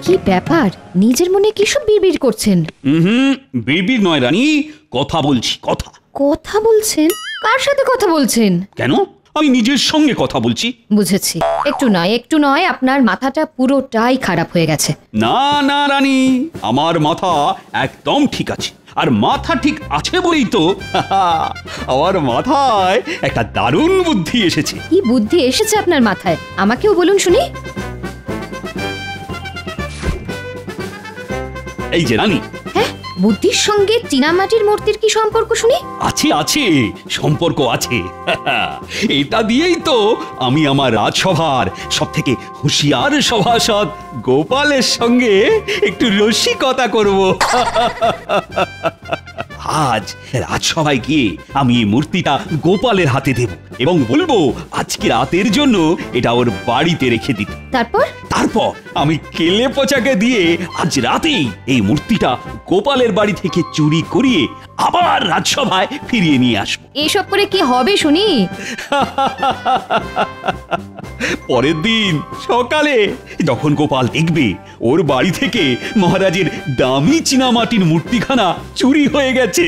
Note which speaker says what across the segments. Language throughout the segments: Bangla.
Speaker 1: কি ব্যাপার, নিজের মনে কি সব বিড়বিড় করছেন?
Speaker 2: বিড়বিড় নয় রানী, কথা বলছি।
Speaker 1: কথা বলছেন? কার সাথে কথা বলছেন?
Speaker 2: কেন, আমি নিজের সঙ্গে কথা বলছি।
Speaker 1: বুঝেছি, একটু নয় আপনার মাথাটা পুরোটাই খারাপ হয়ে গেছে।
Speaker 2: না না রানী, আমার মাথা একদম ঠিক আছে। আর মাথা ঠিক আছে বলেই তো আমার মাথায় একটা দারুণ বুদ্ধি এসেছে।
Speaker 1: কি বুদ্ধি এসেছে আপনার মাথায়? আমাকেও বলুন শুনি।
Speaker 2: এই যে রানী।
Speaker 1: হ্যাঁ, বুদ্ধির সঙ্গে চীনামাটির মূর্তির কি সম্পর্ক শুনি?
Speaker 2: আছে সম্পর্ক আছে। এটা দিয়েই তো আমি আমার রাজসভার সব থেকে হুঁশিয়ার সভাসদ গোপালের সঙ্গে একটু রসিকতা করব। আজ রাজসভায় গিয়ে আমি এই মূর্তিটা গোপালের হাতে দেব এবং বলবো আজকে রাতের জন্য এটা ওর বাড়িতে রেখে দিতে। তারপর আমি কেলে পচাকে দিয়ে আজ রাতেই এই মূর্তিটা গোপালের বাড়ি থেকে চুরি করিয়ে আবার রাজসভায় ফিরিয়ে নিয়ে আসবো।
Speaker 1: এসব করে কি হবে শুনি?
Speaker 2: পরের দিন সকালে যখন গোপাল দেখবে ওর বাড়ি থেকে মহারাজের দামি চীনামাটির মূর্তিখানা চুরি হয়ে গেছে,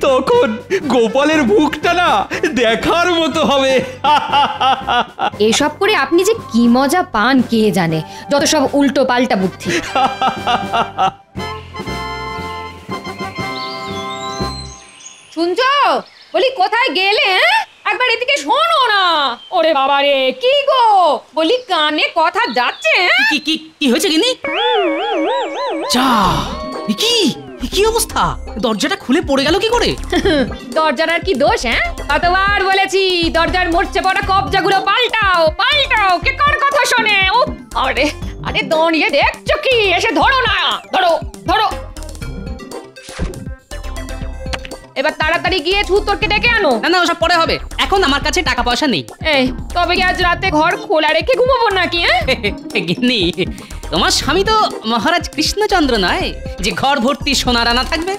Speaker 2: তখন গোপালের মুখটা না দেখার মতো হবে।
Speaker 1: এসব করে আপনি যে কি মজা পান কে জানে, যত সব উল্টো পাল্টা বুদ্ধি। শুনছো? বলি কোথায় গেলে? একবার এদিকে শোনো না। ওরে বাবা রে, কি গো? বলি কানে কথা যাচ্ছে?
Speaker 3: কি কি কি হয়েছে গিনি? যা, কি কি অবস্থা? দরজাটা খুলে পড়ে গেল কি করে?
Speaker 1: দরজার আর কি দোষ? কতবার বলেছি দরজার মরচে পড়া কবজাগুলো পাল্টাও। কে কার কথা শোনে? আরে দাঁড়িয়ে দেখছো কি? এসে ধরো না, ধরো। এবার তাড়াতাড়ি গিয়ে ছুতোরকে ডেকে আনো।
Speaker 3: না ওসব পরে হবে, এখন আমার কাছে টাকা পয়সা নেই।
Speaker 1: তবে কি আজ রাতে ঘর খোলা রেখে ঘুমাবো নাকি?
Speaker 3: গিন্নি, তোমার স্বামী তো মহারাজ কৃষ্ণচন্দ্র নয় যে ঘর ভর্তি সোনার আনা থাকবে।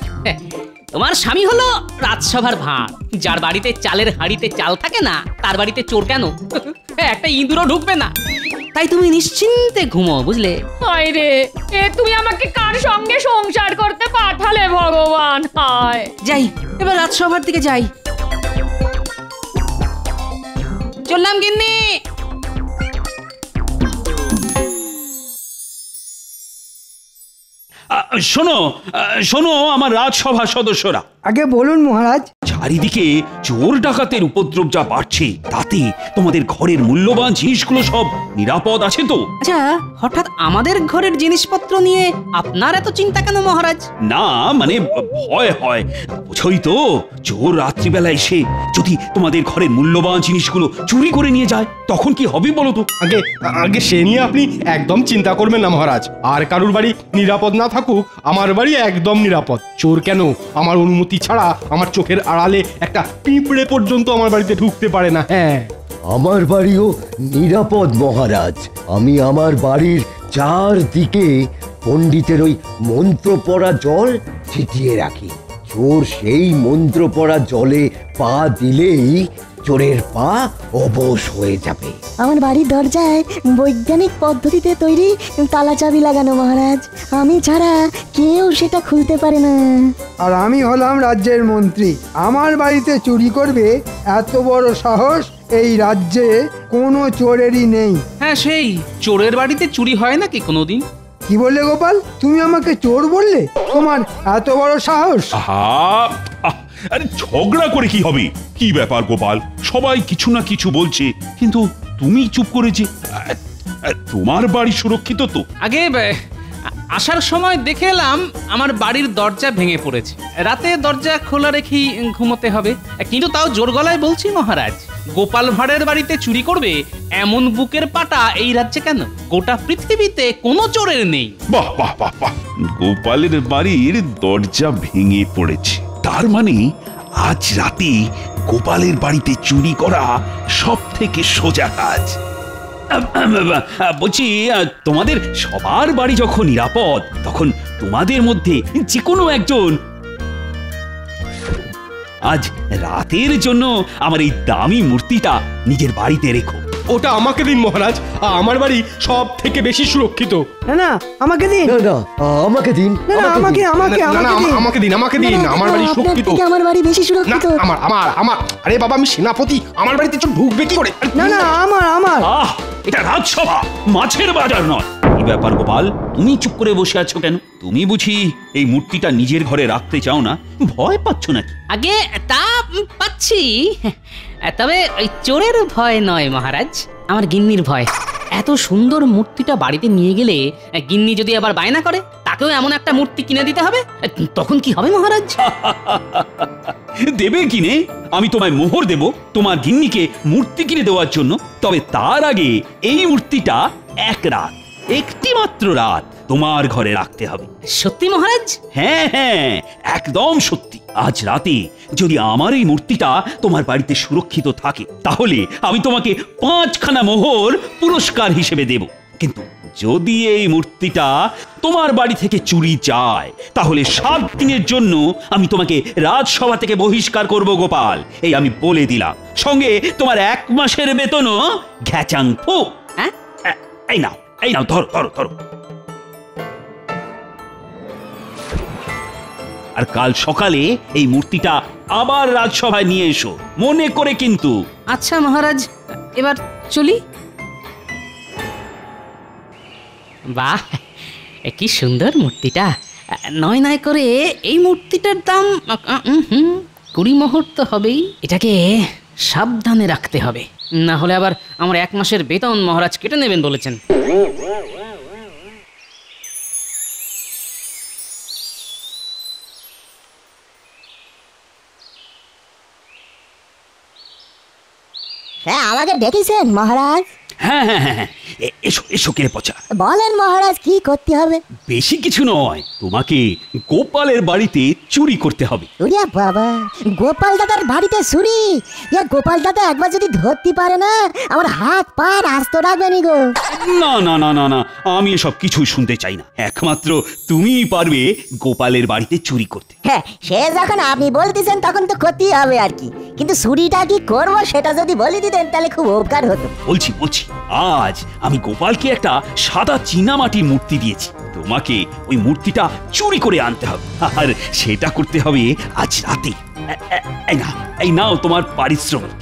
Speaker 3: তোমার স্বামী হলো রাজসভার ভাঁড়, যার বাড়িতে চালের হাঁড়িতে চাল থাকে না তার বাড়িতে চোর কেন? একটা ইঁদুরও ঢুকবে না। তাই তুমি নিশ্চিন্তে ঘুমো, বুঝলে?
Speaker 1: হায় রে, তুমি আমাকে কার সঙ্গে সংসার করতে পাঠালে ভগবান? হায়,
Speaker 3: যাই এবার রাজসভার দিকে যাই। চললাম গিন্নি।
Speaker 2: শোনো আমার রাজসভার সদস্যরা।
Speaker 4: আগে বলুন মহারাজ।
Speaker 2: চারিদিকে চোর ডাকাতের উপদ্রব যা বাড়ছে, তাতে তোমাদের ঘরের মূল্যবান জিনিসগুলো সব নিরাপদ আছে তো?
Speaker 3: আচ্ছা, হঠাৎ আমাদের ঘরের জিনিসপত্র নিয়ে আপনার এত চিন্তা কেন মহারাজ?
Speaker 2: না মানে ভয় হয়, বুঝোই তো। চোর রাত্রিবেলা এসে যদি তোমাদের ঘরের মূল্যবান জিনিসগুলো চুরি করে নিয়ে যায়, তখন কি হবে বলো তো?
Speaker 5: আগে সে নিয়ে আপনি একদম চিন্তা করবেন না মহারাজ। আর কারুর বাড়ি নিরাপদ না থাকুক, আমার বাড়ি একদম নিরাপদ। চোর কেন, আমার অনুমতি ছাড়া আমার চোখের আড়ালে একটা পিঁপড়ে পর্যন্ত আমার বাড়িতে ঢুকতে পারে না। হ্যাঁ,
Speaker 6: আমার বাড়িও নিরাপদ মহারাজ। আমি আমার বাড়ির চারদিকে পণ্ডিতের ওই মন্ত্র পড়া জল ছিটিয়ে রাখি। চোর সেই মন্ত্র পড়া জলে পা দিলেই চোরের পা অবশ হয়ে যাবে।
Speaker 7: আমার বাড়ির দরজায় বৈজ্ঞানিক পদ্ধতিতে তৈরি তালা চাবি লাগানো মহারাজ, আমি ছাড়া কেউ সেটা খুলতে পারে না।
Speaker 4: আর আমি হলাম রাজ্যের মন্ত্রী, আমার বাড়িতে চুরি করবে এত বড় সাহস এই রাজ্যে কোনো চোরেরই নেই।
Speaker 8: হ্যাঁ, সেই চোরের বাড়িতে চুরি হয় নাকি কোনোদিন?
Speaker 4: কি বললে গোপাল? তুমি আমাকে চোর বললে? তোমার এত বড় সাহস?
Speaker 9: আরে ঝগড়া করে কি হবে? কি ব্যাপার গোপাল, সবাই কিছু না কিছু বলছে কিন্তু তুমি চুপ করেছে। তোমার বাড়ি সুরক্ষিত তো?
Speaker 8: আগে আসার সময় দেখে এলাম আমার বাড়ির দরজা ভেঙে পড়েছে। রাতে দরজা খোলা রেখেই ঘুমোতে হবে, কিন্তু তাও জোর গলায় বলছি মহারাজ, গোপাল ভাঁড়ের বাড়িতে চুরি করবে এমন বুকের পাটা এই রাজ্যে কেন? গোটা পৃথিবীতে কোনো চোরের নেই।
Speaker 9: বাহ বাহ বাহ বাহ, গোপালের বাড়ির দরজা ভেঙে পড়েছে, তার মানে আজ রাতে গোপালের বাড়িতে চুরি করা সব থেকে সোজা কাজ।
Speaker 2: বলছি, তোমাদের সবার বাড়ি যখন নিরাপদ, তখন তোমাদের মধ্যে যে কোনো একজন আজ রাতের জন্য আমার এই দামি মূর্তিটা নিজের বাড়িতে রেখো।
Speaker 5: ওটা আমাকে দিন মহারাজ, আমার বাড়ি সব থেকে বেশি সুরক্ষিত।
Speaker 4: না না আমাকে দিন,
Speaker 6: না না আমাকে দিন,
Speaker 4: না না আমাকে আমাকে
Speaker 5: না, না,
Speaker 4: আমাকে দিন।
Speaker 5: আমাকে দিন, আমাকে দিন, আমার বাড়ি
Speaker 7: আপনার
Speaker 5: সুরক্ষিত।
Speaker 7: থেকে আমার বাড়ি বেশি
Speaker 5: না,
Speaker 7: সুরক্ষিত।
Speaker 5: আমার আমার আমার আরে বাবা, আমি সেনাপতি, আমার বাড়িতে চোর ঢুকবে কি করে?
Speaker 4: না না আমার
Speaker 2: আহ, এটা রাজসভা, মাছের বাজার নয়। কি ব্যাপার গোপাল, তুমি চুপ করে বসে আছো কেন? তুমি বুঝি এই মূর্তিটা নিজের ঘরে রাখতে চাও না? ভয় পাচ্ছ নাকি?
Speaker 3: আগে তা পাচ্ছি, তবে ওই চোরের ভয় নয় মহারাজ, আমার গিন্নির ভয়। এত সুন্দর মূর্তিটা বাড়িতে নিয়ে গেলে গিন্নি যদি আবার বায়না করে তাকেও এমন একটা মূর্তি কিনে দিতে হবে, তখন কি হবে মহারাজ?
Speaker 2: দেবে কিনে? আমি তোমায় মোহর দেব তোমার গিন্নিকে মূর্তি কিনে দেওয়ার জন্য। তবে তার আগে এই মূর্তিটা একটি মাত্র রাত তোমার ঘরে রাখতে হবে।
Speaker 3: সত্যি মহারাজ?
Speaker 2: হ্যাঁ হ্যাঁ, একদম সত্যি। আজ রাতে যদি আমার এই মূর্তিটা তোমার বাড়িতে সুরক্ষিত থাকে তাহলে আমি তোমাকে 5খানা মোহর পুরস্কার হিসেবে দেব। কিন্তু যদি এই মূর্তিটা তোমার বাড়ি থেকে চুরি যায় তাহলে 7 দিনের জন্য আমি তোমাকে রাজসভা থেকে বহিষ্কার করব গোপাল, এই আমি বলে দিলাম। সঙ্গে তোমার 1 মাসের বেতনও ঘ্যাচাং ফু।
Speaker 3: হ্যাঁ,
Speaker 2: এই নাও ধরো ধরো ধরো। আর কাল সকালে এই মূর্তিটা আবার রাজসভায় নিয়ে এসো, মনে করে কিন্তু।
Speaker 3: আচ্ছা মহারাজ, এবার চলি। বাহ, কি সুন্দর মূর্তিটা। নয় নয় করে এই মূর্তিটার দাম 20 মোহর তো হবেই। এটাকে সাবধানে রাখতে হবে, না হলে আবার আমার 1 মাসের বেতন মহারাজ কেটে নেবেন বলেছেন।
Speaker 7: হ্যাঁ, আমাকে ডেকেছেন মহারাজ?
Speaker 2: হ্যাঁ হ্যাঁ হ্যাঁ হ্যাঁ, এসো এসো কেড়ে পচা।
Speaker 7: বলেন মহারাজ, কি করতে হবে?
Speaker 2: বেশি কিছু নয়, তোমাকে গোপালের বাড়িতে চুরি করতে হবে।
Speaker 7: ওরে বাবা, গোপাল দাদার বাড়িতে চুরি? গোপাল দাদা একবার যদি ধরতে পারে না, আমার হাত পা আস্ত রাখবে নি গো।
Speaker 2: না না না না না, আমি এসব কিছুই শুনতে চাই না। একমাত্র তুমিই পারবে গোপালের বাড়িতে চুরি করতে।
Speaker 7: হ্যাঁ, সে যখন আপনি বলতেছেন তখন তো করতেই হবে আর কি। কিন্তু চুরিটা কি করবো সেটা যদি বলে দিতেন তাহলে খুব উপকার হতো।
Speaker 2: বলছি বলছি, আজ আমি গোপালকে একটা সাদা চীনামাটির মূর্তি দিয়েছি। তোমাকে ওই মূর্তিটা চুরি করে আনতে হবে, আর সেটা করতে হবে আজ রাতে। এই নাও তোমার পারিশ্রমিক।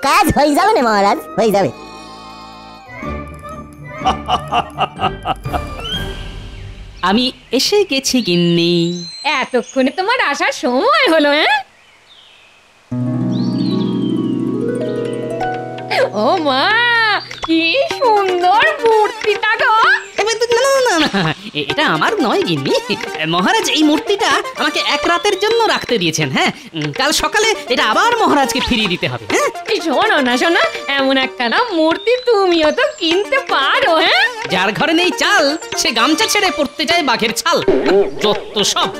Speaker 7: কাজ হয়ে যাবে না মহারাজ, হয়ে যাবে।
Speaker 3: আমি এসে গেছি গিন্নি।
Speaker 1: এতক্ষণে তোমার আসার সময় হলো? ও মা, কি সুন্দর মূর্তিটা গো!
Speaker 3: না না না, এটা আমার নয় গিন্নি। মহারাজ এই মূর্তিটা আমাকে 1 রাতের জন্য রাখতে দিয়েছেন। হ্যাঁ, কাল সকালে এটা আবার মহারাজকে ফিরিয়ে দিতে হবে। হ্যাঁ,
Speaker 1: শোনো না শোনো, এমন একটা না মূর্তি তুমিও তো কিনতে পারো। হ্যাঁ,
Speaker 3: যার ঘরে নেই চাল সে গামছা ছেড়ে পড়তে যায় বাঘের ছাল। যত সব।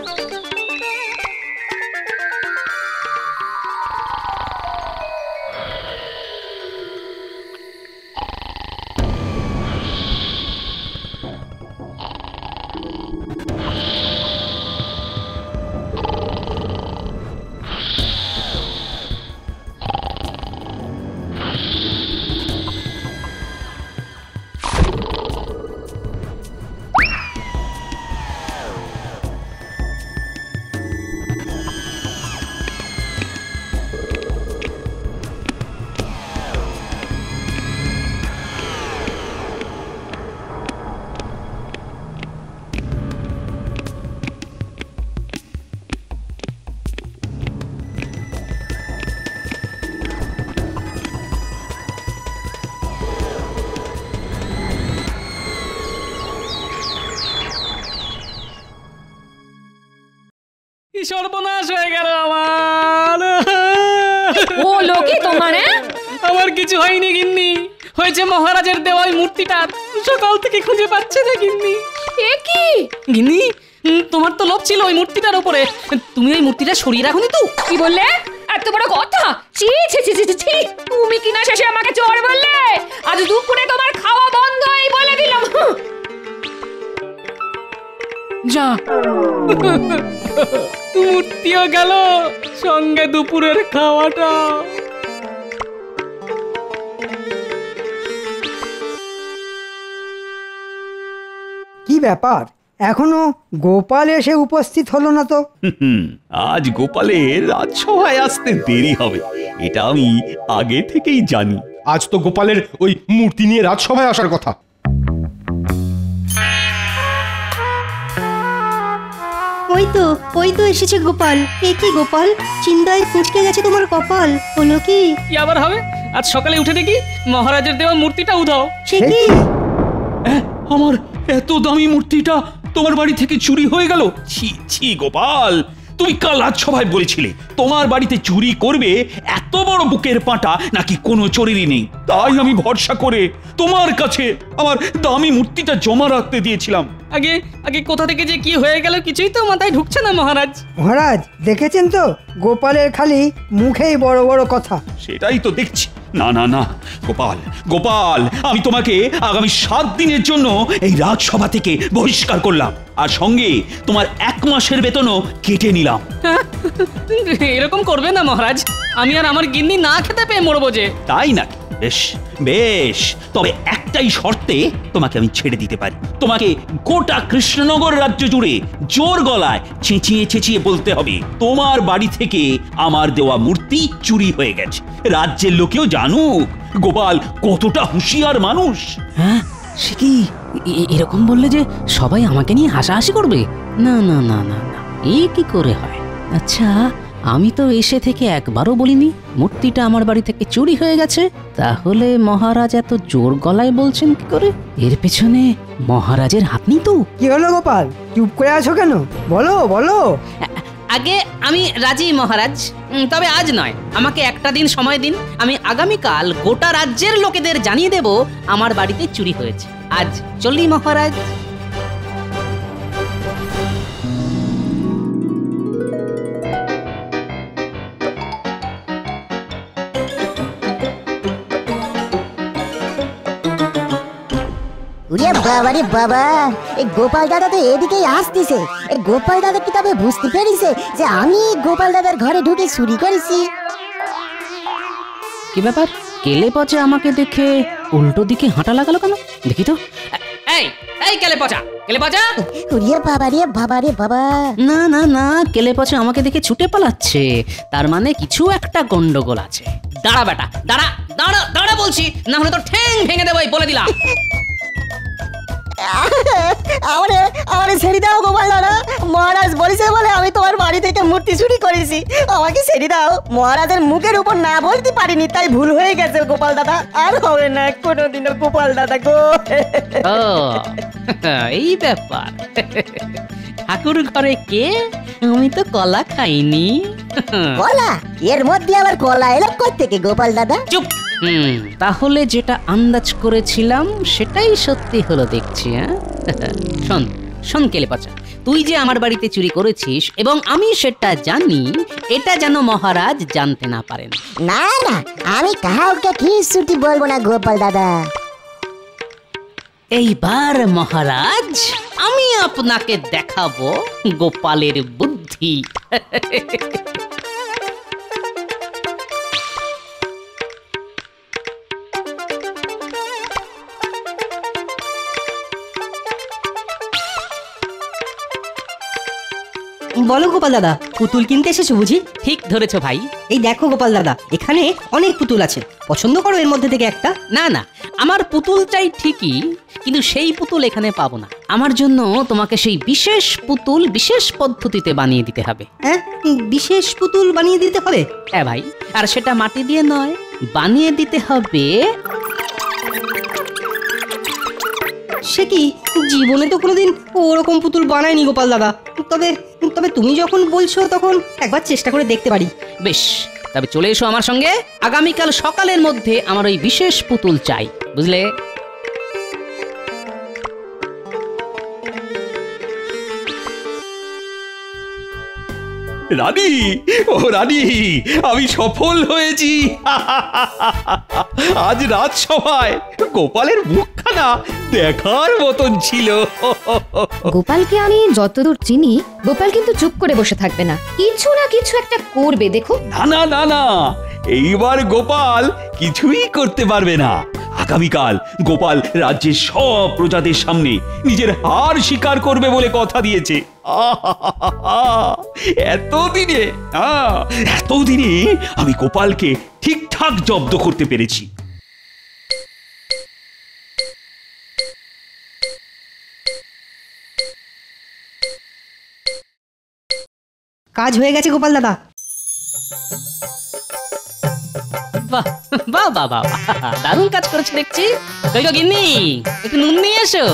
Speaker 3: সর্বনাশ হয়ে গেল আমার।
Speaker 1: ও লোকে তোমার।
Speaker 3: আমার কিছু হয়নি গিন্নি, হয়েছে মহারাজের দেওয়া ওই মূর্তিটা। সকাল থেকে খুঁজে পাচ্ছে না গিন্নি।
Speaker 1: এ কি
Speaker 3: গিন্নি, তোমার তো লোভ ছিল ওই মূর্তিটার উপরে, তুমি ওই মূর্তিটা সরিয়ে রাখোনি তো?
Speaker 1: কি বললে? এত বড় কথা! ছি ছি ছি ছি ছি! তুমি কিনা শেষে আমাকে চোর বললে? আজ দুপুরে তোমার খাওয়া বন্ধ, এই বলে দিলাম।
Speaker 3: যা, মূর্তিও গেল,
Speaker 8: সঙ্গে দুপুরের খাওয়াটা।
Speaker 4: কি ব্যাপার, এখনো গোপাল এসে উপস্থিত হলো না তো?
Speaker 2: আজ গোপালের রাজসভায় আসতে দেরি হবে, এটা আমি আগে থেকেই জানি।
Speaker 5: আজ তো গোপালের ওই মূর্তি নিয়ে রাজসভায় আসার কথা।
Speaker 10: ওই তো এসেছে গোপাল। এ কি গোপাল, চিন্তায় কুঁচকে গেছে তোমার কপাল, হলো কি?
Speaker 8: কি আবার হবে? আজ সকালে উঠে দেখি মহারাজের দেওয়া মূর্তিটা উধাও।
Speaker 10: সে কি?
Speaker 2: আমার এত দামি মূর্তিটা তোমার বাড়ি থেকে চুরি হয়ে গেল? ছি ছি গোপাল, তুমি কাল রাজসভায় বলেছিলে তোমার বাড়িতে চুরি করবে এত বড় বুকের পাঁটা নাকি কোনো চোরেরই নেই। তাই আমি ভরসা করে তোমার কাছে আমার দামি মূর্তিটা জমা রাখতে দিয়েছিলাম।
Speaker 8: আগে আগে কোথা থেকে যে কি হয়ে গেল কিছুই তো মাথায় ঢুকছে না মহারাজ।
Speaker 4: মহারাজ দেখেছেন তো, গোপালের খালি মুখেই বড় বড় কথা।
Speaker 2: সেটাই তো দেখছি। না না না গোপাল, গোপাল, আমি তোমাকে আগামী 7 দিনের জন্য এই রাজসভা থেকে বহিষ্কার করলাম, আর সঙ্গে তোমার 1 মাসের বেতনও কেটে নিলাম।
Speaker 8: এরকম করবে না মহারাজ, আমি আর আমার গিন্নি না খেতে পেয়ে মরবো যে।
Speaker 2: তাই নাকি? বেশ বেশ, তবে একটাই শর্তে তোমাকে আমি ছেড়ে দিতে পারি। তোমাকে গোটা কৃষ্ণনগর রাজ্য জুড়ে জোর গলায় চেঁচিয়ে চেঁচিয়ে বলতে হবে তোমার বাড়ি থেকে আমার দেওয়া মূর্তি চুরি হয়ে গেছে। রাজ্যের লোকেও জানুক গোপাল কতটা হুঁশিয়ার মানুষ।
Speaker 3: হ্যাঁ, সে কি এরকম বললে যে সবাই আমাকে নিয়ে হাসাহাসি করবে? না না না না না, এ কি করে হয়? আচ্ছা, আমি তো এসে থেকে একবারও বলিনি মূর্তিটা আমার বাড়ি থেকে চুরি হয়ে গেছে, তাহলে মহারাজ এত জোর গলায় বলছেন কি করে? এর পেছনে মহারাজের হাত নেই তো?
Speaker 4: কি হলো গোপাল, চুপ করে আছো কেন? বলো বলো।
Speaker 3: আগে আমি রাজি মহারাজ, তবে আজ নয়, আমাকে একটা দিন সময় দিন। আমি আগামীকাল গোটা রাজ্যের লোকেদের জানিয়ে দেব আমার বাড়িতে চুরি হয়েছে। আজ চলি মহারাজ।
Speaker 7: বাবা রে বাবা, এই গোপাল দাদা তো এদিকেই আসতেছে। এই গোপাল দাদা কি তবে বুঝতে পেরেছে যে আমি গোপাল দাদার ঘরে ঢুকে চুরি করেছি?
Speaker 3: কি ব্যাপার, কেলে পচা আমাকে দেখে উল্টো দিকে হাঁটা লাগালো কেন? দেখি তো। এই এই কেলে পচা, কেলে পচা!
Speaker 7: ওরে বাবা রে বাবা রে বাবা!
Speaker 3: না না না, কেলে পচা আমাকে দেখে ছুটে পালাচ্ছে, তার মানে কিছু একটা গন্ডগোল আছে। দাঁড়া বেটা, দাঁড়া দাঁড়া দাঁড়া বলছি, না হলে তো ঠ্যাং ভেঙে দেবো, বলে দিলাম।
Speaker 7: আমারে ছেড়ে দাও গোপাল দাদা, মহারাজ বলেছে বলে আমি তোমার বাড়ি থেকে মূর্তি চুরি করেছি, আমাকে ছেড়ে দাও। মহারাজের মুখের উপর না বলতে পারিনি, তাই ভুল হয়ে গেছে গোপাল দাদা, আর হবে না কোনোদিনও গোপাল দাদা গো।
Speaker 3: ও এই ব্যাপার, ঠাকুর ঘরে কে? আমি তো কলা খাইনি।
Speaker 7: কলা? এর মধ্যে আবার কলা এলো কোত্থেকে গোপাল দাদা?
Speaker 3: চুপ। তাহলে যেটা আন্দাজ করেছিলাম সেটাই সত্যি হলো দেখছি। শোন শোন কেলে পচা, তুই যে আমার বাড়িতে চুরি করেছিস এবং আমি সেটা জানি, এটা যেন মহারাজ জানতে না পারেন।
Speaker 7: না না, আমি কাউকে কিছুটি বলবো না গোপাল দাদা।
Speaker 3: এইবার মহারাজ আমি আপনাকে দেখাবো গোপালের বুদ্ধি।
Speaker 10: বলো গোপাল দাদা, পুতুল কিনতে এসেছো বুঝি?
Speaker 3: ঠিক ধরেছো ভাই।
Speaker 10: এই দেখো গোপাল দাদা, এখানে অনেক পুতুল আছে, পছন্দ করো এর মধ্যে থেকে একটা।
Speaker 3: না না, আমার পুতুল চাই ঠিকই, কিন্তু সেই পুতুল এখানে পাবো না। আমার জন্য তোমাকে সেই বিশেষ পুতুল বিশেষ পদ্ধতিতে বানিয়ে দিতে হবে।
Speaker 10: হ্যাঁ, বিশেষ পুতুল বানিয়ে দিতে হবে?
Speaker 3: হ্যাঁ ভাই, আর সেটা মাটি দিয়ে নয়, বানিয়ে দিতে হবে।
Speaker 10: সে কি, জীবনে তো কোনোদিন ওরকম পুতুল বানায়নি গোপাল দাদা। তবে তবে তুমি যখন বলছো তখন একবার চেষ্টা করে দেখতে পারি।
Speaker 3: বেশ, তবে চলে এসো আমার সঙ্গে। আগামীকাল সকালের মধ্যে আমার ওই বিশেষ পুতুল চাই, বুঝলে?
Speaker 2: রানী, ও রানী, আমি সফল হয়েছি। আজ রাজসভায় গোপালের মুখখানা না দেখার মতন ছিল।
Speaker 1: গোপালকে আমি যতদূর চিনি, গোপাল কিন্তু চুপ করে বসে থাকবে না, কিছু না কিছু একটা করবে, দেখো।
Speaker 2: না না না না, এইবার গোপাল কিছুই করতে পারবে না। আগামীকাল গোপাল রাজ্যের সব প্রজাদের সামনে নিজের হার স্বীকার করবে বলে কথা দিয়েছে। এতদিনে আমি গোপালকে ঠিকঠাক জব্দ করতে পেরেছি।
Speaker 10: কাজ হয়ে গেছে গোপাল দাদা।
Speaker 3: বাহ বাহ বাহ বাহ, দারুণ কাজ করেছে দেখছি। কই গো গিন্নি, একটু নুন নিয়ে এসো।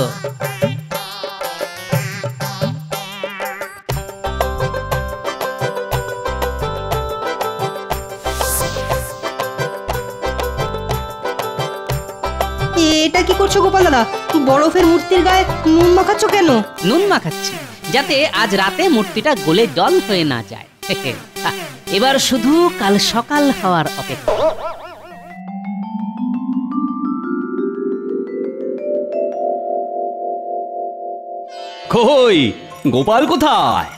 Speaker 10: এটা কি করছো গোপাল দাদা? বরফের মূর্তির গায়ে নুন মাখাচ্ছ কেন?
Speaker 3: নুন মাখাচ্ছি যাতে আজ রাতে মূর্তিটা গলে জল হয়ে না যায়। এবার শুধু কাল সকাল হওয়ার অপেক্ষা।
Speaker 2: কই গোপাল কোথায়?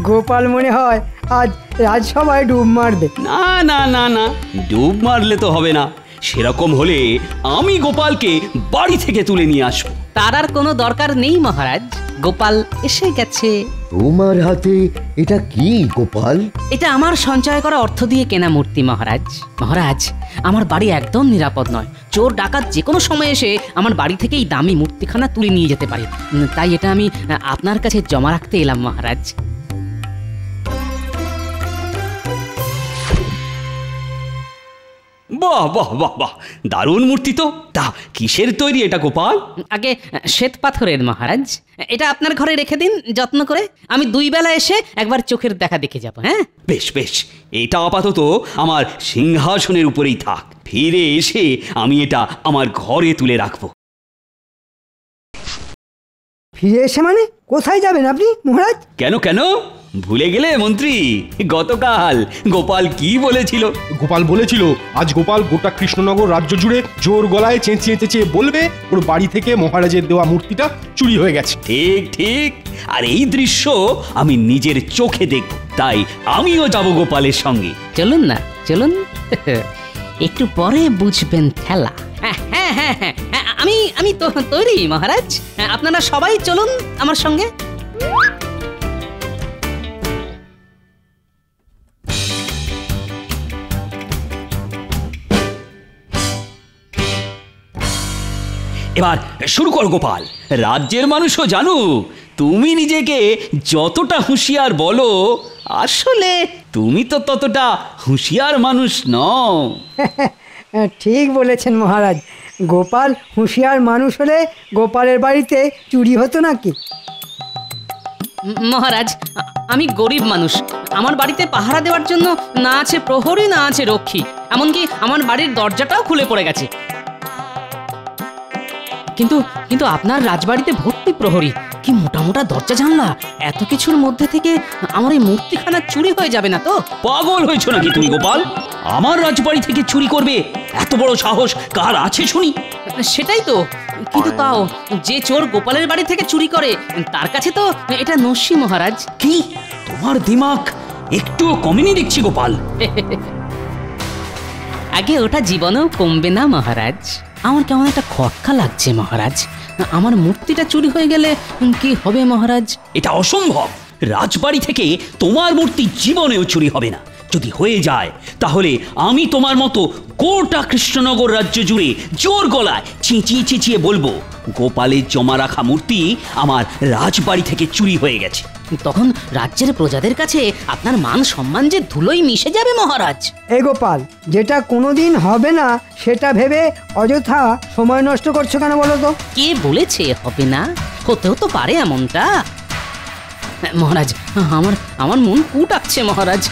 Speaker 4: গোপাল মনে হয় আজ রাজসভায় ডুব মারবে।
Speaker 2: না না না না, ডুব মারলে তো হবে না। সেরকম হলে আমি গোপালকে বাড়ি থেকে তুলে নিয়ে আসবো।
Speaker 3: তার আর কোনো দরকার নেই মহারাজ, গোপাল এসে গেছে।
Speaker 6: তোমার হাতে এটা কি গোপাল?
Speaker 3: এটা আমার সঞ্চয় করা অর্থ দিয়ে কেনা মূর্তি মহারাজ। মহারাজ, আমার বাড়ি একদম নিরাপদ নয়। চোর ডাকাত যে কোনো সময় এসে আমার বাড়ি থেকেই দামি মূর্তিখানা তুলে নিয়ে যেতে পারে। তাই এটা আমি আপনার কাছে জমা রাখতে এলাম মহারাজ।
Speaker 2: বাহ বাহ বাহ বাহ, দারুণ মূর্তি তো। তা কিসের তৈরি এটা গোপাল?
Speaker 3: আগে শ্বেত পাথরের মহারাজ। এটা আপনার ঘরে রেখে দিন যত্ন করে। আমি 2 বেলা এসে একবার চোখের দেখা দেখে যাব। হ্যাঁ
Speaker 2: বেশ বেশ, এটা আপাতত আমার সিংহাসনের উপরেই থাক। ফিরে এসে আমি এটা আমার ঘরে তুলে রাখবো।
Speaker 4: ফিরে এসে মানে কোথায় যাবেন আপনি মহারাজ?
Speaker 2: কেন কেন, ভুলে গেলে মন্ত্রী? গতকাল গোপাল কি বলেছিল?
Speaker 5: গোপাল বলেছিল আজ গোপাল গোটা কৃষ্ণনগর রাজ্য জুড়ে জোর গলায় চেঁচিয়ে চেঁচিয়ে বলবে ওর বাড়ি থেকে মহারাজের দেওয়া মূর্তিটা চুরি হয়ে গেছে।
Speaker 2: ঠিক ঠিক, আর এই দৃশ্য আমি নিজের চোখে দেখব। তাই আমিও যাব গোপালের সঙ্গে।
Speaker 3: চলুন না, চলুন। একটু পরে বুঝবেন খেলা। হ্যাঁ হ্যাঁ হ্যাঁ হ্যাঁ, আমি তো তৈরি মহারাজ। আপনারা সবাই চলুন আমার সঙ্গে।
Speaker 2: এবার শুরু কর গোপাল। রাজ্যের মানুষও জানুক তুমি নিজেকে যতটা হুঁশিয়ার বলো, আসলে তুমি তো ততটা হুঁশিয়ার মানুষ নও।
Speaker 4: ঠিক বলেছেন মহারাজ। গোপাল হুঁশিয়ার মানুষ হলে গোপালের বাড়িতে চুরি হতো নাকি?
Speaker 3: মহারাজ, আমি গরিব মানুষ। আমার বাড়িতে পাহারা দেওয়ার জন্য না আছে প্রহরী, না আছে রক্ষী। এমনকি আমার বাড়ির দরজাটাও খুলে পড়ে গেছে। কিন্তু আপনার রাজবাড়িতে ভর্তি প্রহরী, কি মোটা মোটা দরজা জানলা। এত কিছুর মধ্যে থেকে আমার এই মূর্তিখানা চুরি হয়ে যাবে না তো?
Speaker 2: পাগল হয়েছ নাকি তুমি গোপাল? আমার রাজবাড়ি থেকে চুরি করবে এত বড় সাহস কার আছে শুনি?
Speaker 3: সেটাই তো, কিন্তু তাও যে চোর গোপালের বাড়ি থেকে চুরি করে তার কাছে তো এটা নস্যি মহারাজ।
Speaker 2: কি তোমার দিমাগ একটুও কমেনি দেখছি গোপাল।
Speaker 3: আগে ওটা জীবনেও কমবে না মহারাজ। আমার কেমন একটা খটকা লাগছে মহারাজ। আমার মূর্তিটা চুরি হয়ে গেলে কি হবে মহারাজ?
Speaker 2: এটা অসম্ভব। রাজবাড়ি থেকে তোমার মূর্তি জীবনেও চুরি হবে না। যদি হয়ে যায় তাহলে আমি তোমার মতো গোটা কৃষ্ণনগর রাজ্য জুড়ে জোর গলায় চেঁচিয়ে চেঁচিয়ে বলবো গোপালের জমা রাখা মূর্তি আমার রাজবাড়ি থেকে চুরি হয়ে গেছে।
Speaker 3: তখন রাজ্যের প্রজাদের কাছে আপনার মান সম্মান যে ধুলোই মিশে যাবে মহারাজ।
Speaker 4: এই গোপাল, যেটা কোনোদিন হবে না সেটা ভেবে অযথা সময় নষ্ট করছো কেন বলো তো?
Speaker 3: কে বলেছে হবে না? হতেও তো পারে এমনটা। মহারাজ, আমার মন কুটাচ্ছে মহারাজ।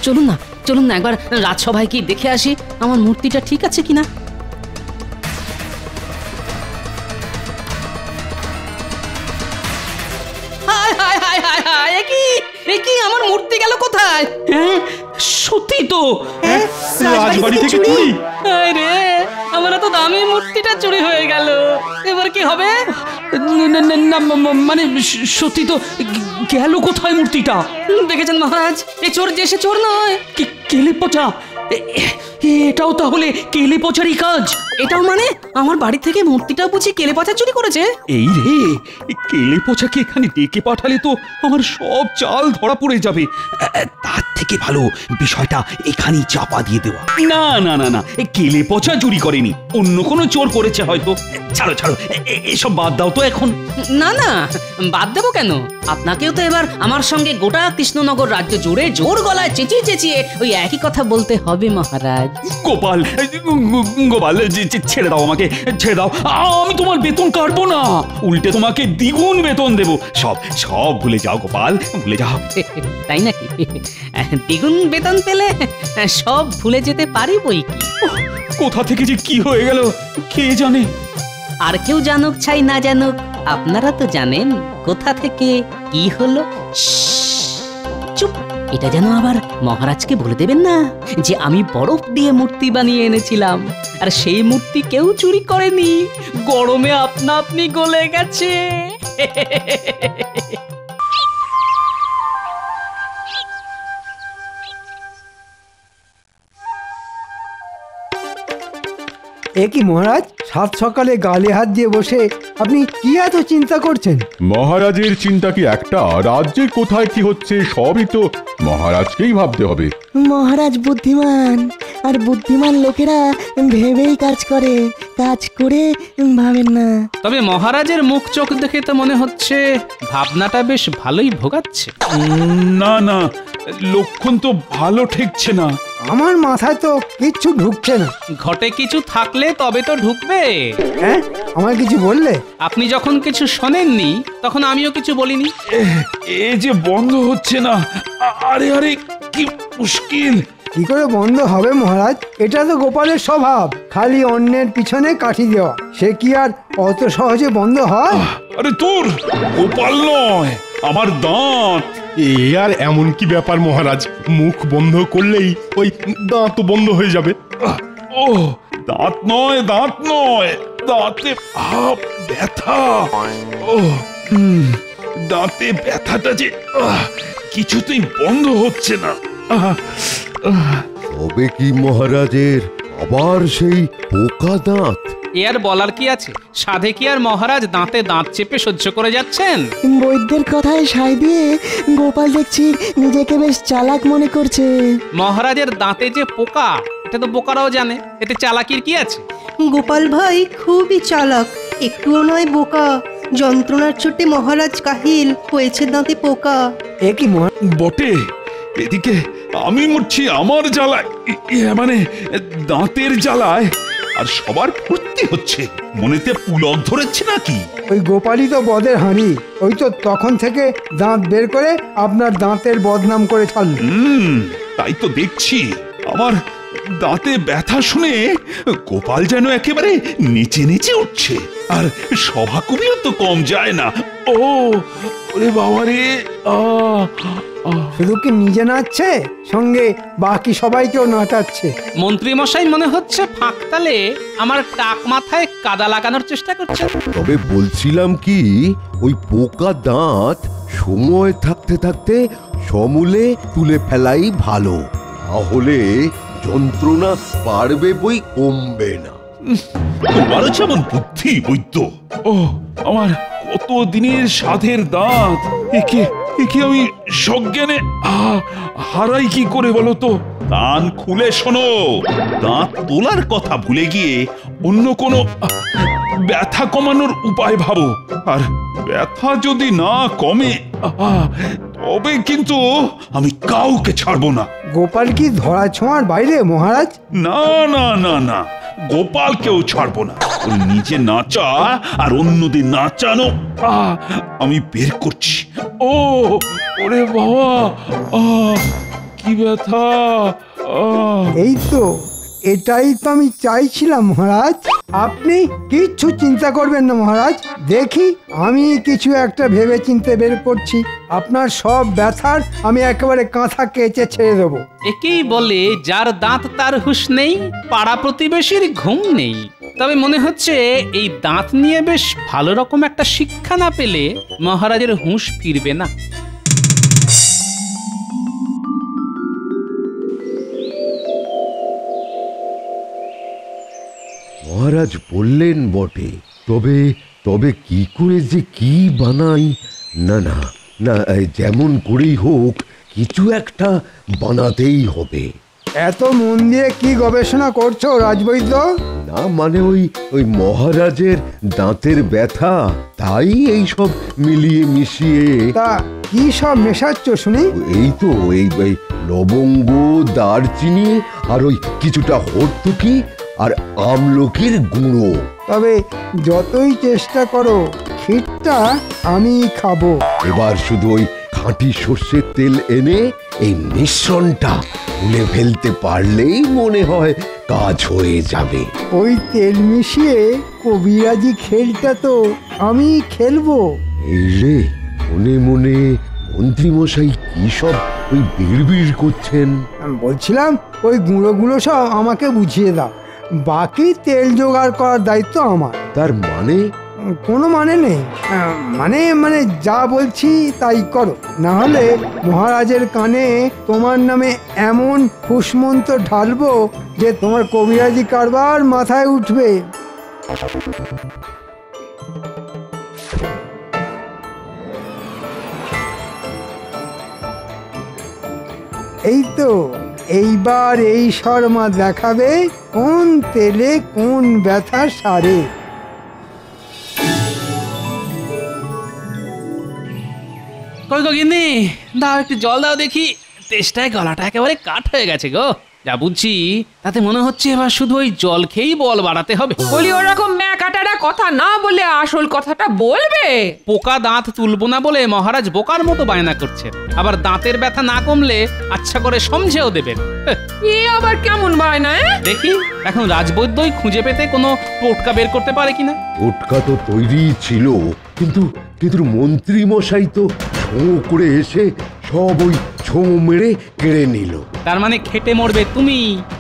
Speaker 3: চলুন না একবার রাজসভায় কি দেখে আসি আমার মূর্তিটা ঠিক আছে কিনা। এ কি আমার মূর্তি গেল কোথায়?
Speaker 2: হ্যাঁ সত্যি তো।
Speaker 5: রাজবাড়ি থেকে চুরি?
Speaker 3: রে আমার তো দামি মূর্তিটা চুরি হয়ে গেল, এবার কি হবে?
Speaker 2: না মানে সত্যি তো। গেল কোথায় মূর্তিটা?
Speaker 3: দেখেছেন মহারাজ, এই চোর যে সে চোর নয়।
Speaker 2: কেলে পচা? এটাও তাহলে কেলে পচারই কাজ?
Speaker 3: এটাও মানে আমার বাড়ি থেকে মূর্তিটা বুঝি কেলে পচা চুরি করেছে?
Speaker 2: এই রে, কেলে পচাকে এখানে ডেকে পাঠালে তো আমার সব চাল ধরা পড়ে যাবে। তার থেকে ভালো বিষয়টা এখানেই চাপা দিয়ে দেওয়া। না না না না, কেলে পচা চুরি করেনি, অন্য কোনো চোর করেছে হয়তো। ছাড়ো ছাড়ো, এসব বাদ দাও তো এখন।
Speaker 3: না না, বাদ দেবো কেন? আপনাকেও তো এবার আমার সঙ্গে গোটা কৃষ্ণনগর রাজ্য জুড়ে জোর গলায় চেঁচিয়ে চেঁচিয়ে ওই একই কথা বলতে হবে মহারাজ।
Speaker 2: গোপাল, গোপাল ছেড়ে দাও আমাকে, ছেড়ে দাও। আমি তোমার বেতন কাটবো না, উল্টে তোমাকে দ্বিগুণ বেতন দেবো। সব সব ভুলে যাও গোপাল, ভুলে যাও।
Speaker 3: তাই নাকি? দ্বিগুণ বেতন পেলে সব ভুলে যেতে পারি বই কি।
Speaker 2: কোথা থেকে যে কি হয়ে গেল কে জানে।
Speaker 3: আর কেউ জানুক চাই না জানুক, আপনারা তো জানেন কোথা থেকে কি হলো। চুপ, এটা যেন আবার মহারাজকে বলে দেবেন না যে আমি বরফ দিয়ে মূর্তি বানিয়ে এনেছিলাম, আর সেই মূর্তি কেউ চুরি করেনি, গরমে আপনা আপনি গলে গেছে।
Speaker 4: এ কি মহারাজ, সাত সকালে গালে হাত দিয়ে বসে আপনি কি এত চিন্তা করছেন?
Speaker 11: মহারাজের চিন্তা কি একটা? রাজ্যে কোথায় কি হচ্ছে সবই তো মহারাজকেই ভাবতে হবে।
Speaker 7: মহারাজ বুদ্ধিমান, আর বুদ্ধিমান লোকেরা ভেবেই কাজ করে, কাজ করে ভাবেন না।
Speaker 8: তবে মহারাজের মুখ চোখ দেখে তো মনে হচ্ছে ভাবনাটা বেশ ভালোই ভোগাচ্ছে।
Speaker 9: না না, লক্ষণ তো ভালো ঠেকছে না।
Speaker 4: আমার মাথায় তো কিচ্ছু ঢুকছে না।
Speaker 8: ঘটে কিছু থাকলে তবে তো ঢুকবে।
Speaker 4: হ্যাঁ, আমার কিছু বললে?
Speaker 8: আপনি যখন কিছু শোনেননি তখন আমিও কিছু বলিনি।
Speaker 9: এ যে বন্ধ হচ্ছে না। আরে আরে, কি মুশকিল।
Speaker 4: কি করে বন্ধ হবে মহারাজ? এটা তো গোপালের স্বভাব, খালি অন্যের পিছনে কাঠি দেওয়া। সে কি আর অত সহজে বন্ধ হয়?
Speaker 9: আরে তোর গোপাল নয়, আমার দাঁত।
Speaker 5: এ আর এমন কি ব্যাপার মহারাজ, মুখ বন্ধ করলেই ওই দাঁত বন্ধ হয়ে যাবে।
Speaker 9: ও দাঁত নয়, দাঁত নয়, দাঁতে ব্যথা। ও দাঁতে ব্যথাটা যে কিছুতেই বন্ধ হচ্ছে না।
Speaker 6: তবে কি মহারাজের আবার সেই পোকা দাঁত?
Speaker 8: এ আর বলার কি আছে? সাধে কি আর মহারাজ দাঁতে দাঁত চেপে সহ্য করে যাচ্ছেন?
Speaker 7: বৈদ্যের কথায় সায় দিয়ে গোপাল দেখছি নিজেকে বেশ চালাক মনে করছে।
Speaker 8: মহারাজের দাঁতে যে পোকা, এটা তো বোকারাও জানে, এতে চালাকির কি আছে?
Speaker 10: গোপাল ভাই খুবই চালাক, একটুও নয় বোকা। যন্ত্রণার চোটে মহারাজ কাহিল, হয়েছে দাঁতে পোকা।
Speaker 4: এ কি মহারাজ?
Speaker 9: বটে, এদিকে আমি মরছি আমার জ্বালায়, মানে দাঁতের জ্বালায়, আর সবার ফুর্তি হচ্ছে। মনেতে পুলক ধরেছে নাকি?
Speaker 4: ওই গোপালই তো বদের হাঁড়ি, ওই তো তখন থেকে দাঁত বের করে আপনার দাঁতের বদনাম করে ছাড়ল।
Speaker 9: তাই তো দেখছি। আমার দাঁতে ব্যথা শুনে গোপাল যেন একেবারে নেচে নেচে উঠছে, আর সভা কবিও তো কম যায় না। ও ওরে বাবা রে,
Speaker 4: শুধু কি নিজে নাচছে, সঙ্গে বাকি সবাইকেও নাচাচ্ছে।
Speaker 8: মন্ত্রী মশাই মনে হচ্ছে ফাঁকতালে আমার টাক মাথায় কাদা লাগানোর চেষ্টা করছে।
Speaker 6: তবে বলছিলাম কি, ওই পোকা দাঁত সময় থাকতে থাকতে সমূলে তুলে ফেলাই ভালো, তাহলে যন্ত্রণা বাড়বে বই কমবে না।
Speaker 9: তোমারও যেমন বুদ্ধি বৈদ্য। ও আমার কত দিনের সাধের দাঁত, একে একে আমি সজ্ঞানে হারাই কি করে বলো তো? কান খুলে শোনো, দাঁত তোলার কথা ভুলে গিয়ে অন্য কোনো ব্যথা কমানোর উপায় ভাবো। আর ব্যথা যদি না কমে তবে কিন্তু আমি কাউকে ছাড়বো না।
Speaker 4: গোপাল কি ধরা ছোঁয়ার বাইরে মহারাজ?
Speaker 9: না না না না, গোপালকেও ছাড়বো না। ওর নিজে নাচা আর অন্যদের নাচানো আমি বের করছি। ও ওরে বাবা, কি ব্যথা!
Speaker 4: এই তো এটাই তো আমি চাইছিলাম মহারাজ। আপনি কিচ্ছু চিন্তা করবেন না মহারাজ, দেখি আমি কিছু একটা ভেবে চিন্তে বের করছি। আপনার সব ব্যথার আমি একেবারে কাঁথা কেচে ছেড়ে দেবো।
Speaker 8: একেই বলে যার দাঁত তার হুঁশ নেই, পাড়া প্রতিবেশীর ঘুম নেই। তবে মনে হচ্ছে এই দাঁত নিয়ে বেশ ভালো রকম একটা শিক্ষা না পেলে মহারাজের হুঁশ ফিরবে না।
Speaker 6: মহারাজ বললেন বটে, তবে তবে কি করে যে কি বানাই? না না না, যেমন করেই হোক কিছু একটা বানাতেই হবে।
Speaker 4: এত মন দিয়ে কি গবেষণা করছো রাজবৈদ্য?
Speaker 6: না মানে ওই মহারাজের দাঁতের ব্যথা, তাই এই সব মিলিয়ে মিশিয়ে।
Speaker 4: তা কি সব মেশাচ্ছ শুনি?
Speaker 6: এই তো এই লবঙ্গ, দারচিনি আর ওই কিছুটা হর্তুকি আর আমলকির গুঁড়ো।
Speaker 4: তবে যতই চেষ্টা করো ক্ষীরটা আমি খাবো।
Speaker 6: এবার শুধু ওই খাঁটি সর্ষের তেল এনে এই মিশ্রণটা গুলে ফেলতে পারলেই মনে হয় কাজ হয়ে যাবে।
Speaker 4: ওই তেল মিশিয়ে কবিরাজি খেলটা তো আমি খেলবো।
Speaker 6: এই রে, মনে মনে মন্ত্রীমশাই কি সব ওই বিড়বিড় করছেন।
Speaker 4: বলছিলাম ওই গুঁড়োগুলো সব আমাকে বুঝিয়ে দাও, বাকি তেল জোগাড় করার দায়িত্ব আমার।
Speaker 6: তার মানে?
Speaker 4: কোনো মানে নেই, মানে মানে যা বলছি তাই করো, না হলে মহারাজের কানে তোমার নামে এমন ফুসমন্ত্র ঢালবো যে তোমার কবিরাজি কারবার মাথায় উঠবে। এই তো, এইবার এই শর্মা দেখাবে কোন তেলে কোন ব্যথা সারে।
Speaker 8: কই গো গিন্নি, দাও একটু জল দাও দেখি। তেষ্টায় গলাটা একেবারে কাঠ হয়ে গেছে গো। যা বুঝছি তাতে মনে হচ্ছে এবার শুধু ওই জল খেয়েই বল বাড়াতে হবে।
Speaker 1: বলি ওরকম ম্যাকাটারা কথা না বলে আসল কথাটা বলবে।
Speaker 8: পোকা দাঁত তুলবো না বলে মহারাজ বোকার মতো বায়না করছেন, আবার দাঁতের ব্যথা না কমলে আচ্ছা করে সমঝেও দেবেন।
Speaker 1: এ আবার কেমন বায়না?
Speaker 8: দেখি এখন রাজবৈদ্যই খুঁজে পেতে কোনো টোটকা বের করতে পারে কিনা।
Speaker 6: টোটকা তো তৈরি ছিল, কিন্তু কিন্তু মন্ত্রী মশাই তো ছো করে এসে সব ওই ছো মেরে কেড়ে নিল।
Speaker 8: তার মানে খেটে মরবে তুমি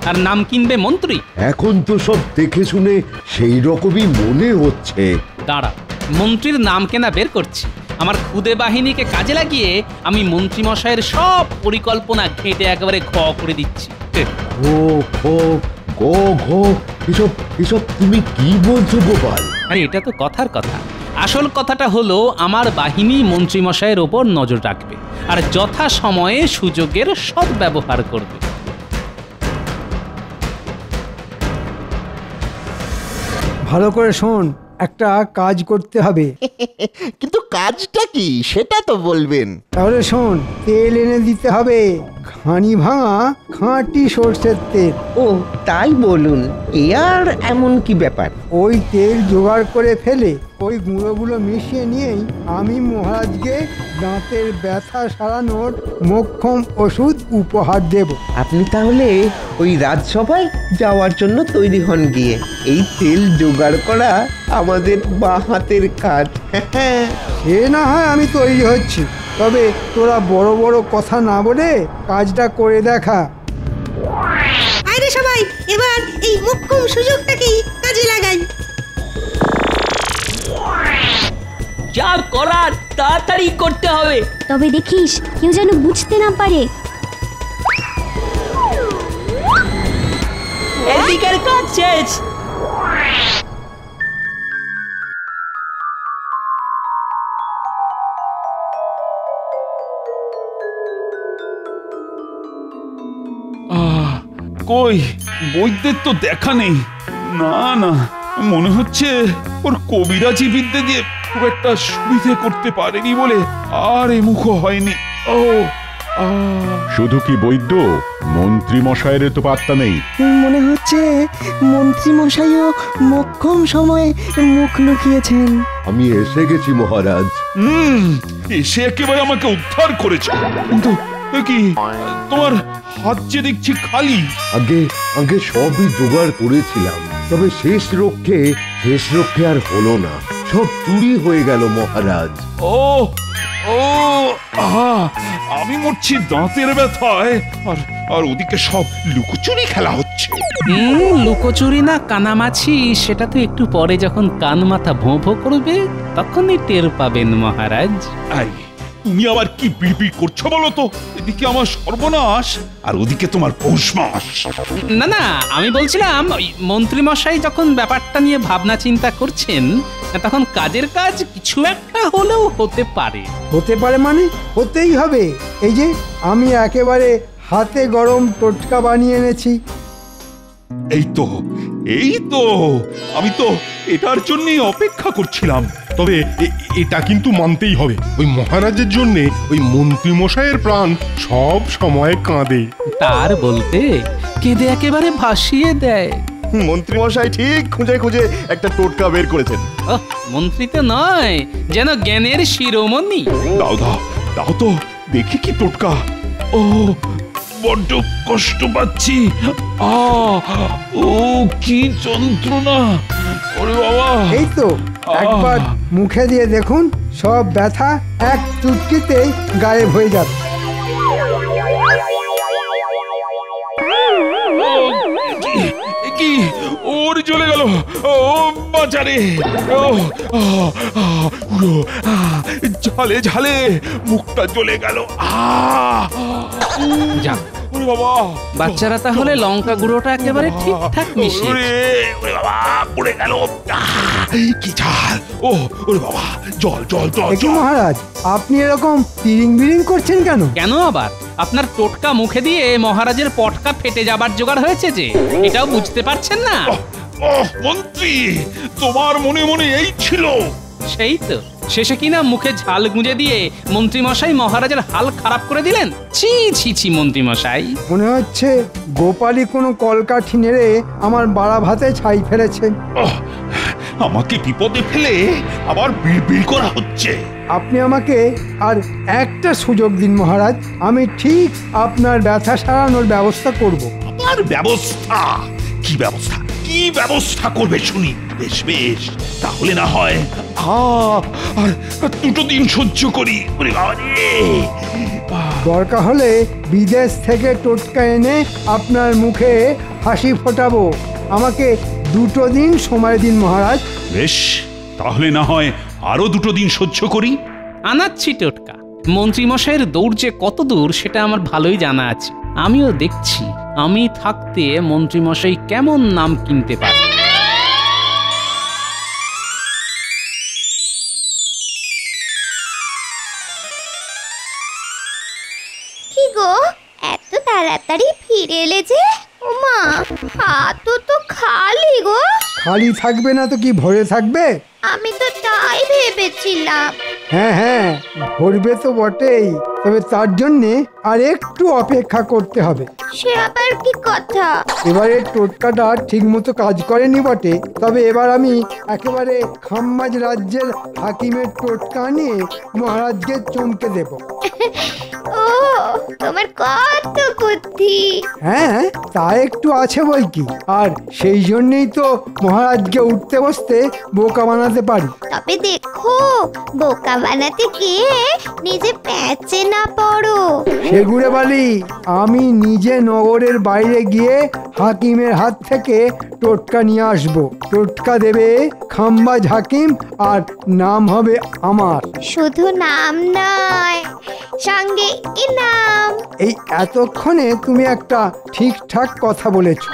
Speaker 8: আর নাম কিনবে মন্ত্রী।
Speaker 6: এখন তো সব দেখে শুনে সেই রকমই মনে হচ্ছে।
Speaker 8: দাঁড়া, মন্ত্রীর নাম কেনা বের করছি। আমার খুদে বাহিনীকে কাজে লাগিয়ে আমি মন্ত্রী মশাইয়ের সব পরিকল্পনা ঘেঁটে একেবারে খ করে দিচ্ছি।
Speaker 6: ও খো গো ঘো, এসব এসব তুমি কি বলছো গোপাল?
Speaker 8: আরে এটা তো কথার কথা। আসল কথাটা হলো আমার বাহিনী মন্ত্রী মশাইয়ের ওপর নজর রাখবে আর যথা সময়ে সুযোগের সদ্ব্যবহার করবে।
Speaker 4: ভালো করে শোন, একটা কাজ করতে হবে।
Speaker 12: কিন্তু কাজটা কি সেটা তো বলবেন।
Speaker 4: তাহলে শোন, তেল এনে দিতে হবে, ঘানি ভাঙা খাঁটি সর্ষের তেল।
Speaker 13: ও তাই বলুন, এ আর এমন কি ব্যাপার?
Speaker 4: ওই তেল জোগাড় করে ফেলে ওই গুঁড়োগুলো মিশিয়ে নিয়েই আমি মহারাজকে দাঁতের ব্যথা সারানোর মোক্ষম ওষুধ উপহার দেব।
Speaker 13: আপনি তাহলে ওই রাজসভায় যাওয়ার জন্য তৈরি হন গিয়ে। এই তেল জোগাড় করা আমাদের বাঁ হাতের কাজ।
Speaker 4: সে না হয় আমি তৈরি হচ্ছি, তবে তোরা বড় বড় কথা না বলে কাজটা করে দেখা।
Speaker 14: আরে সবাই এবার এই মোক্ষম সুযোগটাকেই কাজে লাগাই।
Speaker 15: যা করার তাড়াতাড়ি করতে হবে।
Speaker 16: তবে দেখিস কেউ যেন বুঝতে না পারে।
Speaker 15: এদিকের কাজ শেষ।
Speaker 9: কই বৈদ্যের তো দেখা নেই। না না, মনে হচ্ছে ওর কবিরাজি বিদ্যে দিয়ে খুব একটা সুবিধে করতে পারেনি বলে আর এমুখ হয়নি। ও
Speaker 11: শুধু কি বৈদ্য, মন্ত্রী মশাইয়ের তো পাত্তা নেই।
Speaker 7: মনে হচ্ছে মন্ত্রী মশাইও মোক্ষম সময়ে মুখ লুকিয়েছেন।
Speaker 6: আমি এসে গেছি মহারাজ।
Speaker 9: এসে একেবারে আমাকে উদ্ধার করেছে। কিন্তু কি তোমার হাত যে দেখছি খালি।
Speaker 6: আগে আগে সবই জোগাড় করেছিলাম, তবে শেষ রক্ষে আর হলো না, সব চুরি হয়ে গেল মহারাজ।
Speaker 9: ও ও আমি মরছি দাঁতের ব্যথায়, আর ওদিকে সব লুকোচুরি খেলা হচ্ছে।
Speaker 8: লুকোচুরি না কানামাছি সেটা তো একটু পরে যখন কান মাথা ভোঁ ভোঁ করবে তখনই টের পাবেন মহারাজ।
Speaker 9: তুমি আবার কি বিড়বিড় করছো বলো তো? এদিকে আমার সর্বনাশ আর ওদিকে তোমার পৌষ মাস।
Speaker 8: না না, আমি বলছিলাম মন্ত্রী মশাই যখন ব্যাপারটা নিয়ে ভাবনা চিন্তা করছেন তখন কাজের কাজ কিছু একটা হলেও হতে পারে।
Speaker 4: হতে পারে মানে হতেই হবে। এই যে আমি একেবারে হাতে গরম টোটকা বানিয়ে এনেছি।
Speaker 9: এই তো আমি তো এটার জন্যই অপেক্ষা করছিলাম।
Speaker 5: তবে এটা কিন্তু মানতেই হবে, ওই মহারাজের জন্য ওই মন্ত্রী মশাইয়ের প্রাণ সব সময় কাঁদে।
Speaker 8: তার বলতে কেঁদে একেবারে ভাসিয়ে দেয়।
Speaker 17: মন্ত্রী মশাই ঠিক খুঁজে খুঁজে একটা টোটকা বের করেছেন।
Speaker 8: মন্ত্রী তো নয়, যেন জ্ঞানের শিরোমণি।
Speaker 9: দাও তো দেখি কি টোটকা। ও বড্ড কষ্ট পাচ্ছি, ও কি যন্ত্রণা, ওরে বাবা।
Speaker 4: এই তো একবার মুখে দিয়ে দেখুন, সব ব্যথা এক চুটকিতেই গায়েব হয়ে যাবে।
Speaker 9: কি ওর চলে গেল, ও বাঁচারে, ঝালে ঝালে মুখটা জ্বলে গেল।
Speaker 8: যাক বাবা, বাচ্চারা তাহলে লঙ্কা গুঁড়োটা একেবারে ঠিকঠাক মিশিয়ে
Speaker 9: পড়ে গেল। কি ঝাল, ওরে বাবা, জল জল জল।
Speaker 4: মহারাজ আপনি এরকম তিরিং বিরিং করছেন কেন?
Speaker 8: কেন আবার? আপনার টোটকা মুখে দিয়ে মহারাজের পটকা ফেটে যাবার জোগাড় হয়েছে যে, এটাও বুঝতে পারছেন না?
Speaker 9: মন্ত্রী, তোমার মনে মনে এই ছিল?
Speaker 8: সেই তো, শেষে কিনা মুখে ঝাল গুঁজে দিয়ে মন্ত্রী মশাই মহারাজের হাল খারাপ করে দিলেন। ছি ছি ছি মন্ত্রী মশাই,
Speaker 4: মনে হচ্ছে গোপালী কোনো কলকাঠি নেড়ে আমার বাড়া ভাতে ছাই ফেলেছে।
Speaker 9: আমাকে বিপদে ফেলে আবার বিড়বিড় করা হচ্ছে।
Speaker 4: আপনি আমাকে আর একটা সুযোগ দিন মহারাজ, আমি ঠিক আপনার ব্যথা সারানোর ব্যবস্থা করব।
Speaker 9: আর ব্যবস্থা? কি ব্যবস্থা? কি ব্যবস্থা করবে শুনি? বেশ বেশ, তাহলে না হয় আর দুটো দিন সহ্য করি।
Speaker 4: দরকার হলে বিদেশ থেকে টোটকা এনে আপনার মুখে হাসি ফোটাবো। আমাকে দুটো দিন সময় দিন মহারাজ।
Speaker 9: বেশ, তাহলে না হয় আরো দুটো দিন সহ্য করি।
Speaker 8: আনাচ্ছি টোটকা। মন্ত্রী মশাইয়ের দৌড় যে কত দূর সেটা আমার ভালোই জানা আছে। আমিও দেখছি আমি থাকতে মন্ত্রী মশাই কেমন নাম কিনতে পারে।
Speaker 18: কি গো, এত তাড়াতাড়ি ফিরে এলে যে? ওমা, হাত তো খালি গো।
Speaker 4: খালি থাকবে না তো কি ভরে থাকবে?
Speaker 18: আমি তো তাই ভেবেছিলাম।
Speaker 4: হ্যাঁ, ভরবে তো বটেই, তবে তার জন্যে আর একটু অপেক্ষা করতে হবে।
Speaker 18: সে আবার কি কথা?
Speaker 4: এবারে টোটকাটা ঠিক মতো কাজ করেনি বটে, তবে এবার আমি একেবারে খাম্মাজ রাজ্যের হাকিমের টোটকা নিয়ে মহারাজকে চমকে দেব।
Speaker 18: ও, তোমার কত বুদ্ধি।
Speaker 4: হ্যাঁ, তা একটু আছে বই কি, আর সেই জন্যই তো মহারাজকে উঠতে বসতে বোকা বানাতে পারি।
Speaker 18: তবে দেখো, বোকা বানাতে গিয়ে নিজে প্যাচে না পড়ো।
Speaker 4: সেগুড়ে বালি, আমি নিজে নগরের বাইরে গিয়ে হাকিমের হাত থেকে টোটকা নিয়ে আসবো। টোটকা দেবে খাম্বাজ হাকিম, আর নাম হবে আমার।
Speaker 18: শুধু নাম নয়, সঙ্গে ইনাম।
Speaker 4: এই এতক্ষণে তুমি একটা ঠিকঠাক কথা বলেছো।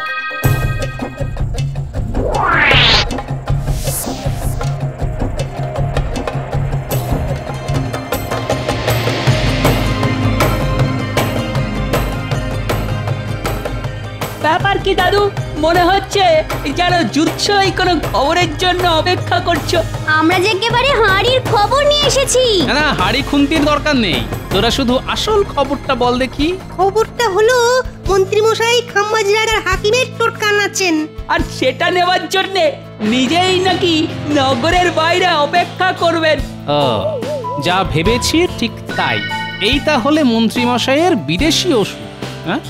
Speaker 15: ব্যাপার কি দাদু, মনে হচ্ছে যেন যুদ্ধই কোনো খবরের জন্য অপেক্ষা করছো।
Speaker 16: আমরা যে একেবারে হাঁড়ির খবর নিয়ে এসেছি।
Speaker 8: না, হাড়ি খুন্তির দরকার নেই, তোরা শুধু আসল খবরটা বল দেখি।
Speaker 14: খবরটা হলো মন্ত্রী মশাই খাম্বাজ রাজার হাকিমের টোটকা আনাচ্ছেন,
Speaker 15: আর সেটা নেওয়ার জন্য নিজেই নাকি নগরের বাইরে অপেক্ষা করবেন।
Speaker 8: ও, যা ভেবেছি ঠিক তাই। এই তাহলে মন্ত্রী মশাইয়ের বিদেশি ওষুধ। হ্যাঁ,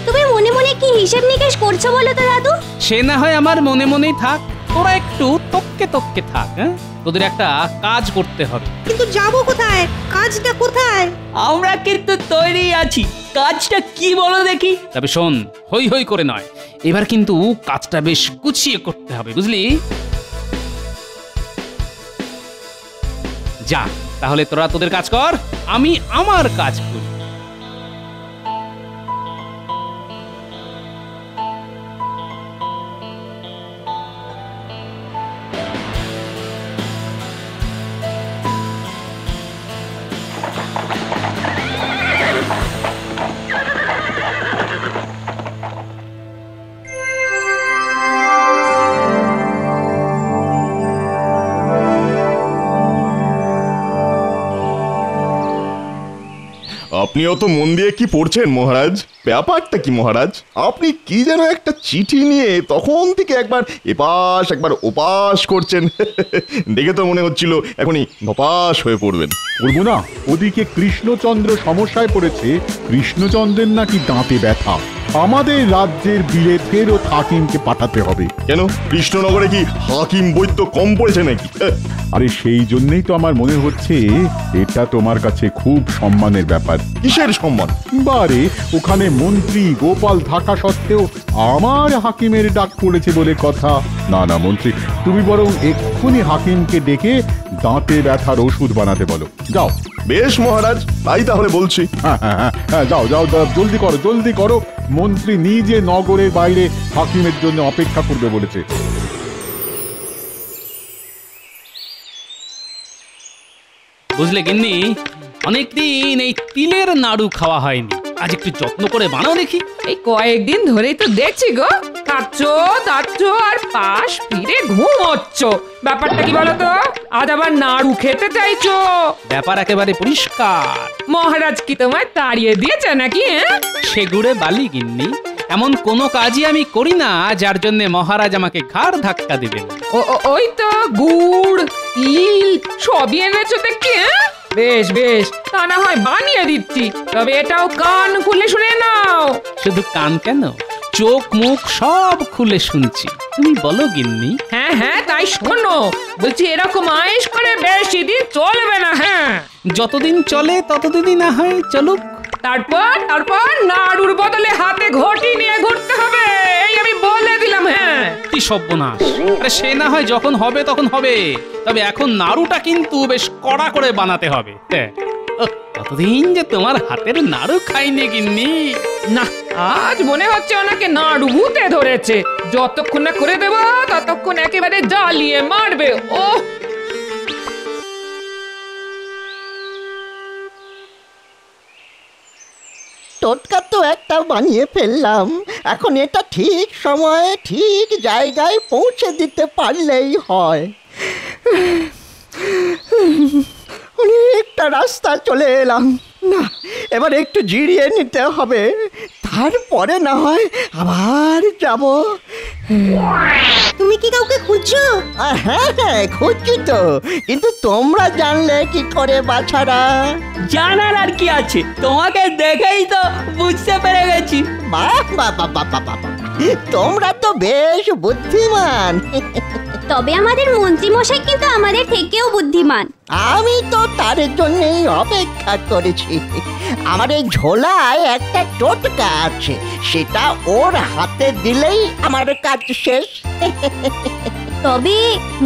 Speaker 16: তুমি মনে মনে কি হিসেব নিকেশ করছো বলো তো দাদু?
Speaker 8: সে না হয় আমার মনে মনেই থাক, তোরা একটু তককে তককে থাক। হ্যাঁ, তোদের একটা কাজ করতে হবে।
Speaker 14: কিন্তু যাবো কোথায়? কাজটা কোথায়?
Speaker 15: আমরা কিন্তু তৈরি আছি। কাজটা কি বলো দেখি?
Speaker 8: তবে শোন, হই হই করে নয়, এবার কিন্তু কাজটা বেশ গুছিয়ে করতে হবে, বুঝলি? যা, তাহলে তোরা তোদের কাজ কর, আমি আমার কাজ করি।
Speaker 17: আপনিও তো মন দিয়ে কি পড়ছেন মহারাজ? ব্যাপারটা কি মহারাজ? আপনি কি যেন একটা চিঠি নিয়ে তখন থেকে একবার এপাশ একবার ওপাশ করছেন। দেখে তো মনে হচ্ছিল এখনই ধপাস হয়ে পড়বেন।
Speaker 11: করবো না? ওদিকে কৃষ্ণচন্দ্র সমস্যায় পড়েছে। কৃষ্ণচন্দ্রের নাকি দাঁতে ব্যথা। আমাদের রাজ্যের বিলে ফেরত হাকিমকে পাঠাতে হবে।
Speaker 17: কেন, কৃষ্ণনগরে কি হাকিম বৈদ্য কম পড়েছে নাকি?
Speaker 11: আরে সেই জন্যই তো আমার মনে হচ্ছে এটা তোমার কাছে খুব সম্মানের ব্যাপার।
Speaker 17: কিসের সম্মান?
Speaker 11: বারে, ওখানে মন্ত্রী গোপাল থাকা সত্ত্বেও আমার হাকিমের ডাক পড়েছে বলে কথা। না না মন্ত্রী, তুমি বরং এক্ষুনি হাকিমকে ডেকে দাঁতে ব্যথার ওষুধ বানাতে বলো। যাও।
Speaker 17: বেশ মহারাজ, তাই তাহলে বলছি।
Speaker 11: হ্যাঁ, যাও যাও, জলদি করো জলদি করো। মন্ত্রী নিজে নগরের বাইরে হাকিমের জন্য অপেক্ষা করবে বলেছে।
Speaker 8: বুঝলে গিন্নি, অনেকদিন এই তিলের নাড়ু খাওয়া হয়নি, আজ একটু যত্ন করে বানাও দেখি।
Speaker 1: এই কয়েকদিন ধরেই তো দেখছি গো, খাচ্ছ দাচ্ছ আর পাশ ফিরে ঘুমোচ্ছ। ব্যাপারটা কি বলো তো? আজ আবার নাড়ু খেতে চাইছো?
Speaker 8: ব্যাপার একেবারে পরিষ্কার।
Speaker 1: মহারাজ কি তোমায় তাড়িয়ে দিয়েছে নাকি?
Speaker 8: সে গুড়ে বালি গিন্নি, এমন কোনো কাজই আমি করি না যার জন্য মহারাজ আমাকে ঘাড় ধাক্কা দিবেন।
Speaker 1: ওই তো গুড় তিল সবই এনেছো দেখছি। বেশ বেশ, তা না হয় বানিয়ে দিচ্ছি, তবে এটাও কান খুলে শুনে নাও।
Speaker 8: শুধু কান কেন, চোখ মুখ সব খুলে শুনছি। তুমি বলো গিন্নি।
Speaker 1: হ্যাঁ হ্যাঁ, তাই শোনো। বলছি এরকম আয়েশ করে বেশি দিন চলবে না। হ্যাঁ,
Speaker 8: যতদিন চলে ততদিনই না হয় চলুক।
Speaker 1: তারপর নাড়ুর বদলে হাতে ঘটি নিয়ে ঘুরতে হবে, এই আমি বলে দিলাম। হ্যাঁ,
Speaker 8: কি সর্বনাশ! আরে সে না হয় যখন হবে তখন হবে, তবে এখন নাড়ুটা কিন্তু বেশ কড়া করে বানাতে হবে। কতদিন যে তোমার হাতের নাড়ু খাইনি গিন্নি।
Speaker 1: না, আজ মনে হচ্ছে ওনাকে নাড়ু ভূতে ধরেছে। যতক্ষণ না করে দেবো ততক্ষণ একেবারে জ্বালিয়ে মারবে। ও
Speaker 12: টোটকা তো একটা বানিয়ে ফেললাম, এখন এটা ঠিক সময়ে ঠিক জায়গায় পৌঁছে দিতে পারলেই হয়। অনেকটা রাস্তা চলে এলাম, না এবার একটু জিরিয়ে নিতে হবে, তারপরে না হয় আবার যাব।
Speaker 14: তুমি কি কাউকে খুঁজছো?
Speaker 12: হ্যাঁ হ্যাঁ, খুঁজছি তো, কিন্তু তোমরা জানলে কি করে বাছারা?
Speaker 15: জানার আর কি আছে, তোমাকে দেখেই তো বুঝতে পেরে গেছি।
Speaker 12: বাহ বাহ বাহ বাহ বাহ বাহ, তোমরা তো বেশ বুদ্ধিমান।
Speaker 16: তবে আমাদের মন্ত্রী মশাই কিন্তু আমাদের থেকেও বুদ্ধিমান।
Speaker 12: আমি তো তার জন্যই অপেক্ষা করেছি। আমার এই ঝোলায় একটা টোটকা আছে, সেটা ওর হাতে দিলেই আমার কাজ শেষ।
Speaker 16: তবে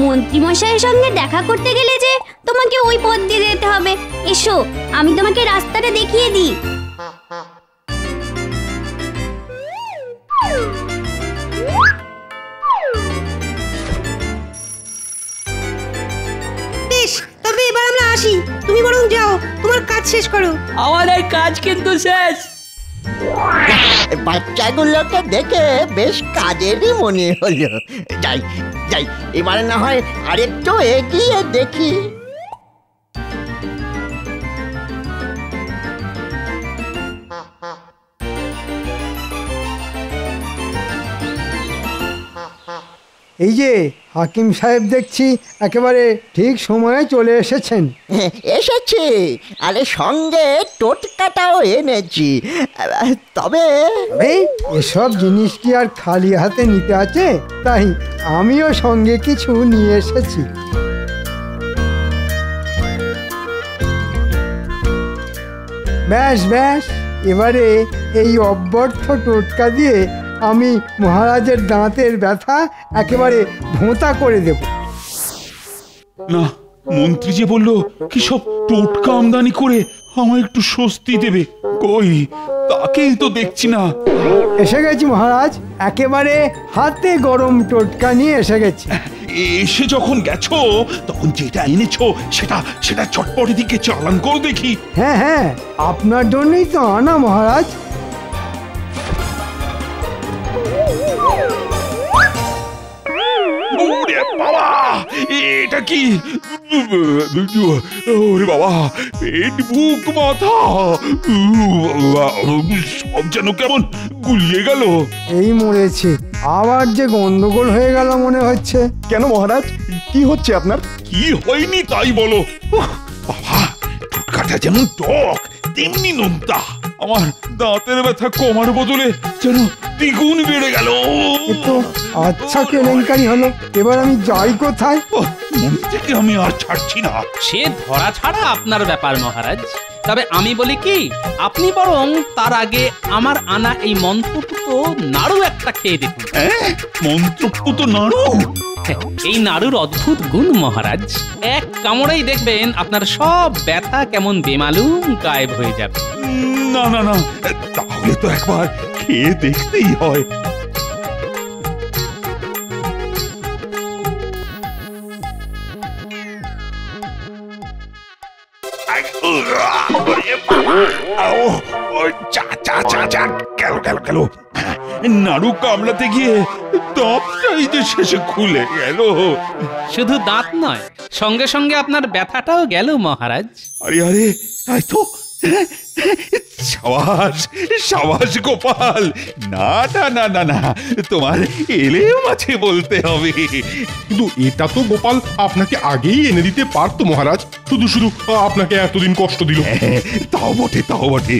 Speaker 16: মন্ত্রী মশাইয়ের সঙ্গে দেখা করতে গেলে যে তোমাকে ওই পথ দিয়ে যেতে হবে। এসো, আমি তোমাকে রাস্তাটা দেখিয়ে দিই।
Speaker 14: বেশ, তবে এবার আমরা আসি। তুমি বরং যাও, তোমার কাজ শেষ করো।
Speaker 15: আমাদের কাজ কিন্তু শেষ।
Speaker 12: বাচ্চাগুলোকে দেখে বেশ কাজেরই মনে হলো। যাই যাই, এবারে না হয় আরেকটু এগিয়ে দেখি।
Speaker 4: এই যে হাকিম সাহেব দেখছি একেবারে ঠিক সময়ে চলে এসেছেন।
Speaker 12: এসেছি, আরে সঙ্গে টোটকাটাও এনেছি। তবে
Speaker 4: এসব জিনিস কি আর খালি হাতে নিতে আছে? তাই আমিও সঙ্গে কিছু নিয়ে এসেছি। ব্যাস ব্যাস, এবারে এই অব্যর্থ টোটকা দিয়ে আমি মহারাজের দাঁতের ব্যথা একেবারে ভোঁতা করে দেব।
Speaker 9: না, মন্ত্রী যে বললো কি সব টোটকা আমদানি করে আমায় একটু স্বস্তি দেবে, কই তাকেই তো দেখছি না।
Speaker 4: এসে গেছি মহারাজ, একেবারে হাতে গরম টোটকা নিয়ে এসে গেছি।
Speaker 9: এসে যখন গেছো তখন যেটা এনেছো সেটা সেটা চটপটি দিকে চালান করো দেখি।
Speaker 4: হ্যাঁ হ্যাঁ, আপনার জন্যই তো আনা মহারাজ।
Speaker 9: ওরে বাবা, এটা কি? ওরে বাবা, পেট বুক মাথা সব যেন কেমন গুলিয়ে গেল।
Speaker 4: এই মরেছে, আবার যে গন্ডগোল হয়ে গেল মনে হচ্ছে।
Speaker 17: কেন মহারাজ, কি হচ্ছে আপনার?
Speaker 9: কি হয়নি তাই বলো। বাবা, টোটকাটা যেমন টক তেমনি নোনতা। আমার দাঁতের ব্যথা কমার বদলে যেন দ্বিগুণ বেড়ে গেল।
Speaker 4: আচ্ছা কেলেঙ্কারি হলো, এবার আমি যাই কোথায়?
Speaker 9: মন থেকে আমি আর ছাড়ছি না।
Speaker 8: সে ধরা ছাড়া আপনার ব্যাপার মহারাজ। তবে আমি বলি কি, আপনি বরং তার আগে আমার আনা এই মন্ত্রপুত নাড়ু একটা খেয়ে দেখুন।
Speaker 9: মন্ত্রপুত নাড়ু?
Speaker 8: এই নাড়ুর অদ্ভুত গুণ মহারাজ, এক কামড়েই দেখবেন আপনার সব ব্যথা কেমন বেমালুম গায়েব হয়ে যাবে।
Speaker 9: না না না, তাহলে তো একবার খেয়ে দেখতেই হয়। নাড়ু কামড়াতে গিয়ে দাঁতটাই যে শেষে খুলে গেল।
Speaker 8: শুধু দাঁত নয়, সঙ্গে সঙ্গে আপনার ব্যথাটাও গেল মহারাজ।
Speaker 9: আরে আরে, তাই তো। সাবাস সাবাস গোপাল, না না না না না, তোমার এলেও মাঝে বলতে হবে।
Speaker 5: কিন্তু এটা তো গোপাল আপনাকে আগেই এনে দিতে পারতো মহারাজ, শুধু শুধু আপনাকে এতদিন কষ্ট দিল।
Speaker 9: তাও বটে তাও বটে।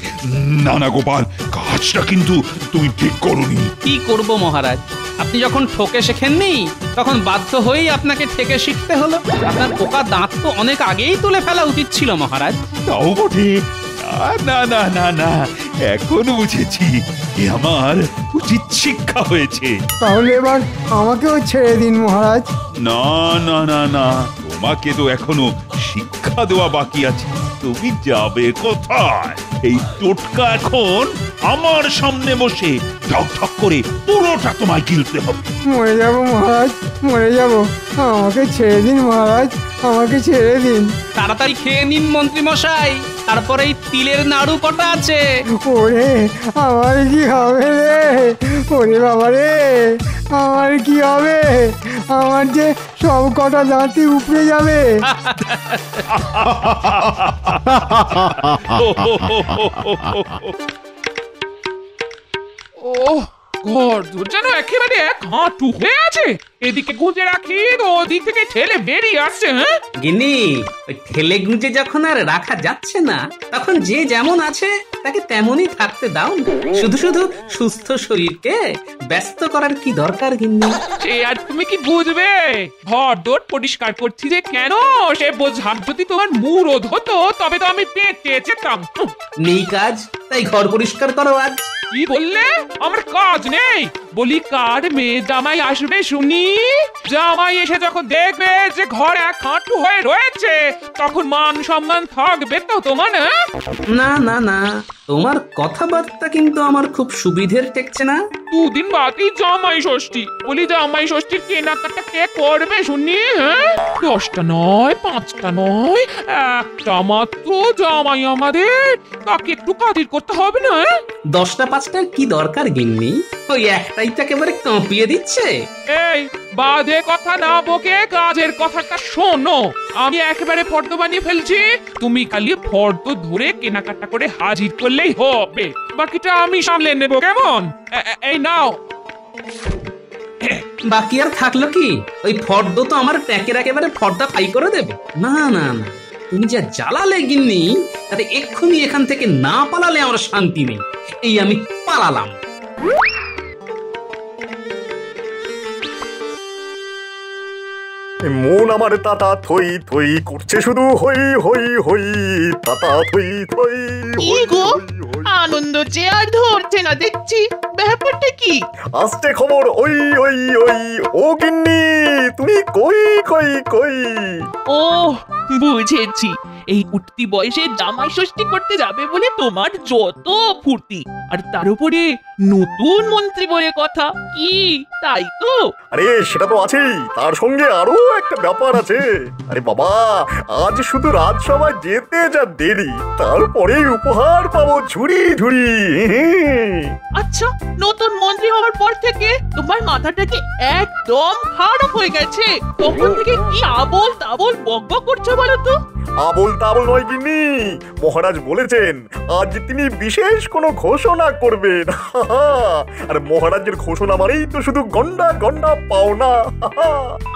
Speaker 9: না না গোপাল, কাজটা কিন্তু তুমি ঠিক করোনি।
Speaker 8: কি করব মহারাজ, আপনি যখন ঠকে শেখেননি তখন বাধ্য হয়েই আপনাকে ঠেকে শিখতে হলো। আপনার পোকা দাঁত তো অনেক আগেই তুলে ফেলা উচিত ছিল মহারাজ।
Speaker 9: তাও বটে। না না না না, এখন বুঝেছি যে আমার উচিত শিক্ষা হয়েছে।
Speaker 4: তাহলে এবার আমাকেও ছেড়ে দিন মহারাজ।
Speaker 9: না না না না, তোমাকে তো এখনো শিক্ষা দেওয়া বাকি আছে। তুমি যাবে কোথায়? এই টোটকা এখন আমার সামনে বসে ঠক ঠক করে পুরোটা তোমায় গিলতে হবে।
Speaker 4: মরে যাব মহারাজ, মরে যাব। আমাকে ছেড়ে দিন মহারাজ, আমাকে ছেড়ে দিন।
Speaker 8: তাড়াতাড়ি খেয়ে নিন মন্ত্রী মশাই, তারপরে এই তিলের নাড়ু কটা আছে।
Speaker 4: ওরে আমার কি হবে রে? ওরে বাবা রে, আমার কি হবে? আমার যে সব কটা দাঁতই উপড়ে যাবে।
Speaker 19: ও ঘর দূর যেন একেবারে এক হাঁটু হয়ে আছে। এদিকে গুঁজে রাখি তো ওদিক থেকে ঠেলে বেরিয়ে আসছে। হ্যাঁ
Speaker 3: গিন্নি, ওই ঠেলে গুঁজে যখন আর রাখা যাচ্ছে না, তখন যে যেমন আছে তাকে তেমনই থাকতে দাও। শুধু শুধু সুস্থ শরীরকে ব্যস্ত করার কি দরকার গিন্নি?
Speaker 19: সে আর তুমি কি বুঝবে? ঘর দোর পরিষ্কার করছি যে কেন, সে বোঝার যদি তোমার মুরদ হতো তবে তো আমি পেটে যেতাম।
Speaker 3: নেই কাজ, তাই ঘর পরিষ্কার করো আজ।
Speaker 19: কি বললে? আমার কাজ নেই? বলি কার মেয়ে জামাই আসবে শুনি? জামাই এসে যখন দেখবে যে ঘর এক হাঁটু হয়ে রয়েছে তখন মান সম্মান থাকবে তো তোমার?
Speaker 3: না না না, তোমার কথাবার্তা কিন্তু আমার খুব সুবিধের ঠেকছে না।
Speaker 19: দুদিন বাদই জামাই ষষ্ঠী। বলি জামাই ষষ্ঠীর কেনাকাটা কে করবে শুনি? হ্যাঁ, 10টা নয়, 5টা নয়, একটা মাত্র জামাই আমাদের, তাকে একটু কাদির করতে হবে না?
Speaker 3: 10টা 5টার কি দরকার গিন্নি? ওই একটাই তো একেবারে কাঁপিয়ে দিচ্ছে।
Speaker 19: এই বাদে কথা না বকে কাজের কথাটা শোনো। আমি একেবারে ফর্দ বানিয়ে ফেলছি, তুমি খালি ফর্দ ধরে কেনাকাটা করে হাজির করলেই হবে, বাকিটা আমি সামলে নেব। কেমন? এই নাও।
Speaker 8: বাকি আর থাকলো কি? ওই ফর্দ তো আমার ট্যাঁকের একেবারে ফর্দা ফাই করে দেবে। না না না, তুমি যা জ্বালালে গিন্নি, তাতে এক্ষুনি এখান থেকে না পালালে আমার শান্তি নেই। এই আমি পালালাম।
Speaker 20: মন আমার তাতা থই থই করছে, শুধু হই হই হই তাতা থই থই।
Speaker 19: কি গো, আনন্দ যে আর ধরছে না দেখছি, ব্যাপারটা কি?
Speaker 20: আসছে খবর ওই ওই ওই। ও গিন্নি, তুমি কই কই কই?
Speaker 19: ও বুঝেছি, এই উঠতি বয়সে জামাই ষষ্ঠী করতে যাবে বলে তোমার যত ফুর্তি, আর তার উপরে নতুন মন্ত্রী বলে কথা, কি তাই তো?
Speaker 20: আরে সেটা তো আছেই, তার সঙ্গে আরো একটা ব্যাপার আছে। আরে বাবা, আজ শুধু রাজসভায় যেতে যা দেরি, তারপরেই উপহার পাবো ঝুড়ি ঝুড়ি।
Speaker 19: আচ্ছা, নতুন মন্ত্রী হওয়ার পর থেকে তোমার মাথাটা কি একদম খারাপ হয়ে গেছে? তখন থেকে কি আবোল তাবোল বকবক করছো বলো তো?
Speaker 20: আবোল তাবোল নয় গিন্নি, মহারাজ বলেছেন আজ তিনি বিশেষ কোনো ঘোষণা করবেন। আর মহারাজের ঘোষণা মানেই তো শুধু গন্ডা গন্ডা পাওনা।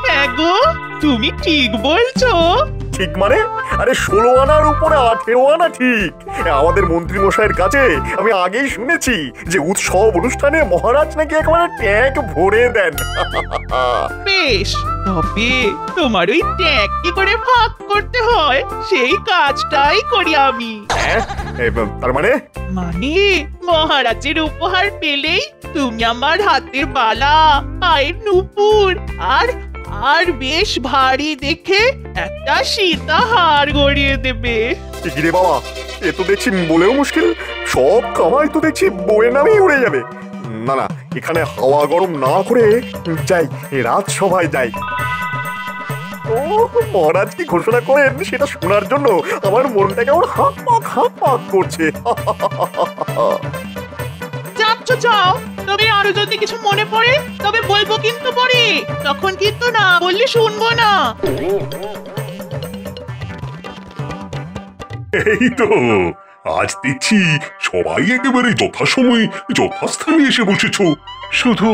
Speaker 19: হ্যাঁ গো, তুমি ঠিক বলছো।
Speaker 20: ঠিক মানে? আরে 16 আনার উপরে 18 আনা ঠিক। আমাদের মন্ত্রী মশাইয়ের কাছে আমি আগেই শুনেছি যে উৎসব অনুষ্ঠানে মহারাজ নাকি একেবারে ট্যাঙ্ক ভরে দেন।
Speaker 19: বেশ, তবে তোমার ওই ট্যাঙ্ক কি করে ভাগ করতে হয় সেই কাজটাই করি আমি।
Speaker 20: তার মানে?
Speaker 19: মানে মহারাজের উপহার পেলেই তুমি আমার হাতের বালা, পায়ের নুপুর আর বেশ ভারী দেখে একটা সীতাহার গড়িয়ে দেবে।
Speaker 20: রে বাবা, এ তো দেখছি বলেও মুশকিল, সব কামাই তো দেখছি বউয়ের নামেই উড়ে যাবে। না না, এখানে হাওয়া গরম না করে যাই, রাজসভায় যাই। ও মহারাজ কি ঘোষণা করেন সেটা শোনার জন্য আমার মনটা কেমন হাঁক পাক করছে।
Speaker 19: যাচ্ছ যাও, তবে আরো যদি কিছু মনে পড়ে তবে বলবো কিন্তু পরে, তখন কিন্তু না বললে শুনবো না।
Speaker 9: এই তো, আজ দেখছি সবাই একেবারে যথাসময়ে যথাস্থানে এসে বসেছ। শুধু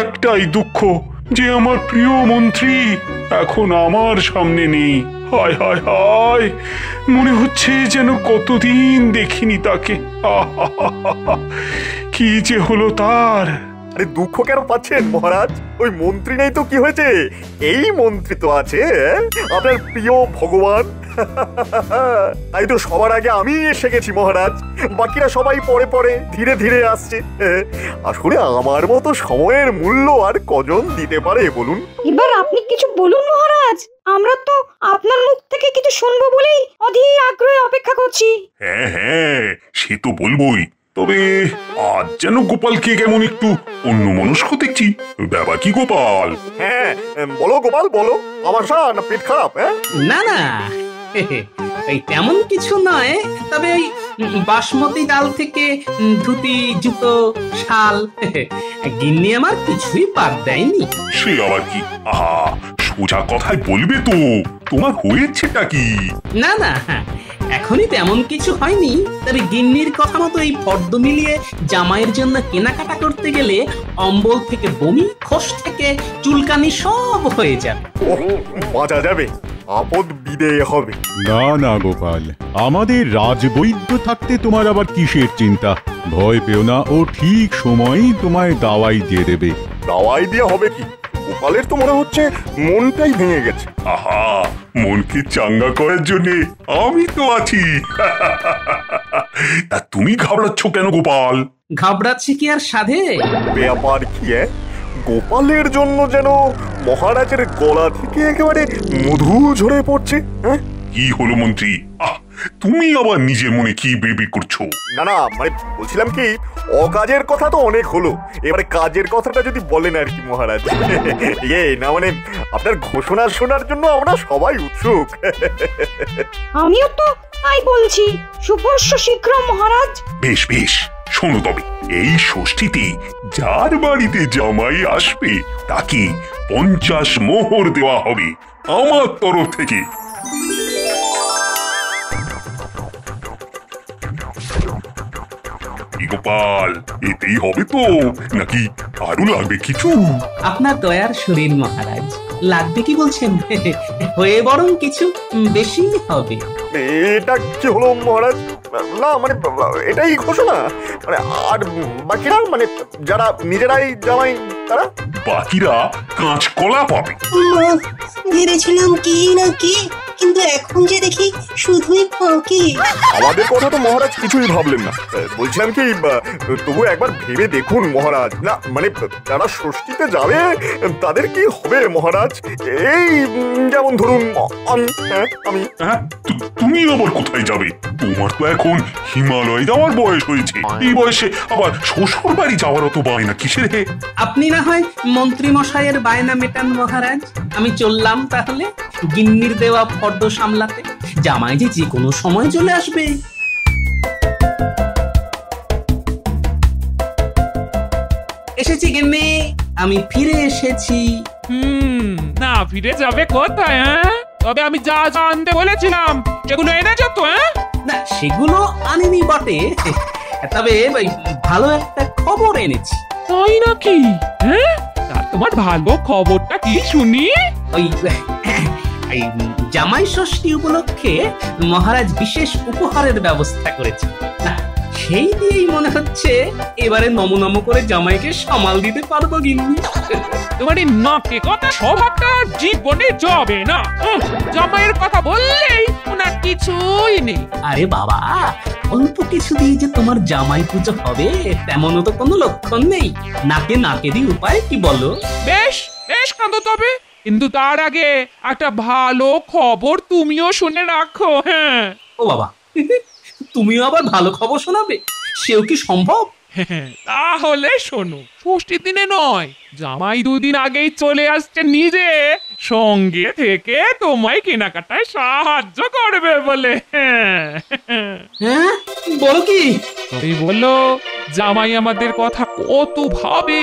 Speaker 9: একটাই দুঃখ যে আমার প্রিয় মন্ত্রী এখন আমার সামনে নেই। হায় হায় হায়, মনে হচ্ছে যেন কতদিন দেখিনি তাকে। কি যে হলো তার।
Speaker 20: আরে দুঃখ কেন পাচ্ছেন মহারাজ? ওই মন্ত্রী নেই তো কি হয়েছে, এই মন্ত্রী তো আছে আপনার প্রিয় ভগবান। তাই তো সবার আগে আমি এসে গেছি মহারাজ, বাকিরা সবাই পরে পরে ধীরে ধীরে আসছে। আসলে আমার মতো সময়ের মূল্য আর কজন দিতে পারে বলুন?
Speaker 14: এবার আপনি কিছু বলুন মহারাজ, আমরা তো আপনার মুখ থেকে কিছু শুনবো বলেই অধীর আগ্রহে অপেক্ষা করছি।
Speaker 9: হ্যাঁ হ্যাঁ, সে তো বলবোই, তবে আজ যেন গোপালকে কেমন একটু অন্যমনস্ক দেখছি। ব্যাপার কি গোপাল?
Speaker 20: হ্যাঁ বলো গোপাল বলো, আমার না পেট খারাপ?
Speaker 8: না না, এই তেমন কিছু নয়, তবে ওই বাসমতি ডাল থেকে ধুতি, জুতো, শাল গিন্নি আমার কিছুই বাদ দেয়নি।
Speaker 9: সে আবার কি? আহা, সোজা কথায় বলবে তো, তোমার হয়েছেটা কি?
Speaker 8: না না, এখনই তেমন কিছু হয়নি, তবে গিন্নির কথা মতো এই ফর্দ মিলিয়ে জামাইয়ের জন্য কেনাকাটা করতে গেলে অম্বল থেকে বমি, খোস থেকে চুলকানি সব হয়ে যাবে।
Speaker 20: বাঁচা যাবে, আপদ বিদেয় হবে।
Speaker 11: না না গোপাল, আমাদের রাজবৈদ্য থাকতে তোমার আবার কিসের চিন্তা? ভয় পেও না, ও ঠিক সময়ই তোমায় দাওয়াই দিয়ে দেবে।
Speaker 20: দাওয়াই দিয়ে হবে কি? গোপালের তো মনে হচ্ছে মনটাই ভেঙে গেছে।
Speaker 9: আহা, মনকে চাঙ্গা করার জন্য আমি তো আছি। তা তুমি ঘাবড়াচ্ছ কেন গোপাল?
Speaker 8: ঘাবড়াচ্ছি কি আর সাধে?
Speaker 20: ব্যাপার কি? গোপালের জন্য যেন মহারাজের গলা থেকে একেবারে মধু ঝরে পড়ছে।
Speaker 9: কি হলো মন্ত্রী? তুমি আবার নিজের মনে কি বেবি করছো?
Speaker 20: না না, মানে বলছিলাম কি, অকাজের কথা তো অনেক হলো, এবারে কাজের কথাটা যদি বলেন আর কি মহারাজ। না মানে আপনার ঘোষণা শোনার জন্য আমরা সবাই উৎসুক।
Speaker 14: আমিও তো তাই বলছি, শুভস্য শীঘ্র মহারাজ।
Speaker 9: বেশ বেশ, শোনো তবে, এই ষষ্ঠীতে যার বাড়িতে জামাই আসবে তাকে 50 মোহর দেওয়া হবে আমার তরফ থেকে। কি গোপাল, এতেই হবে তো নাকি আরো লাগবে কিছু?
Speaker 3: আপনার দয়ার শরীর মহারাজ, লাগবে কি বলছেন? হয়ে বরং কিছু বেশি হবে।
Speaker 20: এটা কি হলো মহারাজ? না মানে এটাই ঘোষণা মানে, আর বাকিরা মানে যারা নিজেরাই জামাই তারা?
Speaker 9: বাকিরা কাঁচকলা পাবে।
Speaker 10: ভেবেছিলাম কি না কি, কিন্তু এখন যে দেখি শুধুই ফাঁকি।
Speaker 20: আমাদের কথা তো মহারাজ কিছুই ভাবলেন না। বলছিলাম কি, তবু একবার ভেবে দেখুন মহারাজ। না মানে যারা ষষ্ঠীতে যাবে তাদের কি হবে মহারাজ? এই যেমন ধরুন আমি।
Speaker 9: তুমি আবার কোথায় যাবে? তোমার তো এখন হিমালয় যাওয়ার বয়স হয়েছে। এই বয়সে আবার শ্বশুর বাড়ি যাওয়ার অত বায়না কিসের? হে,
Speaker 3: আপনি না হয় মন্ত্রী মশাইয়ের বায়না মেটান মহারাজ, আমি চললাম তাহলে গিন্নির দেওয়া ফর্দ সামলাতে। জামাই যে কোনো সময় চলে আসবে। এসেছি গিন্নি, আমি ফিরে এসেছি।
Speaker 19: না ফিরে যাবে কোথায়? তবে আমি যা আনতে বলেছিলাম সেগুলো এনেছো তো?
Speaker 3: না সেগুলো আনিনি বটে, তবে ভালো একটা খবর এনেছি।
Speaker 19: তাই নাকি? তোমার ভালো খবরটা কি শুনি?
Speaker 3: ওই জামাই ষষ্ঠী উপলক্ষে মহারাজ বিশেষ উপহারের ব্যবস্থা করেছে। না সেই দিয়েই মনে হচ্ছে এবারে নমনম করে জামাইকে সামাল দিতে পারবো গিন্নি।
Speaker 19: তোমার এই নাকে কথা স্বভাবটা জীবনে যাবে না। জামাইয়ের কথা বললেই ওনার কিছুই নেই।
Speaker 3: আরে বাবা, অল্প কিছু দিয়ে যে তোমার জামাই পুজো হবে তেমনও তো কোনো লক্ষণ নেই। নাকে নাকেরই উপায় কি বলো?
Speaker 19: বেশ বেশ কাঁদো তবে, কিন্তু তার আগে একটা ভালো খবর তুমিও শুনে রাখো। হ্যাঁ।
Speaker 3: ও বাবা, তুমিও আবার ভালো খবর শোনাবে? সেও কি সম্ভব?
Speaker 19: তাহলে শোনো, ষষ্ঠীর দিনে নয়, জামাই দুদিন আগেই চলে আসছে নিজে, সঙ্গে থেকে তোমায় কেনাকাটায় সাহায্য করবে বলে।
Speaker 3: হ্যাঁ বলো কি?
Speaker 19: তবে বলো, জামাই আমাদের কথা কত ভাবে।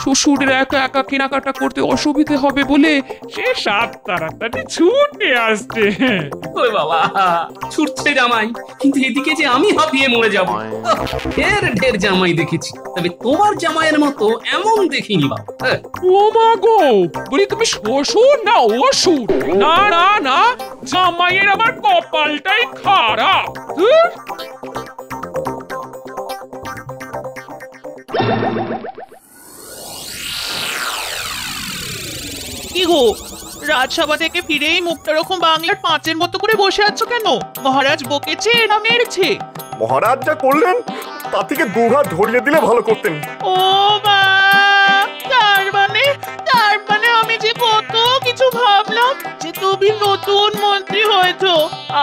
Speaker 19: শ্বশুরের একা একা কেনাকাটা করতে অসুবিধে হবে বলে সে সাত তাড়াতাড়ি ছুটে আসছে।
Speaker 3: ওই বাবা, ছুটছে জামাই, কিন্তু এদিকে যে আমি হাঁপিয়ে মরে যাব। ঢের ঢের জামাই দেখেছি, তবে তোমার জামাইয়ের মতো এমন দেখিনি বাবা।
Speaker 19: ও মা গো, বলি তুমি শ্বশুর না অসুর? না না না, জামাইয়ের আমার কপালটাই খারাপ।
Speaker 21: কি গো, রাজসভা থেকে ফিরেই মুখটা রকম বাংলার পাঁচের মতো করে বসে আছো কেন? মহারাজ বকেছে না মেরেছে?
Speaker 20: মহারাজ যা করলেন তা থেকে দুঘা ধরিয়ে দিলে ভালো করতেন।
Speaker 21: ও মা, তার মানে আমি যে কত কিছু ভাবলাম যে তুমি নতুন মন্ত্রী হয়েছো,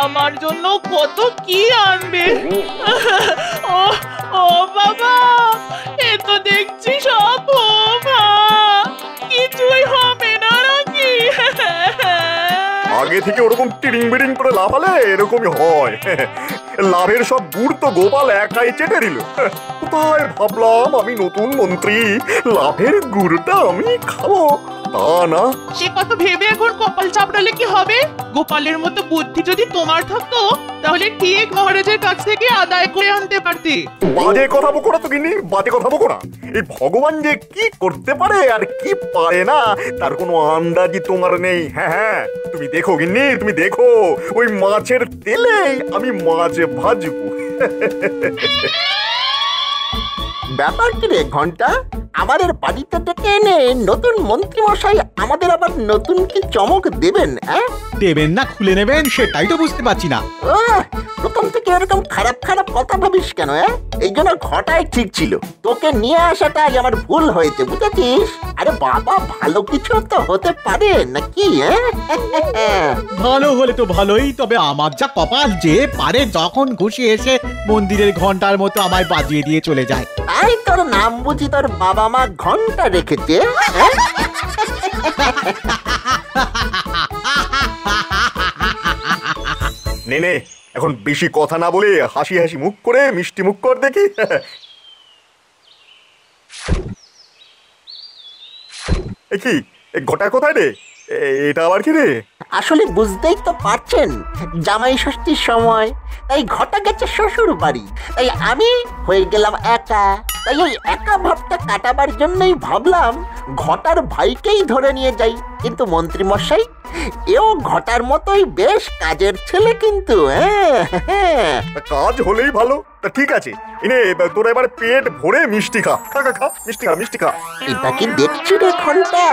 Speaker 21: আমার জন্য কত কি আনবে। ও বাবা, এ তো দেখছি সব কিছুই হবে না নাকি?
Speaker 20: আগে থেকে ওরকম টিরিং বিরিং করে লাফালে এরকমই হয়। লাভের সব গুড় তো গোপাল একাই চেটে দিল। কোথায় ভাবলাম আমি নতুন মন্ত্রী, লাভের গুড়টা আমি খাবো। তা না,
Speaker 21: সে কথা ভেবে এখন কপাল চাপড়ালে কি হবে? গোপালের মতো বুদ্ধি যদি তোমার থাকতো তাহলে ঠিক মহারাজের কাছ থেকে আদায় করে আনতে পারতে।
Speaker 20: বাজে কথা বকো না তো গিন্নি, বাজে কথা বকো না। এই ভগবান যে কি করতে পারে আর কি পারে না তার কোনো আন্দাজই তোমার নেই। হ্যাঁ, তুমি দেখো গিন্নি, তুমি দেখো, ওই মাছের তেলে আমি মাছ ভাজবো।
Speaker 12: ব্যাপার কি রে ঘন্টা, আমাদের বাড়িতে ডেকে এনে নতুন মন্ত্রী মশাই আমাদের আবার নতুন কি চমক দেবেন?
Speaker 22: দেবেন না খুলে নেবেন সেটাই তো বুঝতে পারছি না।
Speaker 12: প্রথম থেকে এরকম খারাপ খারাপ কথা ভাবিস কেন? এই জন্য ঘটাই ঠিক ছিল, তোকে নিয়ে আসাটাই আমার ভুল হয়েছে, বুঝেছিস? আরে বাবা, ভালো কিছু তো হতে পারে নাকি?
Speaker 22: ভালো হলে তো ভালোই, তবে আমার যা কপাল যে পারে যখন খুশি এসে মন্দিরের ঘন্টার মতো আমায় বাজিয়ে দিয়ে চলে যায়।
Speaker 12: তাই তোর নাম বুঝি তোর বাবা মা ঘন্টা রেখেছে?
Speaker 20: নে এখন বেশি কথা না বলে হাসি হাসি মুখ করে মিষ্টি মুখ কর দেখি। কি ঘটা কোথায় রে? এটা আবার কি রে?
Speaker 12: আসলে বুঝতেই তো পারছেন, জামাই ষষ্ঠীর সময়, তাই ঘটা গেছে শ্বশুর বাড়ি, তাই আমি হয়ে গেলাম একা। তাই ওই একা ভাবটা কাটাবার জন্যই ভাবলাম ঘটার ভাইকেই ধরে নিয়ে যাই। কিন্তু মন্ত্রী মশাই, এও ঘটার মতোই বেশ কাজের ছেলে কিন্তু।
Speaker 20: কাজ হলেই ভালো। তা ঠিক আছে, এনে তোরা এবার পেট ভরে মিষ্টি খা। খা খা খা, মিষ্টি খা, মিষ্টি খা।
Speaker 12: এটা কি দেখছি রে ঘন্টা,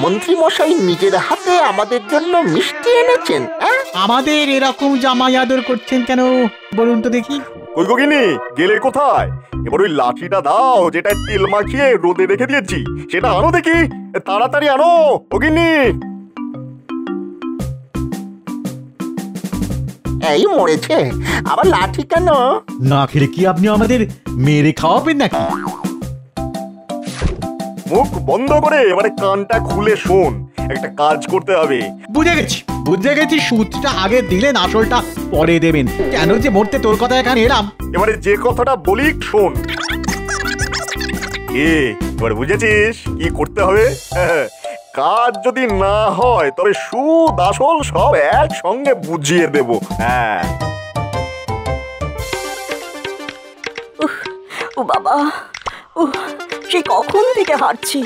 Speaker 12: মন্ত্রী মশাই নিজের হাতে আমাদের জন্য মিষ্টি এনেছেন।
Speaker 22: আমাদের এরকম জামাই আদর করছেন কেন বলুন তো দেখি?
Speaker 20: কই গিনি গেলে কোথায়? এবার ওই লাঠিটা দাও যেটা তেল মাখিয়ে রোদে রেখে দিয়েছি, সেটা আনো দেখি, তাড়াতাড়ি আনো গিনি।
Speaker 12: এই মরেছে, আবার লাঠি কেন?
Speaker 22: না খেলে কি আপনি আমাদের মেরে খাওয়াবেন নাকি?
Speaker 20: মুখ বন্ধ করে এবারে কানটা খুলে শোন, একটা কাজ করতে হবে।
Speaker 22: বুঝে গেছি, সুদটা আগে দিলেন, আসলটা পরে দেবেন। কেন যে মরতে তোর কথা এখানে এলাম।
Speaker 20: এবারে যে কথাটা বলি শোন। এবার বুঝেছিস কি করতে হবে? কাজ যদি না হয় তবে সুদ আসল সব একসঙ্গে বুঝিয়ে দেব। হ্যাঁ।
Speaker 7: ও বাবা, সে কখন থেকে হাঁটছি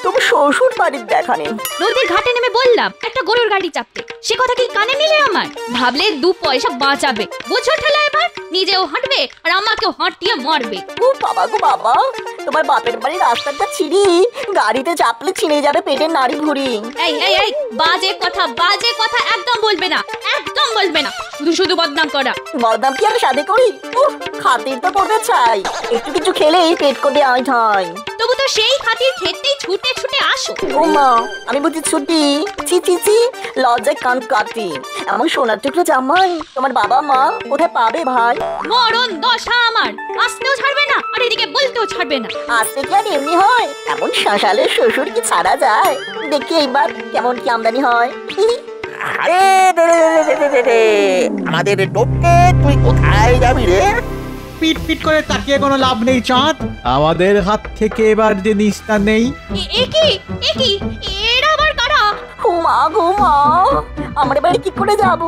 Speaker 7: তবু শ্বশুর বাড়ির দেখা নেই।
Speaker 1: নদীর ঘাটে নেমে বললাম একটা গরুর গাড়ি চাপতে, সে কথা কি কানে নিলে আমার? ভাবলে 2 পয়সা বাঁচাবে, বুঝো ঠেলা এবার নিজেও হাঁটবে আর আমাকেও হাঁটিয়ে মারবে।
Speaker 7: ও বাবা গো বাবা, তোমার বাপের বাড়ির রাস্তাটা ছিঁড়ি, গাড়িতে চাপলে ছিঁড়ে যাবে পেটের নাড়ি ভুঁড়ি।
Speaker 1: এই বাজে কথা একদম বলবে না, একদম বলবে না, শুধু বদনাম করা।
Speaker 7: বদনাম কি আমি সাথে করি? খাতির তো করতে চাই, একটু কিছু খেলেই পেট করে আইট হয়।
Speaker 1: তবু তো সেই খাতির খেতেই ছুটে আসো।
Speaker 7: ও মা, আমি বুঝি ছুটি? ছি লজ্জায় কান কাটি। এমন সোনার টুকরো জামাই তোমার বাবা মা কোথায় পাবে ভাই?
Speaker 1: মরণ দশা আমার, আসতেও ছাড়বে না আর এদিকে বলতেও ছাড়বে না।
Speaker 7: আসতে কি আর এমনি হয়? এমন শাসালে শ্বশুর কি ছাড়া যায়? দেখি এইবার কেমন কি আমদানি হয়।
Speaker 12: আমাদের টোপকে তুই কোথায় যাবি রে?
Speaker 22: পিট করে তাকিয়ে কোনো লাভ নেই চাঁদ, আমাদের হাত থেকে এবার যে নিস্তার নেই।
Speaker 1: একি এরা আবার কারা?
Speaker 7: ঘুমা আমরা বাড়ি কি করে যাব?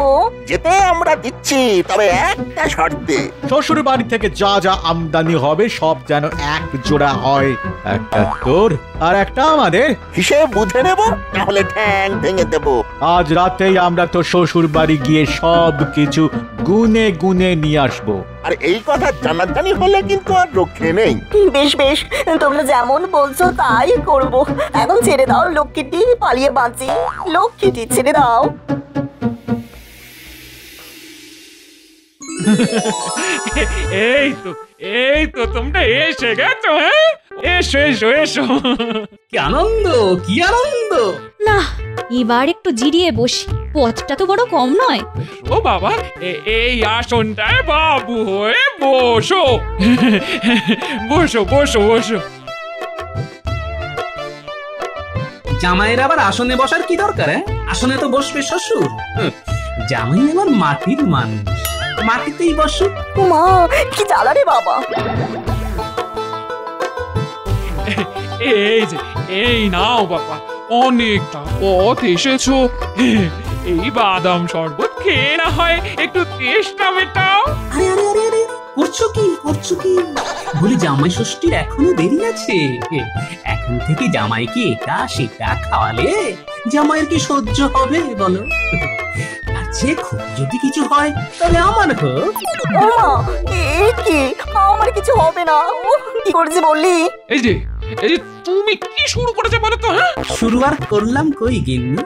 Speaker 12: যেতে আমরা দিচ্ছি, তবে একটা শর্তে।
Speaker 22: শ্বশুর বাড়ি থেকে যা যা আমদানি হবে সব যেন এক জোড়া হয়, একটা তোর আর একটা আমাদের।
Speaker 12: হিসেব বুঝে নেব, তাহলে ঠ্যাং ভেঙে দেব।
Speaker 22: আজ রাতেই আমরা তো শ্বশুর বাড়ি গিয়ে সব কিছু গুনে নিয়ে আসবো।
Speaker 12: আর এই কথা জানাজানি হলে কিন্তু আর রক্ষে নেই।
Speaker 7: বেশ তোমরা যেমন বলছো তাই করব। এখন ছেড়ে দাও লক্ষ্মীটি, পালিয়ে বাঁচি। লক্ষ্মীটি ছেড়ে দাও।
Speaker 19: এই তো তোমরা এসে গেছো। এসো।
Speaker 3: কি আনন্দ
Speaker 1: না, এবার একটু জিরিয়ে বসি, পথটা তো বড় কম নয়।
Speaker 19: ও বাবা, এই আসনটায় বাবু হয়ে বসো। বসো।
Speaker 3: জামাইয়ের আবার আসনে বসার কি দরকার? আসনে তো বসবে শ্বশুর। জামাই আবার মাটির মানুষ, মাটিতেই বসো।
Speaker 7: মা কি জ্বালা রে বাবা।
Speaker 19: এই নাও বাবা, অনেকটা পথ এসেছো, এই বাদাম শরবত খেয়ে না হয় একটু তেষ্টা মেটাও।
Speaker 3: আরে করছো কি? বলি জামাই ষষ্ঠীর এখনো দেরি আছে। এখন থেকে জামাইকে এটা সেটা খাওয়ালে জামাইয়ের কি সহ্য হবে বলো? আচ্ছা, খুব যদি কিছু হয় তাহলে আমার হোক।
Speaker 7: আমার কিছু হবে না। কি করেছি বললি?
Speaker 19: এই যে তুমি কি শুরু করেছো বলো তো?
Speaker 3: শুরু আর করলাম কই গিন্নি,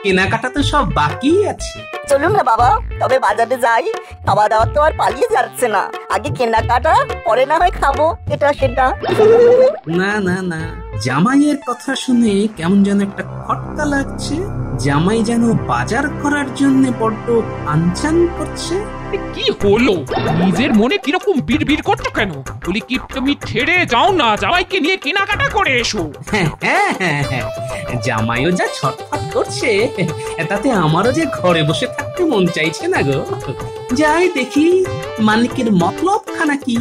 Speaker 3: কেনাকাটা তো সব বাকি আছে।
Speaker 7: চলুন না বাবা, তবে বাজারে যাই। খাওয়া দাওয়া তো আর পালিয়ে যাচ্ছে না, আগে কেনাকাটা, পরে না হয় খাবো এটা সেটা।
Speaker 3: না, জামাইয়ের কথা শুনে কেমন যেন একটা খটকা লাগছে। জামাই যেন বাজার করার জন্য বড্ড আনচান করছে।
Speaker 19: কি হলো? নিজের মনে কিরকম বিড়বিড় করছো কেন? বলি কি তুমি ছেড়ে যাও না, জামাইকে নিয়ে কেনাকাটা করে এসো।
Speaker 3: হ্যাঁ, জামাইও যা ছটফট করছে তাতে আমারও যে ঘরে বসে থাকতে মন চাইছে না গো। যাই দেখি মালিকের মতলব খানা কি।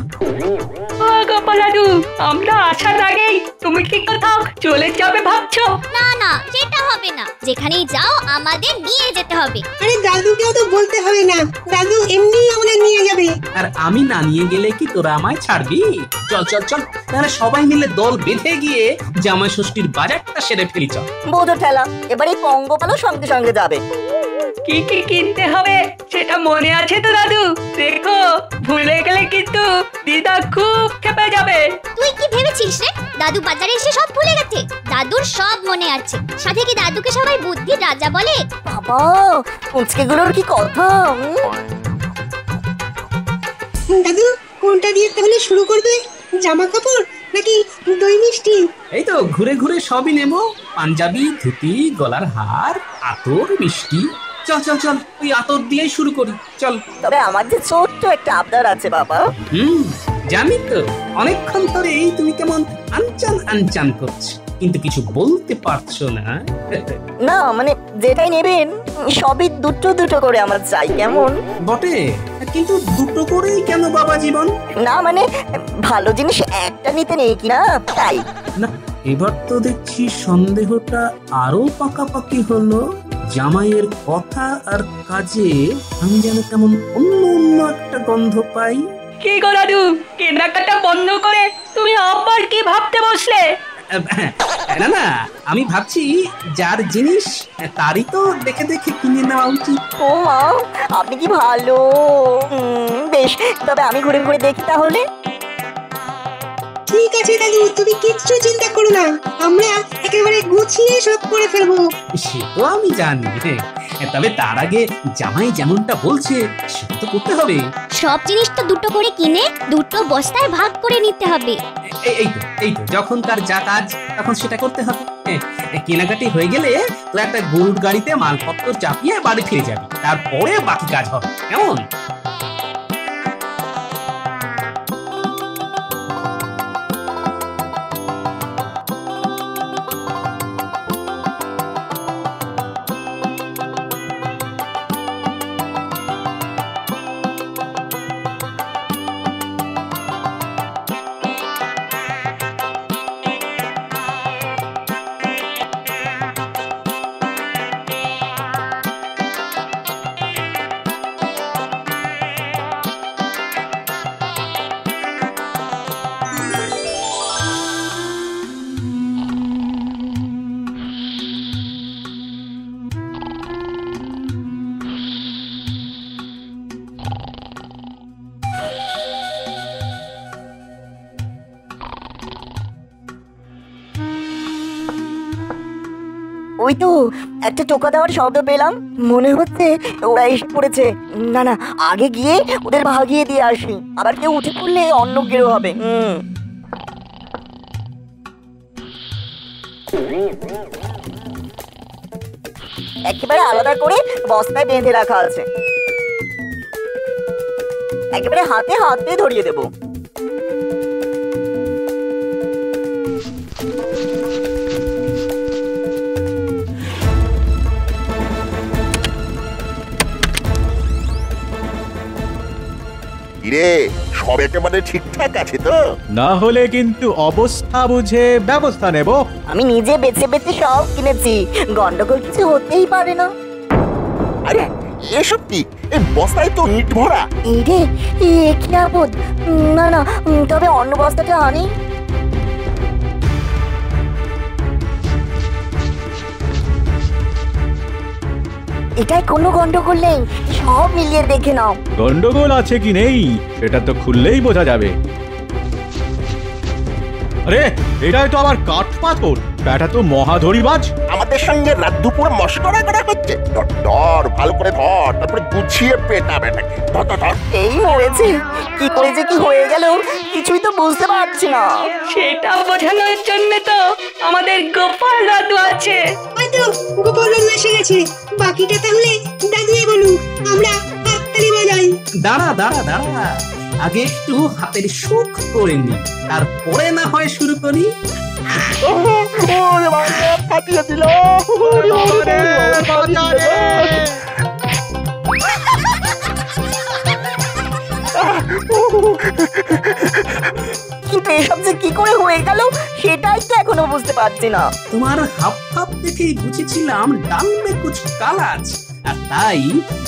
Speaker 15: ও গোপাল দাদু, আমরা আসার আগেই তুমি কি কোথাও চলে যাবে ভাবছো?
Speaker 18: না না, সেটা হবে না। যেখানেই যাও আমাদের নিয়ে যেতে হবে।
Speaker 2: আরে দাদুকেও তো বলতে হবে না, দাদু এমনি আমাদের নিয়ে যাবে।
Speaker 8: আর আমি না নিয়ে গেলে কি তোরা আমায় ছাড়বি? চল চল চল, তাহলে সবাই মিলে দল বেঁধে গিয়ে জামাই ষষ্ঠীর বাজারটা সেরে ফেলি। চল।
Speaker 7: বোধ ঠেলা, এবারে পঙ্গপালও সঙ্গে সঙ্গে যাবে।
Speaker 15: কি কি কিনতে হবে সেটা মনে আছে তো দাদু? দেখো ভুলে গেলে কিন্তু দিদা খুব খেপে যাবে।
Speaker 18: তুই কি ভেবেছিস রে দাদু বাজারে এসে সব ভুলে গেছে? দাদুর সব মনে আছে। সাথে কি দাদুকে সবাই বুদ্ধির রাজা বলে?
Speaker 7: বাবা, পুচকেগুলোর কি কথা!
Speaker 2: দাদু কোনটা দিয়ে তাহলে শুরু করবে? জামা কাপড় নাকি দই মিষ্টি?
Speaker 8: এই তো ঘুরে ঘুরে সবই নেব। পাঞ্জাবি, ধুতি, গলার হার, আতর, মিষ্টি। চল চল চল, ওই আতর দিয়েই শুরু করি। চল।
Speaker 7: তবে আমার যে ছোট্ট একটা আবদার আছে বাবা।
Speaker 8: জানি তো, অনেকক্ষণ ধরে এই তুমি কেমন আনচান আনচান করছো, কিন্তু কিছু বলতে পারছো না।
Speaker 7: না মানে যেটাই নেবেন সবই দুটো দুটো করে আমার চাই, কেমন?
Speaker 8: বটে, কিন্তু দুটো করেই কেন বাবা জীবন?
Speaker 7: না মানে ভালো জিনিস একটা নিতে নেই কিনা তাই।
Speaker 8: না, এবার তো দেখছি সন্দেহটা আরো পাকাপাকি হলো। জামাইয়ের কথা আর কাজে আমি যেন কেমন অন্য অন্য একটা গন্ধ পাই।
Speaker 15: কি গো দাদু, কেনাকাটা বন্ধ করে তুমি আবার কি ভাবতে বসলে?
Speaker 8: না না, আমি ভাবছি যার জিনিস তারই তো দেখে দেখে কিনে নেওয়া উচিত।
Speaker 7: ও মা, আপনি কি ভালো! বেশ, তবে আমি ঘুরে ঘুরে দেখি তাহলে।
Speaker 2: ঠিক আছে দাদু, তুমি কিচ্ছু চিন্তা করো না, আমরা একেবারে গুছিয়ে সব করে ফেলবো।
Speaker 8: সে তো আমি জানি, তবে তার আগে জামাই যেমনটা বলছে সেটা তো করতে হবে।
Speaker 18: সব জিনিসটা দুটো করে কিনে দুটো বস্তায় ভাগ করে নিতে হবে।
Speaker 8: এই তো যখন তার যা কাজ তখন সেটা করতে হবে। কেনাকাটি হয়ে গেলে তো একটা গরুর গাড়িতে মালপত্র চাপিয়ে বাড়ি ফিরে যাবি, তারপরে বাকি কাজ হবে, কেমন?
Speaker 7: ওই তো একটা টোকা দেওয়ার শব্দ পেলাম, মনে হচ্ছে ওরা এসে পড়েছে। না না, আগে গিয়ে ওদের ভাগিয়ে দিয়ে আসি, আবার কেউ উঠে পড়লে অন্য কেউ হবে। একেবারে আলাদা করে বস্তায় বেঁধে রাখা আছে, একেবারে হাতে হাতে ধরিয়ে দেবো।
Speaker 12: রে সব একেবারে ঠিকঠাক আছে তো?
Speaker 22: না হলে কিন্তু অবস্থা বুঝে ব্যবস্থা নেব।
Speaker 7: আমি নিজে বেছে বেছে সব কিনেছি, গন্ডগোল কিছু হতেই পারে না।
Speaker 12: আরে এসব কি? এই বস্তায় তো ইট ভরা।
Speaker 7: এই রে, কি আপদ! না না, তবে অন্য বস্তাটা আনি। এটাই কোনো গন্ডগোল নেই, সব মিলিয়ে দেখে নাও।
Speaker 22: গন্ডগোল আছে কি নেই সেটা তো খুললেই বোঝা যাবে। আরে এটাই তো আবার কাঠ পাথর, ব্যাটা তো মহাধরিবাজ।
Speaker 12: আমাদের সঙ্গে রাত দুপুর মশকরা করা হচ্ছে। ধর ভালো করে ধর, তারপরে গুছিয়ে পেটাবে নাকি। ধর।
Speaker 7: এই মরেছে, কি করে যে কি হয়ে গেল কিছুই তো বুঝতে পারছি না।
Speaker 15: সেটা বোঝানোর জন্য তো আমাদের গোপাল দাদু আছে।
Speaker 2: হয়তো গোপাল দাদু এসে গেছে, বাকিটা তাহলে দাদুই বলুক, আমরা হাততালি বাজাই।
Speaker 8: দাঁড়া, আগে একটু হাতের সুখ করে নি, তারপরে না হয় শুরু করি।
Speaker 12: ফাটিয়ে দিল।
Speaker 7: এসব যে কি করে হয়ে গেল সেটাই তো এখনো বুঝতে পারছি না।
Speaker 8: তোমার হাব ভাব দেখেই বুঝেছিলাম ডাল মে কুছ কালা আছে, আর তাই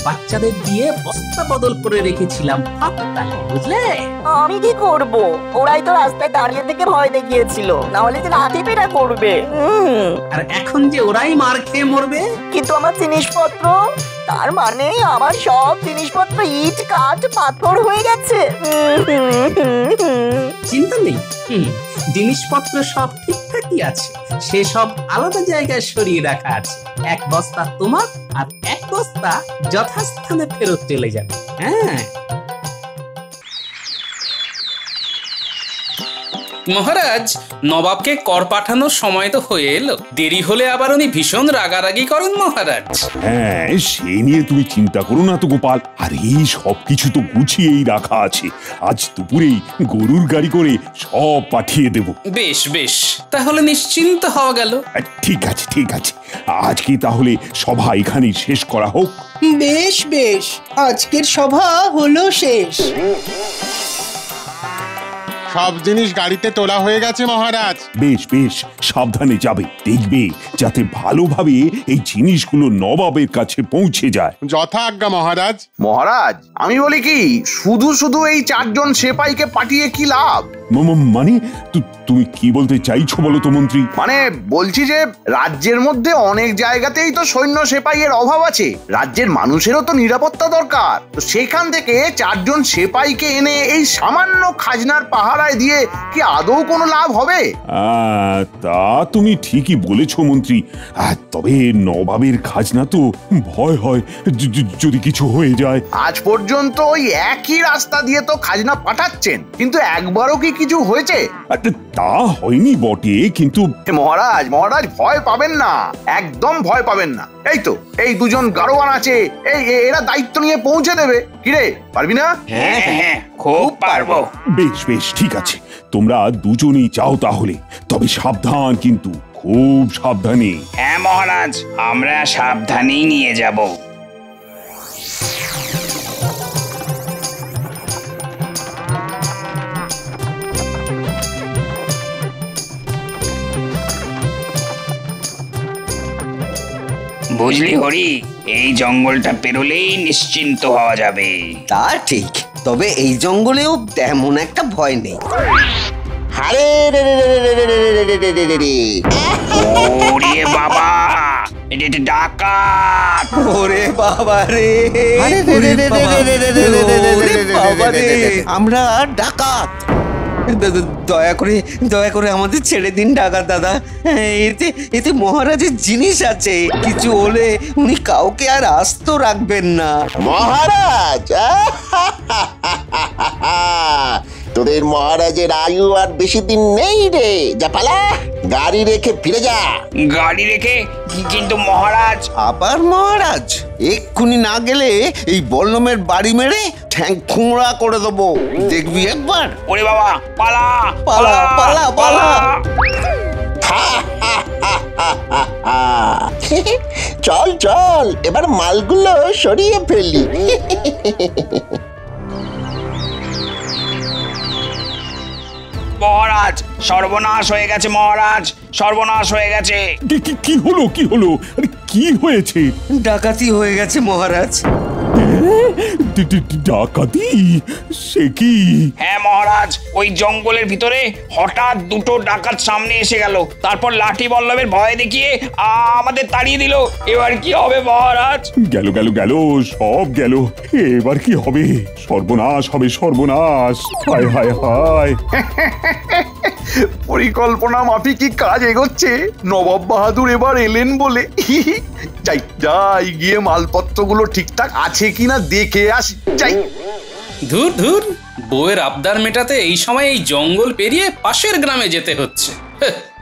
Speaker 8: বাচ্চাদের দিয়ে বস্তা বদল করে রেখেছিলাম ভাবটা, বুঝলে?
Speaker 7: আমি কি করব? ওরাই তো রাস্তায় দাঁড়িয়ে থেকে ভয় দেখিয়েছিল, না হলে যে লাঠি পেটা করবে।
Speaker 8: আর এখন যে ওরাই মার খেয়ে মরবে।
Speaker 7: কিন্তু আমার জিনিসপত্র, তার মানে আমার সব জিনিসপত্র ইট কাঠ পাথর হয়ে গেছে।
Speaker 8: চিন্তা নেই, জিনিসপত্র সব ঠিকঠাকই আছে, সে সব আলাদা জায়গায় সরিয়ে রাখা আছে। এক বস্তা তোমার আর এক বস্তা যথাস্থানে ফেরত চলে যাবে। হ্যাঁ
Speaker 6: মহারাজ, নবাবকে কর পাঠানোর সময় তো হয়ে এলো, দেরি হলে আবার উনি ভীষণ রাগারাগি করেন মহারাজ।
Speaker 9: হ্যাঁ, সেই নিয়ে তুমি চিন্তা করো না তো গোপাল, আর এই সবকিছু তো গুছিয়েই রাখা আছে। আজ দুপুরেই গরুর গাড়ি করে সব পাঠিয়ে দেব।
Speaker 6: বেশ বেশ, তাহলে নিশ্চিন্ত হওয়া গেল।
Speaker 9: ঠিক আছে ঠিক আছে, আজকে তাহলে সভা এখানেই শেষ করা হোক।
Speaker 10: বেশ বেশ, আজকের সভা হলো শেষ।
Speaker 11: সব জিনিস গাড়িতে তোলা হয়ে গেছে মহারাজ।
Speaker 9: বেশ বেশ, সাবধানে যাবে, দেখবে যাতে ভালোভাবে এই জিনিসগুলো নবাবের কাছে পৌঁছে যায়।
Speaker 11: যথা আজ্ঞা মহারাজ।
Speaker 13: মহারাজ, আমি বলি কি, শুধু শুধু এই 4 জন সেপাইকে পাঠিয়ে কি লাভ?
Speaker 9: মানে তুমি কি বলতে চাইছো বলো তো মন্ত্রী?
Speaker 13: মানে বলছি যে রাজ্যের মধ্যে অনেক জায়গাতেই তো সৈন্য সেপাইয়ের অভাব আছে, রাজ্যের মানুষেরও তো নিরাপত্তা দরকার। তো সেখান থেকে 4 জন সেপাইকে এনে এই সামান্য খাজনার পাহারায় দিয়ে কি আদৌ কোনো লাভ হবে?
Speaker 9: তা তুমি ঠিকই বলেছো মন্ত্রী, তবে নবাবের খাজনা তো ভয় হয় যদি কিছু হয়ে যায়।
Speaker 13: আজ পর্যন্ত ওই একই রাস্তা দিয়ে তো খাজনা পাঠাচ্ছেন, কিন্তু একবারও কি কিছু হয়েছে?
Speaker 9: তা হয়নি বটে, কিন্তু
Speaker 13: মহারাজ মহারাজ ভয় পাবেন না, একদম ভয় পাবেন না। এই তো এই 2 জন গাড়োয়ান আছে, এরা দায়িত্ব নিয়ে পৌঁছে দেবে। কিরে, পারবি না?
Speaker 6: হ্যাঁ হ্যাঁ, খুব পারবো।
Speaker 9: বেশ বেশ, ঠিক আছে, তোমরা দুজনেই যাও তাহলে, তবে সাবধান, কিন্তু খুব সাবধানে।
Speaker 6: হ্যাঁ মহারাজ, আমরা সাবধানেই নিয়ে যাব। বুঝলি হরি, এই জঙ্গলটা পেরোলেই নিশ্চিন্ত হওয়া যাবে।
Speaker 23: তা ঠিক, তবে এই জঙ্গলেও তেমন একটা ভয় নেই।
Speaker 12: আরে রে রে রে রে রে রে রে রে রে রে রে।
Speaker 6: ওরে বাবা, এটা ডাকাত!
Speaker 23: ওরে বাবা রে! আরে রে রে রে রে রে রে রে রে রে রে বাবা রে! আমরা ডাকাত। দয়া করে আমাদের ছেড়ে দিন ডাকাত দাদা। এতে মহারাজের জিনিস আছে, কিছু হলে উনি কাউকে আর আস্ত রাখবেন না।
Speaker 12: মহারাজ, তোদের মহারাজের আয়ু আর বেশি দিন নেই রে। যা পালা, গাড়ি রেখে ফিরে যা।
Speaker 6: গাড়ি রেখে? কিন্তু মহারাজ।
Speaker 23: আবার মহারাজ? এক্ষুনি না গেলে এই বল্লমের বাড়ি মেরে ঠ্যাং খুঁড়া করে দেবো, দেখবি একবার।
Speaker 6: ওরে বাবা, পালা
Speaker 23: পালা পালা পালা।
Speaker 12: চল চল, এবার মালগুলো সরিয়ে ফেলি।
Speaker 6: মহারাজ, সর্বনাশ হয়ে গেছে মহারাজ, সর্বনাশ হয়ে গেছে।
Speaker 9: কি হলো কি হলো? কি হয়েছে?
Speaker 23: ডাকাতি হয়ে গেছে মহারাজ।
Speaker 9: ডাকাতি? সে কি?
Speaker 6: হ্যাঁ মহারাজ, ওই জঙ্গলের ভিতরে হঠাৎ 2টো ডাকাত সামনে এসে গেল, তারপর লাঠি বল্লমের ভয় দেখিয়ে আমাদের তাড়িয়ে দিল। এবার কি হবে মহারাজ?
Speaker 9: গেল গেল গেল, সব গেল। এবার কি হবে? সর্বনাশ হবে, সর্বনাশ। হায় হায় হায়।
Speaker 13: পরিকল্পনা মাফিক কাজ এগোচ্ছে। নবাব বাহাদুর এবার এলেন বলে যাই গিয়ে মালপত্রগুলো ঠিকঠাক আছে কিনা দেখে আসি। যাই।
Speaker 6: ধুর ধুর, বউয়ের আবদার মেটাতে এই সময় এই জঙ্গল পেরিয়ে পাশের গ্রামে যেতে হচ্ছে।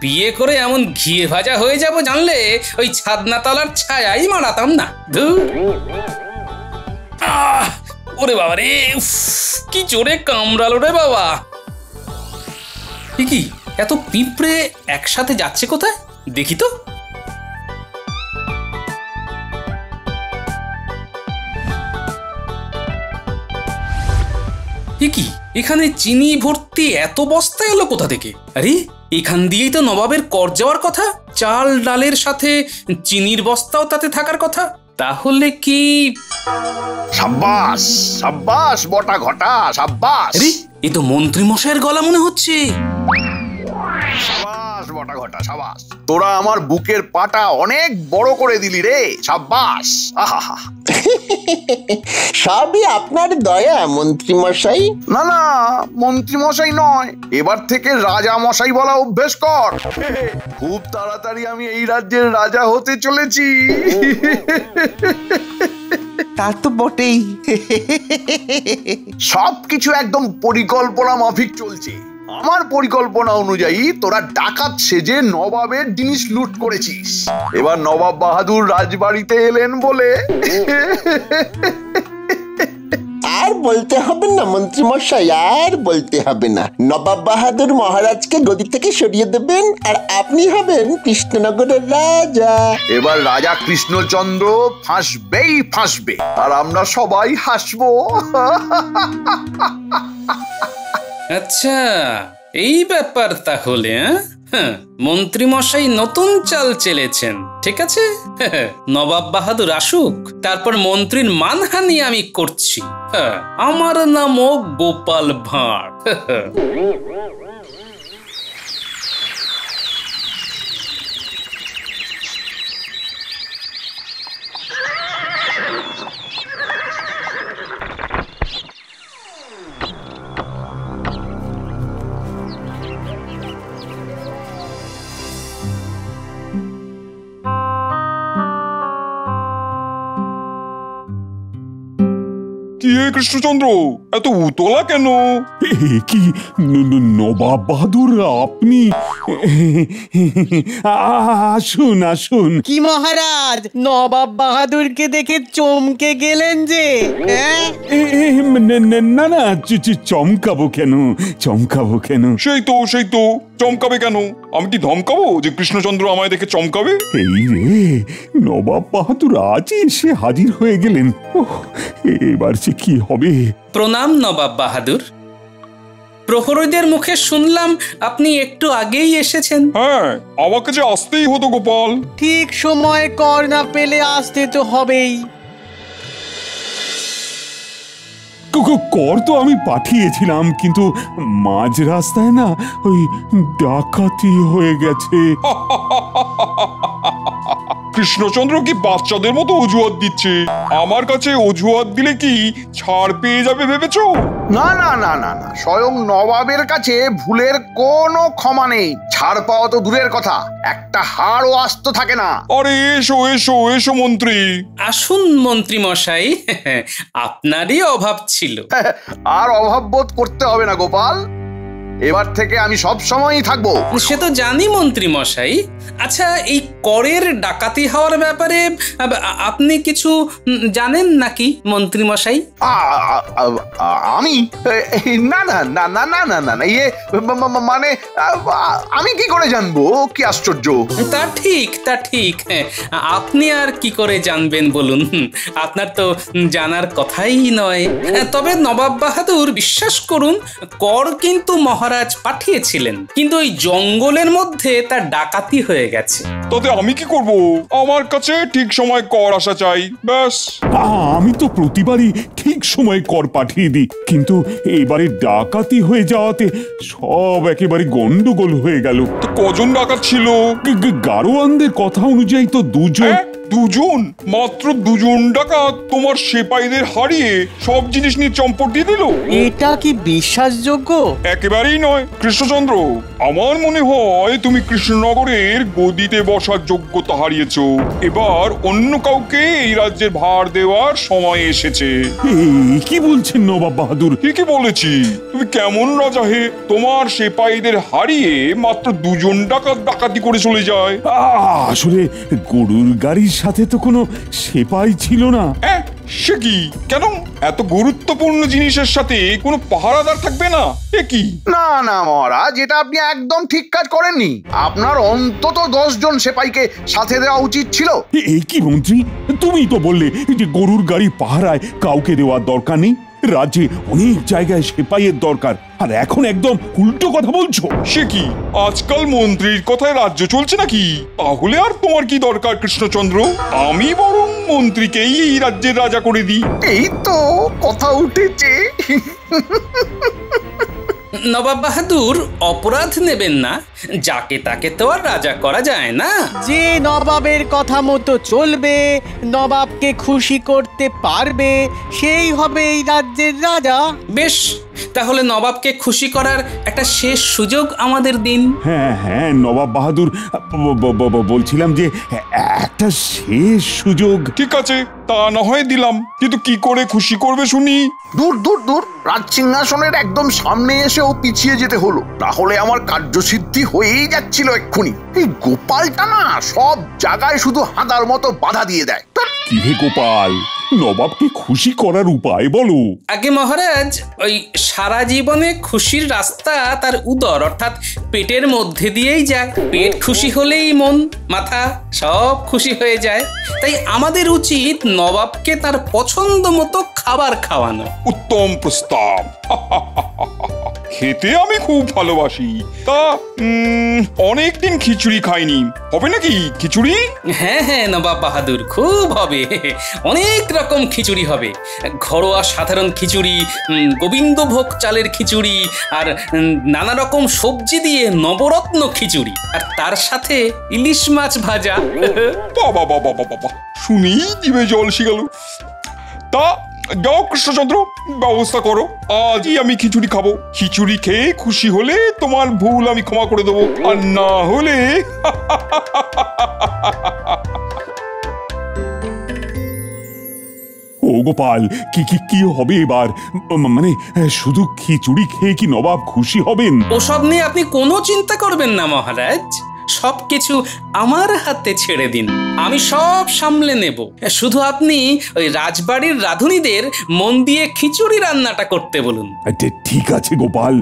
Speaker 6: বিয়ে করে এমন ঘিয়ে ভাজা হয়ে যাব জানলে ওই ছাদনাতলার ছায়াই মারাতাম না। ধুর। ওরে বাবা রে, কি জোরে কামড়ালো রে বাবা। কি এত পিঁপড়ে একসাথে যাচ্ছে কোথায় দেখি তো। কি এখানে চিনি ভর্তি এত বস্তা এলো কোথা থেকে? আরে এখান দিয়েই তো নবাবের কর যাওয়ার কথা, চাল ডালের সাথে চিনির বস্তাও তাতে থাকার কথা। তাহলে কি?
Speaker 13: সাব্বাস সাব্বাস বটা ঘটা, সাব্বাস।
Speaker 6: আরে এ তো মন্ত্রী মশাইয়ের গলা মনে হচ্ছে।
Speaker 13: সাব্বাস বটা ঘটা, সাব্বাস। তোরা আমার বুকের পাটা অনেক বড় করে দিলি রে, সাব্বাস। আহা,
Speaker 12: সবই আপনার দয়া মন্ত্রী মশাই।
Speaker 13: না না, মন্ত্রী মশাই নয়, এবার থেকে রাজা মশাই বলা অভ্যেস কর। খুব তাড়াতাড়ি আমি এই রাজ্যের রাজা হতে চলেছি।
Speaker 12: তা তো বটেই।
Speaker 13: সবকিছু একদম পরিকল্পনা মাফিক চলছে। আমার পরিকল্পনা অনুযায়ী তোরা ডাকাত সেজে নবাবের জিনিস লুট করেছিস। এবার নবাব বাহাদুর রাজবাড়িতে এলেন বলে
Speaker 12: আর বলতে হবে না মন্ত্রী মশাই, আর বলতে হবে না। নবাব বাহাদুর মহারাজকে গদি থেকে সরিয়ে দেবেন আর আপনি হবেন কৃষ্ণনগরের রাজা।
Speaker 13: এবার রাজা কৃষ্ণচন্দ্র ফাঁসবেই ফাঁসবে, আর আমরা সবাই হাসবো।
Speaker 6: আচ্ছা এই ব্যাপার তাহলে। মন্ত্রী মশাই নতুন চাল চেলেছেন, ঠিক আছে। নবাব বাহাদুর আসুক, তারপর মন্ত্রীর মানহানি আমি করছি। আমার নামও গোপাল ভাঁড়।
Speaker 9: কি কৃষ্ণচন্দ্র, এত উতলা কেন? কি নবাব বাহাদুর আপনি? আসুন আসুন।
Speaker 22: কি মহারাজ, নবাব বাহাদুরকে দেখে চমকে গেলেন যে?
Speaker 9: না না, চমকাবো কেন, চমকাবো কেন? সেই তো চমকাবে কেন? আমি কি ধমকাবো যে কৃষ্ণচন্দ্র আমায় দেখে চমকাবে? এই রে, নবাব বাহাদুর আজই এসে হাজির হয়ে গেলেন। এবার সে কি হবে?
Speaker 6: প্রণাম নবাব বাহাদুর। প্রহরীদের মুখে শুনলাম আপনি একটু আগেই এসেছেন।
Speaker 9: হ্যাঁ, আমাকে যে আসতেই হতো গোপাল।
Speaker 22: ঠিক সময় কর না পেলে আসতে তো হবেই।
Speaker 9: কর তো আমি পাঠিয়েছিলাম, কিন্তু মাঝ রাস্তায় না ওই ডাকাতি হয়ে গেছে। কৃষ্ণচন্দ্র কি বাচ্চাদের মতো অজুহাত দিচ্ছে? আমার কাছে অজুহাত দিলে কি ছাড় পেয়ে যাবে ভেবেছো?
Speaker 13: না না না না না, স্বয়ং নবাবের কাছে ভুলের কোনো ক্ষমা নেই। ছাড় পাওয়া তো দূরের কথা, একটা হাড়ও আস্ত থাকে না।
Speaker 9: আরে এসো এসো এসো মন্ত্রী।
Speaker 6: আসুন মন্ত্রী মশাই, আপনারই অভাব ছিল।
Speaker 13: আর অভাব বোধ করতে হবে না গোপাল, এবার থেকে আমি সব সময়ই থাকবো।
Speaker 6: সে তো জানি মন্ত্রী মশাই। আচ্ছা, এই করের ডাকাতি হওয়ার ব্যাপারে আপনি কিছু জানেন নাকি মন্ত্রী মশাই?
Speaker 13: আমি না না না না না না না না, ইয়ে মানে আমি কি করে জানবো? কি আশ্চর্য!
Speaker 6: তা ঠিক, তা ঠিক। আপনি আর কি করে জানবেন বলুন? আপনার তো জানার কথাই নয়। তবে নবাব বাহাদুর বিশ্বাস করুন, কর কিন্তু মহারাজ পাঠিয়েছিলেন, কিন্তু ওই জঙ্গলের মধ্যে তার ডাকাতি হয়ে গেছে।
Speaker 9: তাতে আমি কি করব? আমার কাছে ঠিক সময় কর আসা চাই, ব্যাস। আমি তো প্রতিবারই ঠিক সময় কর পাঠিয়ে দিই, কিন্তু এবারে ডাকাতি হয়ে যাওয়াতে সব একেবারে গন্ডগোল হয়ে গেল। তো কজন ডাকাত ছিল? গারোয়ানদের কথা অনুযায়ী তো দুজন। দুজন? মাত্র দুজন ডাকাত তোমার সেপাইদের হারিয়ে সব জিনিস নিয়ে চম্পট দিয়ে দিল?
Speaker 22: এটা কি বিশ্বাসযোগ্য?
Speaker 9: একেবারেই নয় কৃষ্ণচন্দ্র। আমার মনে হয় তুমি কৃষ্ণনগরের গদিতে বসার যোগ্যতা হারিয়েছো। এবার অন্য কাউকে এই রাজ্যের ভার দেওয়ার সময় এসেছে। কি বলছেন নবাব বাহাদুর? কি বলেছি? তুমি কেমন রাজা হে? তোমার সেপাইদের হারিয়ে মাত্র দুজন ডাকাত ডাকাতি করে চলে যায়। আসলে গরুর গাড়ির সাথে তো কোনো সেপাই ছিল না। সে কি? কেন? এত গুরুত্বপূর্ণ জিনিসের সাথে কোনো পাহারাদার থাকবে না? এ কি?
Speaker 13: না না মহারাজ, এটা আপনি একদম ঠিক কাজ করেননি। আপনার অন্তত 10 জন সেপাইকে সাথে দেওয়া উচিত ছিল।
Speaker 9: এই কি মন্ত্রী, তুমি তো বললে যে গরুর গাড়ি পাহারায় কাউকে দেওয়ার দরকার নেই। রাজ্যে অনেক জায়গায় সেপাইয়ের দরকার, আর এখন একদম উল্টো কথা বলছো।
Speaker 5: সে কি, আজকাল মন্ত্রীর কথায় রাজ্য চলছে নাকি? তাহলে আর তোমার কি দরকার কৃষ্ণচন্দ্র? আমি বরং মন্ত্রীকেই এই রাজ্যের রাজা করে দিই।
Speaker 13: এই তো কথা উঠেছে।
Speaker 6: নবাব বাহাদুর, অপরাধ নেবেন না, যাকে তাকে তো আর রাজা করা যায় না।
Speaker 22: যে নবাবের কথা মতো চলবে, নবাবকে খুশি করতে পারবে, সেই হবে এই রাজ্যের রাজা।
Speaker 6: বেশ, তাহলে নবাবকে খুশি করার একটা শেষ সুযোগ আমাদের দিন।
Speaker 9: হ্যাঁ হ্যাঁ নবাব বাহাদুর, বলছিলাম যে একটা শেষ সুযোগ।
Speaker 5: ঠিক আছে, তা না হয় দিলাম, কিন্তু কি করে খুশি করবে শুনি?
Speaker 13: দূর দূর দূর, রাজ সিংহাসনের একদম সামনে এসেও পিছিয়ে যেতে হলো, তাহলে আমার কার্যসিদ্ধি হয়েই যাচ্ছিল এক্ষুনি। এই গোপালটা না সব জায়গায় শুধু হাঁদার মতো বাধা দিয়ে দেয়।
Speaker 9: কি হে গোপাল, নবাবকে খুশি করার উপায় বলো।
Speaker 6: আগে মহারাজ, ওই সারা জীবনে খুশির রাস্তা তার উদর অর্থাৎ পেটের মধ্যে দিয়েই যায়। পেট খুশি হলেই মন মাথা সব খুশি হয়ে যায়। তাই আমাদের উচিত নবাবকে তার পছন্দ মতো খাবার খাওয়ানো।
Speaker 5: উত্তম প্রস্তাব। খেতে আমি খুব ভালোবাসি, তা অনেকদিন খিচুড়ি খাইনি, হবে নাকি খিচুড়ি?
Speaker 6: হ্যাঁ হ্যাঁ নবাব বাহাদুর, খুব হবে। অনেক রকম খিচুড়ি হবে। ঘরোয়া সাধারণ খিচুড়ি, গোবিন্দভোগ চালের খিচুড়ি, আর নানা রকম সবজি দিয়ে নবরত্ন খিচুড়ি, আর তার সাথে ইলিশ মাছ ভাজা।
Speaker 5: বাবা বাবা বাবা, শুনেই জিভে জল এসে গেল। তা যাও কৃষ্ণচন্দ্র, ব্যবস্থা করো, আজই আমি খিচুড়ি খাবো। খিচুড়ি খেয়ে খুশি হলে তোমার ভুল আমি ক্ষমা করে দেবো, আর না হলে
Speaker 9: ও গোপাল, কি কি কি হবে এবার? মানে শুধু খিচুড়ি খেয়ে কি নবাব খুশি হবেন?
Speaker 6: ওসব নিয়ে আপনি কোনো চিন্তা করবেন না মহারাজ, সবকিছু আমার হাতে ছেড়ে দিন, আমি সব সামলে নেব। শুধু আপনি ওই রাজবাড়ির রাঁধুনিদের মন দিয়ে খিচুড়ি রান্নাটা করতে বলুন।
Speaker 9: ঠিক আছে গোপাল,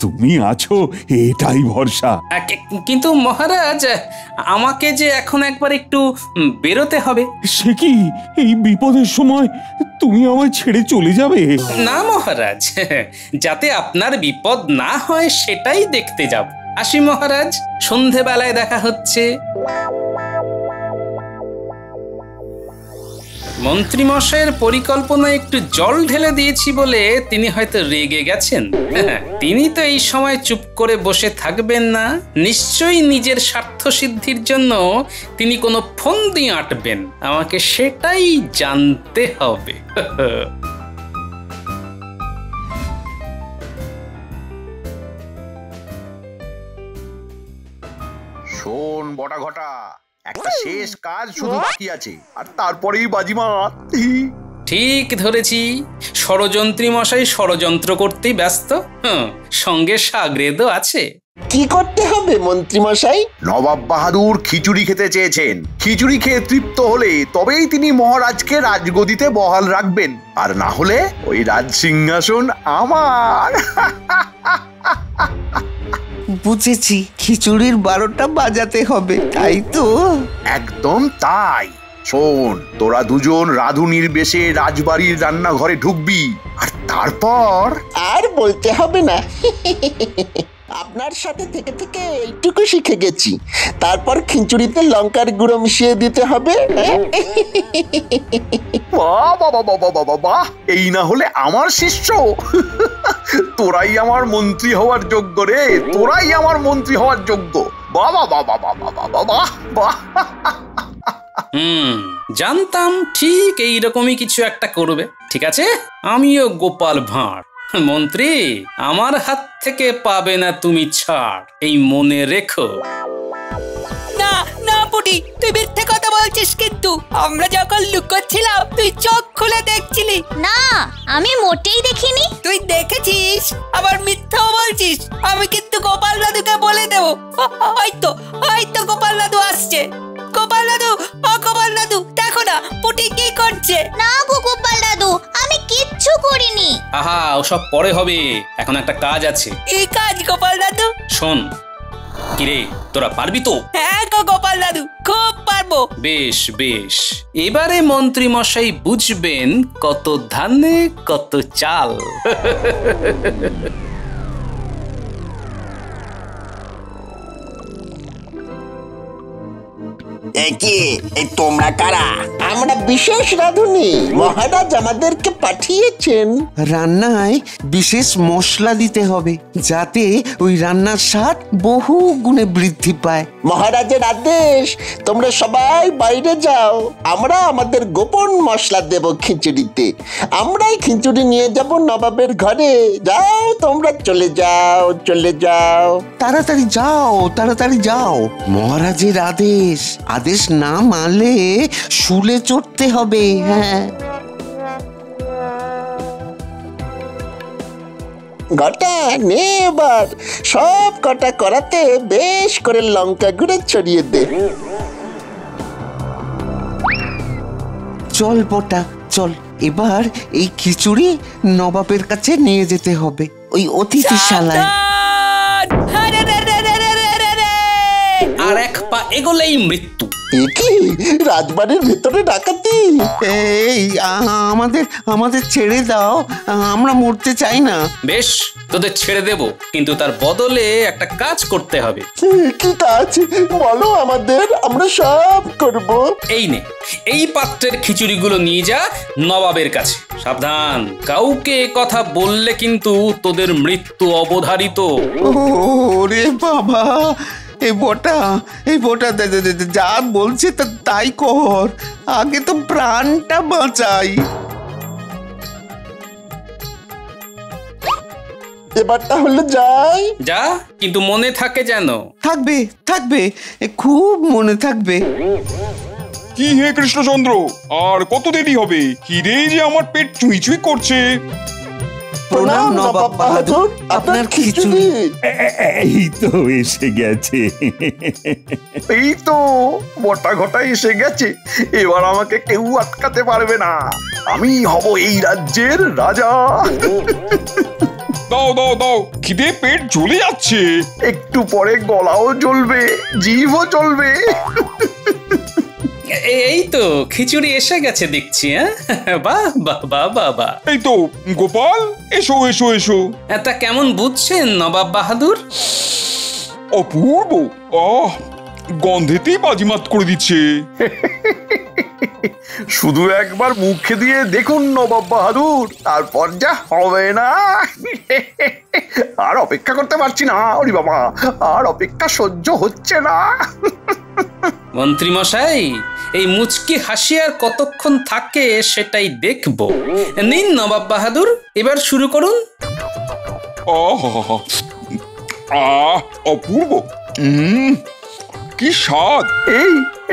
Speaker 9: তুমি আছো এটাই ভরসা।
Speaker 6: কিন্তু মহারাজ, আমাকে যে এখন একবার একটু বেরোতে হবে।
Speaker 9: সে কি, এই বিপদের সময় তুমি আমায় ছেড়ে চলে যাবে?
Speaker 6: না মহারাজ, যাতে আপনার বিপদ না হয় সেটাই দেখতে যাব। আসি মহারাজ, সন্ধেবেলায় দেখা হচ্ছে। মন্ত্রীমশাইয়ের পরিকল্পনায় একটু জল ঢেলে দিয়েছি বলে তিনি হয়তো রেগে গেছেন। তিনি তো এই সময় চুপ করে বসে থাকবেন না, নিশ্চয়ই নিজের স্বার্থ সিদ্ধির জন্য তিনি কোনো ফন্দি আঁটবেন। আমাকে সেটাই জানতে হবে।
Speaker 13: শোন বটা ঘটা, একটা শেষ কাজ শুধু বাকি আছে, আর তারপরেই বাজিমাত।
Speaker 6: ঠিক ধরেছি, ষড়যন্ত্রী মশাই ষড়যন্ত্র করতেই ব্যস্ত, সঙ্গে সাগরেদও আছে।
Speaker 12: কি করতে হবে মন্ত্রী মশাই?
Speaker 13: নবাব বাহাদুর খিচুড়ি খেতে চেয়েছেন, খিচুড়ি খেয়ে তৃপ্ত হলে তবেই তিনি মহারাজকে রাজগদিতে বহাল রাখবেন, আর না হলে ওই রাজ সিংহাসন আমার।
Speaker 23: বুঝেছি, খিচুড়ির 12টা বাজাতে হবে, তাই তো?
Speaker 13: একদম তাই। শোন, তোরা দুজন রাঁধুনির বেশে রাজবাড়ির রান্নাঘরে ঢুকবি, আর তারপর
Speaker 12: আর বলতে হবে না, আপনার সাথে থেকে থেকে এইটুকু শিখে গেছি। তারপর খিচুড়িতে লঙ্কার গুঁড়ো মিশিয়ে দিতে হবে।
Speaker 13: বাহ, এই না হলে আমার শিষ্য। তোরাই আমার মন্ত্রী হওয়ার যোগ্য রে, তোরাই আমার মন্ত্রী হওয়ার যোগ্য। বাবা বাবা বাবা বাবা বাহ বাহ।
Speaker 6: জানতাম ঠিক এইরকমই কিছু একটা করবে। ঠিক আছে, আমিও গোপাল ভাঁড়। মন্ত্রী, আমার হাত থেকে পাবে না তুমি ছাড়, এই মনে রেখো।
Speaker 16: না না পুটি, তুই মিথ্যে কথা বলছিস, কিন্তু আমরা যখন লুকোচ্ছিলাম তুই চোখ খুলে দেখছিলি।
Speaker 18: না, আমি মোটেই দেখিনি।
Speaker 16: তুই দেখেছিস আবার মিথ্যাও বলছিস। আমি কিন্তু গোপাল দাদুকে বলে দেবো। হয়তো গোপাল দাদু আসছে। গোপাল দাদু, ও গোপাল দাদু, দেখো না পুটি কি করছে।
Speaker 18: না গো গোপাল দাদু, আমি কিচ্ছু করিনি।
Speaker 6: আহা, ওসব পরে হবে, এখন একটা কাজ আছে।
Speaker 16: কি কাজ গোপাল দাদু?
Speaker 6: শোন, কিরে তোরা পারবি তো?
Speaker 16: হ্যাঁ গো গোপাল দাদু, খুব পারবো।
Speaker 6: বেশ বেশ, এবারে মন্ত্রী মশাই বুঝবেন কত ধানে কত চাল।
Speaker 12: এই তোমরা কারা? আমরা বিশেষ রাঁধুনি, মহারাজ আমাদেরকে পাঠিয়েছেন।
Speaker 23: রান্নায় বিশেষ মশলা দিতে হবে যাতে ওই রান্নার স্বাদ বহু গুণে বৃদ্ধি পায়।
Speaker 12: মহারাজের আদেশ, তোমরা সবাই বাইরে যাও। আমরা আমাদের গোপন মশলা দেব খিচুড়িতে। আমরাই খিচুড়ি নিয়ে যাব নবাবের ঘরে। যাও তোমরা, চলে যাও, চলে যাও।
Speaker 23: তাড়াতাড়ি যাও, তাড়াতাড়ি যাও। মহারাজের আদেশ, আদেশ না মানলে শুলে চড়তে হবে। হ্যাঁ,
Speaker 12: ঘটা নে এবার, সব কটা করাতে বেশ করে লঙ্কা গুঁড়ো ছড়িয়ে দে।
Speaker 23: চল পটা চল, এবার এই খিচুড়ি নবাবের কাছে নিয়ে যেতে হবে, ওই অতিথিশালায়।
Speaker 6: আর এক পা এগোলেই মৃত্যু।
Speaker 12: কি রাজবাড়ির ভিতরে ডাকাতি?
Speaker 23: এই আমাদের আমাদের ছেড়ে দাও, আমরা মরতে চাই না।
Speaker 6: বেশ, তোদের ছেড়ে দেব, কিন্তু তার বদলে একটা কাজ করতে হবে।
Speaker 12: কি কাজ বলো আমাদের, আমরা সব করব।
Speaker 6: এই নে, এই পাত্রের খিচুড়িগুলো নিয়ে যা নবাবের কাছে। সাবধান, কাউকে কথা বললে কিন্তু তোদের মৃত্যু অবধারিত।
Speaker 23: ওরে বাবা, এই বোটা যা বলছে তাই কর, আগে তো প্রাণটা বাঁচাই।
Speaker 12: এবার তাহলে যাই।
Speaker 6: যা, কিন্তু মনে থাকে যেন।
Speaker 23: থাকবে থাকবে, খুব মনে থাকবে।
Speaker 5: কি হে কৃষ্ণচন্দ্র, আর কত দেরি হবে? খিদে যে আমার পেট চুই চুই করছে।
Speaker 23: প্রণাম নবাব বাহাদুর, আপনার খিচুড়ি।
Speaker 9: এই তো এসে গেছে।
Speaker 13: এই তো বটা ঘটা এসে গেছে, এবার আমাকে কেউ আটকাতে পারবে না। আমি হব এই রাজ্যের রাজা।
Speaker 5: দাও দাও দাও, খিদে পেট জ্বলে যাচ্ছে।
Speaker 13: একটু পরে গলাও জ্বলবে, জিভও চলবে।
Speaker 6: এই তো খিচুড়ি এসে গেছে দেখছি। বাহ বাহ বাহ বাহ বাহ।
Speaker 5: এই তো গোপাল, এসো এসো এসো।
Speaker 6: তা কেমন বুঝছেন নবাব বাহাদুর?
Speaker 5: অপূর্ব, গন্ধেতেই বাজিমাত করে দিচ্ছে।
Speaker 13: শুধু একবার মুখে দিয়ে দেখুন নবাব বাহাদুর, তারপর যা হবে না। আর অপেক্ষা করতে পারছি না, ওরে বাবা, আর অপেক্ষা সহ্য হচ্ছে না।
Speaker 6: মন্ত্রী মশাই, এই মুচকি হাসি আর কতক্ষণ থাকে সেটাই দেখব। নিন নবাব বাহাদুর, এবার শুরু করুন।
Speaker 5: অপূর্ব, কি স্বাদ।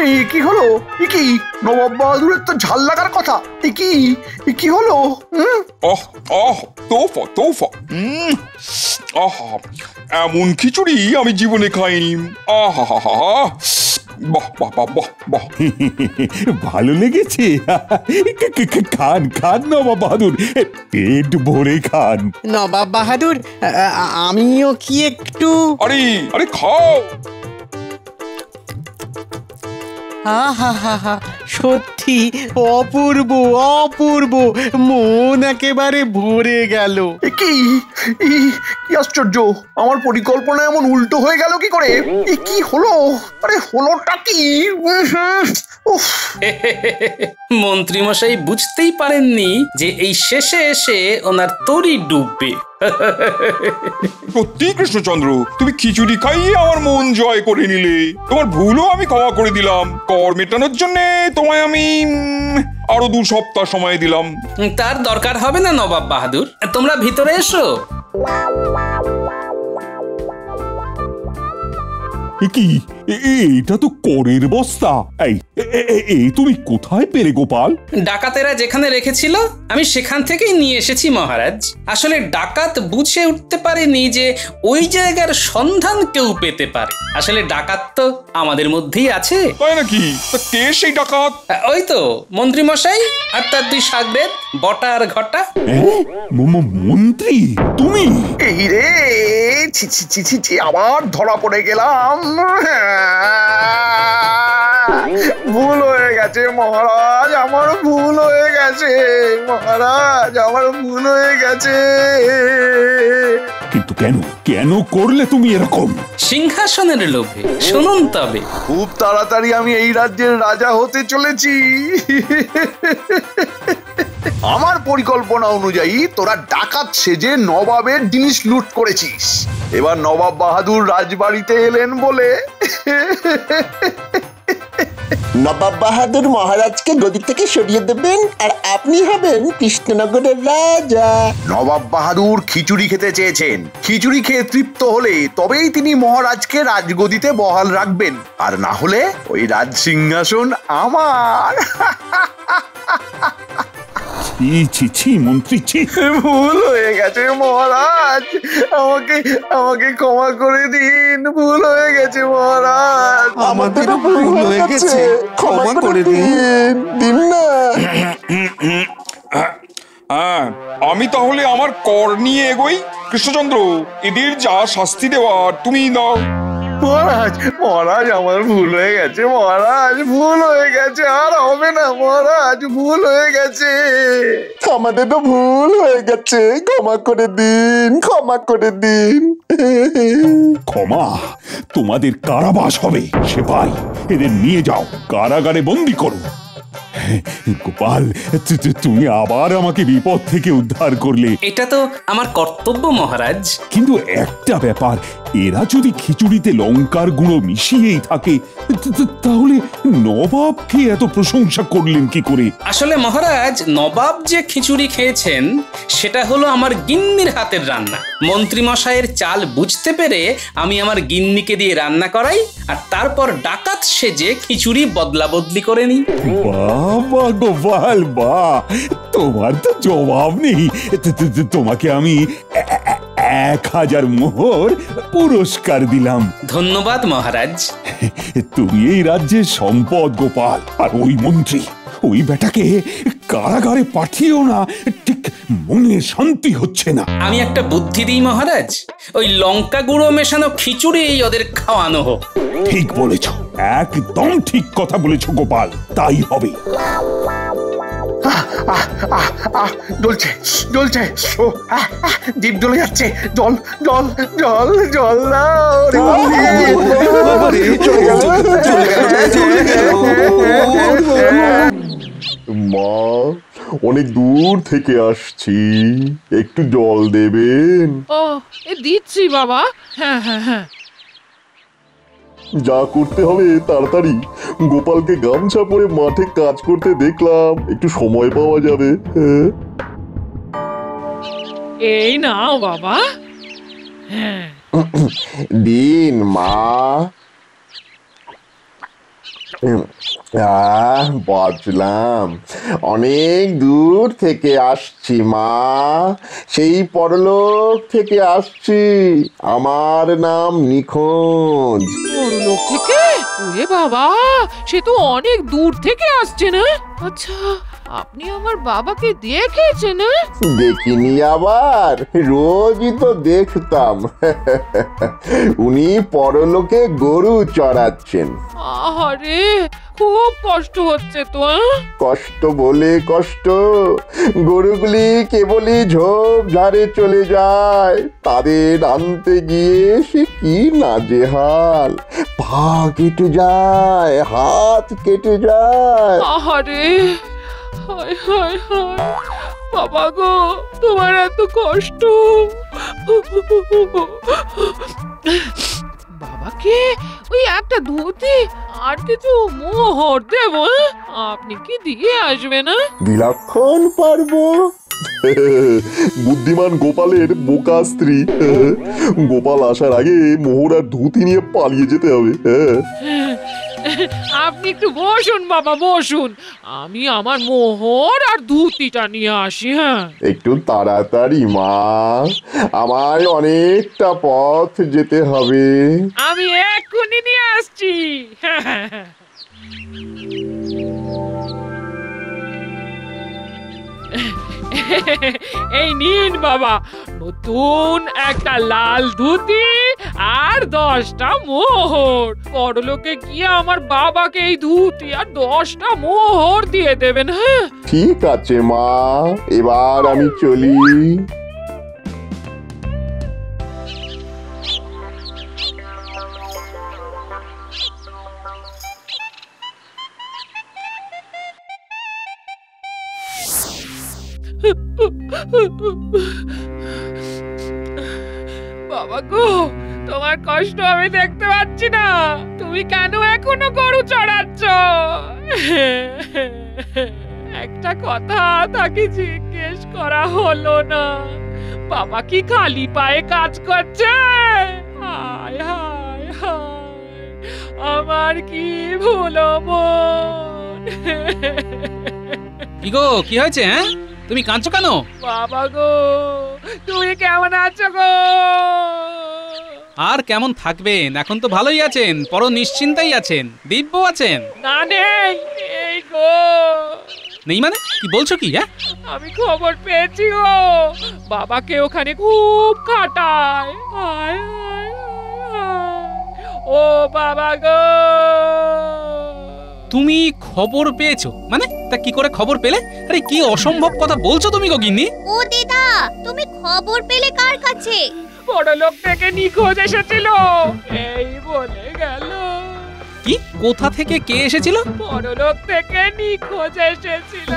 Speaker 13: এই কি হলো? কি নবাব বাহাদুরের তো ঝাল লাগার কথা, কি হলো?
Speaker 5: তোফা তোফা, এমন খিচুড়ি আমি জীবনে খাইনি। বাহ বাহ বাহ বাহ বাহ,
Speaker 9: ভালো লেগেছে? খান খান নবাব বাহাদুর, পেট ভরে খান।
Speaker 22: নবাব বাহাদুর, আমিও কি একটু?
Speaker 5: আরে আরে খাও।
Speaker 22: আহা, সত্যি অপূর্ব অপূর্ব, মন একেবারে ভরে গেল।
Speaker 13: কি আশ্চর্য, আমার পরিকল্পনা এমন উল্টো হয়ে গেল কি করে? কি হলো? আরে হলোটা কি?
Speaker 6: মন্ত্রী মশাই বুঝতেই পারেননি যে এই শেষে এসে ওনার তরি ডুববে।
Speaker 5: সত্যি কৃষ্ণচন্দ্র, তুমি খিচুড়ি খাইয়ে আমার মন জয় করে নিলে। তোমার ভুলও আমি ক্ষমা করে দিলাম। কর মেটানোর জন্য তোমায় আমি আরো 2 সপ্তাহ সময় দিলাম।
Speaker 6: তার দরকার হবে না নবাব বাহাদুর, তোমরা ভিতরে এসো।
Speaker 9: কি এটা তো করের বস্তা। এই তুমি কোথায় পেলে গোপাল?
Speaker 6: ডাকাতেরা যেখানে রেখেছিল আমি সেখান থেকেই নিয়ে এসেছি মহারাজ। আসলে ডাকাত বুঝে উঠতে পারেনি যে ওই জায়গার সন্ধান কেউ পেতে পারে। আসলে ডাকাত তো আমাদের মধ্যেই আছে।
Speaker 5: তাই নাকি? কে সেই ডাকাত?
Speaker 6: ওই তো মন্ত্রী মশাই আর তার দুই শাগরেদ বটা আর ঘটা।
Speaker 9: মন্ত্রী তুমি?
Speaker 13: এই রে, ছি ছি ছি ছি ছি, আবার ধরা পড়ে গেলাম। ভুল হয়ে গেছে মহারাজ, আমার ভুল হয়ে গেছে মহারাজ, আমার ভুল হয়ে গেছে।
Speaker 9: কিন্তু কেন কেন করলে তুমি এরকম?
Speaker 6: সিংহাসনের লোভে। শুনুন তবে,
Speaker 13: খুব তাড়াতাড়ি আমি এই রাজ্যের রাজা হতে চলেছি। আমার পরিকল্পনা অনুযায়ী তোরা ডাকাত সেজে নবাবের জিনিস লুট করেছিস। এবার নবাব বাহাদুর রাজবাড়িতে এলেন বলে
Speaker 12: নবাব বাহাদুর মহারাজকে গদি থেকে সরিয়ে দেবেন আর আপনি হবেন কৃষ্ণনগরের রাজা।
Speaker 13: নবাব বাহাদুর খিচুড়ি খেতে চেয়েছেন। খিচুড়ি খেয়ে তৃপ্ত হলে তবেই তিনি মহারাজকে রাজগদিতে বহাল রাখবেন, আর না হলে ওই রাজ সিংহাসন আমার।
Speaker 9: ছি ছি মন্ত্রী, ছি।
Speaker 13: ভুল হয়ে গেছে মহারাজ, আমাকে আমাকে ক্ষমা করে দিন। ভুল হয়ে গেছে মহারাজ,
Speaker 12: আমাদের ভুল হয়ে গেছে, ক্ষমা করে দিন না।
Speaker 5: আমি তাহলে আমার কর নিয়ে এগোই। কৃষ্ণচন্দ্র, এদের যা শাস্তি দেওয়ার তুমি দাও।
Speaker 13: মহারাজ মহারাজ, আমার ভুল হয়ে গেছে মহারাজ, ভুল হয়ে গেছে, আর হবে না মহারাজ, ভুল হয়ে গেছে।
Speaker 12: আমাদের তো ভুল হয়ে গেছে, ক্ষমা করে দিন, ক্ষমা করে দিন।
Speaker 9: ক্ষমা? তোমাদের কারাবাস হবে। সেপাই, এদের নিয়ে যাও, কারাগারে বন্দি করো। গোপাল, তুমি আবার আমাকে বিপদ থেকে উদ্ধার করলে।
Speaker 6: এটা তো আমার কর্তব্য মহারাজ।
Speaker 9: কিন্তু একটা ব্যাপার, এরা যদি খিচুড়িতে লঙ্কার গুঁড়ো মিশিয়েই থাকে তাহলে নবাবকে এত প্রশংসা করলেন কি করে?
Speaker 6: আসলে মহারাজ, নবাব যে খিচুড়ি খেয়েছেন সেটা হলো আমার গিন্নির হাতের রান্না। মন্ত্রী মশাইয়ের চাল বুঝতে পেরে আমি আমার গিন্নিকে দিয়ে রান্না করাই, আর তারপর ডাকাত সেজে খিচুড়ি বদলা বদলি করে নিই।
Speaker 9: বাবা গোপাল, বাহ, তোমার তো জবাব নেই। তোমাকে আমি 1000 মোহর পুরস্কার দিলাম।
Speaker 6: ধন্যবাদ মহারাজ।
Speaker 9: তুমি এই রাজ্যের সম্পদ গোপাল। আর ওই মন্ত্রী, ওই বেটাকে কারাগারে পাঠিয়েও না, ঠিক মনে শান্তি হচ্ছে না।
Speaker 6: আমি একটা বুদ্ধি দিই মহারাজ, ওই লঙ্কা গুঁড়ো মেশানো খিচুড়ি ওদের খাওয়ানো হোক।
Speaker 9: ঠিক বলেছ, একদম ঠিক কথা বলেছ গোপাল, তাই হবে।
Speaker 13: জ্বলছে জ্বলছে, জিভ জ্বলে যাচ্ছে। জল জল জল জল দাও।
Speaker 11: মা, অনেক দূর থেকে আসছি, একটু জল দেবেন?
Speaker 21: ও, দিচ্ছি বাবা। হ্যাঁ হ্যাঁ হ্যাঁ।
Speaker 11: যা করতে হবে তাড়াতাড়ি। গোপালকে গামছা পরে মাঠে কাজ করতে দেখলাম, একটু সময় পাওয়া যাবে।
Speaker 21: এই নাও বাবা। হ্যাঁ,
Speaker 12: দিন মা। বাঁচলাম, অনেক দূর থেকে আসছি মা, সেই পরলোক থেকে আসছি। আমার নাম নিখোঁজ।
Speaker 21: পরলোক থেকে? ওরে বাবা, সে তো অনেক দূর থেকে আসছে না? আচ্ছা, আপনি আমার বাবাকে দেখেছেন?
Speaker 12: দেখিনি আবার, রোজই তো দেখতাম। উনি পরলোকে গরু চড়াচ্ছেন।
Speaker 21: আরে, খুব কষ্ট হচ্ছে তো।
Speaker 12: কষ্ট বলে কষ্ট, গরুগুলি কেবলই ঝোপঝাড়ে চলে যায়, তাদের আনতে গিয়ে সে কি নাজেহাল। পা কেটে যায়, হাত কেটে যায়।
Speaker 21: আরে, হায় হায় হায়, বাবা গো, তোমার এত কষ্ট। বাবাকে
Speaker 19: ওই একটা ধুতি আর কিছু মোহর দেবো। আপনি কি দিয়ে আসবেন?
Speaker 20: বিলক্ষণ পারবো। বুদ্ধিমান গোপালের বোকা স্ত্রী। গোপাল আসার আগে মোহর আর ধুতি নিয়ে পালিয়ে যেতে হবে।
Speaker 19: আপনি একটু বসুন বাবা, বসুন, আমি আমার মোহর আর ধুতিটা নিয়ে আসি। হ্যাঁ,
Speaker 20: একটু তাড়াতাড়ি মা, আমায় অনেকটা পথ যেতে হবে।
Speaker 19: আমি এক্ষুনি নিয়ে আসছি। এই নিন বাবা, নতুন একটা লাল ধুতি আর 10টা মোহর। বড়লোকে গিয়ে আমার বাবাকে এই ধুতি আর 10টা মোহর দিয়ে দেবেন। হ্যাঁ,
Speaker 20: ঠিক আছে মা, এবার আমি চলি।
Speaker 19: বাবা গো, তোমার কষ্ট আমি দেখতে পাচ্ছি না। তুমি কেন এখনো গরু চড়াচ্ছ? একটা কথা তাকে জিজ্ঞেস করা হলো না। বাবা কি খালি পায়ে কাজ করছে? হায় হায় হায়, আমার কি ভুলো মন।
Speaker 8: কি গো, কি হয়েছে? হ্যাঁ, তুমি কাঁদছো কেন?
Speaker 19: বাবা গো, তুমি কেমন আছো গো?
Speaker 8: আর কেমন থাকবেন, এখন তো ভালোই আছেন, পর নিশ্চিন্তাই আছেন, দিব্য আছেন।
Speaker 19: না, নেই, এই গো।
Speaker 8: নেই মানে কি বলছো কি? হ্যাঁ,
Speaker 19: আমি খবর পেয়েছি গো, বাবাকে ওখানে খুব খাটায়। হায় হায় হায়, ও বাবা গো।
Speaker 8: তুমি খবর পেয়েছো মানে? তা কি করে খবর পেলে? আরে কি অসম্ভব কথা বলছো তুমি গো গিন্নি।
Speaker 18: ও দিদা, তুমি খবর পেলে কার কাছে?
Speaker 19: বড় লোক থেকে নিখোঁজ এসেছিল, এই বলে গেল।
Speaker 8: কি? কোথা থেকে কে এসেছিল?
Speaker 19: বড় লোক থেকে নিখোঁজ এসেছিল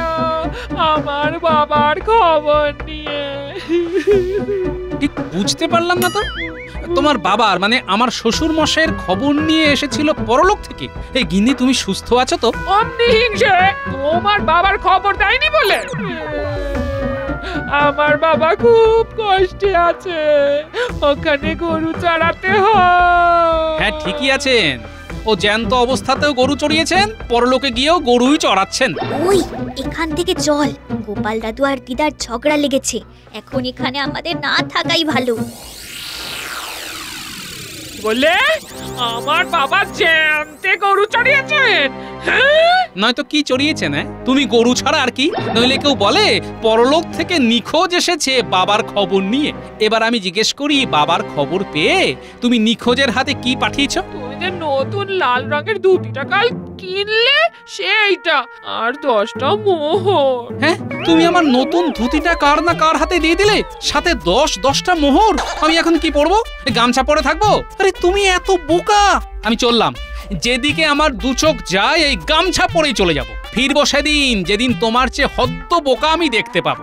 Speaker 19: আমার বাবার খবর নিয়ে।
Speaker 8: ঠিক বুঝতে পারলাম না তো। তোমার বাবার মানে আমার শ্বশুর মশাইয়ের খবর নিয়ে এসেছিল পরলোক থেকে? এই গিন্নি, তুমি সুস্থ আছো তো?
Speaker 19: অমনি হিংসে তোমার বাবার খবর দেয়নি বলে। আমার বাবা খুব কষ্টে আছে, ওখানে গরু চড়াতে হয়।
Speaker 8: হ্যাঁ, ঠিকই আছেন। ও জ্যান্ত অবস্থাতেও গরু চড়িয়েছেন, পরলোকে গিয়েও গরুই চড়াচ্ছেন।
Speaker 18: ওই এখান থেকে চল, গোপাল দাদু আর দিদার ঝগড়া লেগেছে। এখন এখানে আমাদের না থাকাই ভালো।
Speaker 19: বলে আমার বাবা জ্যান্তে গরু চড়িয়েছেন?
Speaker 8: নয়তো কি চড়িয়েছেন? তুমি গরু ছাড়া আর কি? নইলে কেউ বলে পরলোক থেকে নিখোঁজ এসেছে বাবার খবর নিয়ে। এবার আমি জিজ্ঞেস করি, বাবার খবর পেয়ে তুমি নিখোঁজের হাতে কি পাঠিয়েছো?
Speaker 19: তুমি যে নতুন লাল রঙের ধুতিটা কাল কিনলে সেইটা আর 10টা মোহর।
Speaker 8: হ্যাঁ, তুমি আমার নতুন ধুতিটা কার না কার হাতে দিয়ে দিলে, সাথে 10টা মোহর। আমি এখন কি পরবো? গামছা পরে থাকবো? আরে তুমি এত বোকা। আমি চললাম, যেদিকে আমার দু চোখ যায় এই গামছা পরেই চলে যাব। ফিরবো সেদিন যেদিন তোমার চেয়ে হদ্দ বোকা আমি দেখতে পাবো।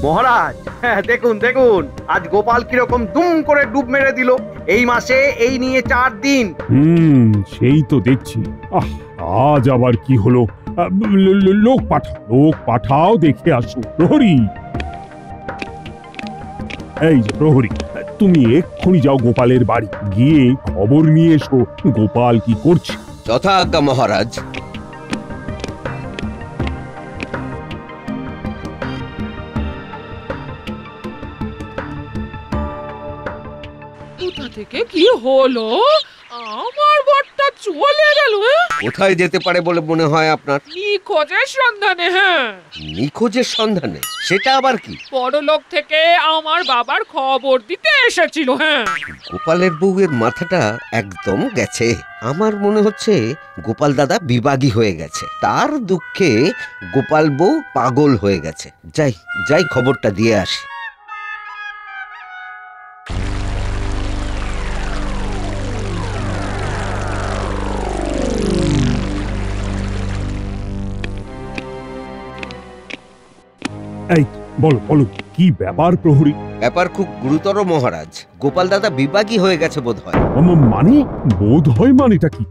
Speaker 13: মহারাজ, হ্যাঁ দেখুন দেখুন, আজ গোপাল কিরকম দুম করে ডুব মেরে দিল। এই মাসে এই নিয়ে 4 দিন।
Speaker 9: সেই তো দেখছি। আজ আবার কি হলো? লোক পাঠাও দেখে আসো। প্রহরী, এই যে প্রহরী, তুমি এক্ষুনি যাও গোপালের বাড়ি, গিয়ে খবর নিয়ে এসো গোপাল কি করছে।
Speaker 23: যথাজ্ঞা মহারাজ।
Speaker 19: কোথা থেকে কি হলো? আমার বরটা চলে গেল।
Speaker 23: কোথায় যেতে পারে বলে মনে হয় আপনার?
Speaker 19: নিখোঁজের সন্ধানে। হ্যাঁ,
Speaker 23: নিখোঁজের সন্ধানে? সেটা আবার কি?
Speaker 19: বড়লোক থেকে আমার বাবার খবর দিতে এসেছিল। হ্যাঁ,
Speaker 23: গোপালের বউয়ের মাথাটা একদম গেছে। আমার মনে হচ্ছে গোপাল দাদা বিবাগী হয়ে গেছে, তার দুঃখে গোপাল বউ পাগল হয়ে গেছে। যাই খবরটা দিয়ে আসি।
Speaker 9: এই বলো বলো কি ব্যাপার প্রহরী?
Speaker 23: ব্যাপার খুব গুরুতর মহারাজ। গোপাল দাদা বিভাগী হয়ে গেছে বোধ হয়।
Speaker 9: মানে বোধ হয় মানেটা কি?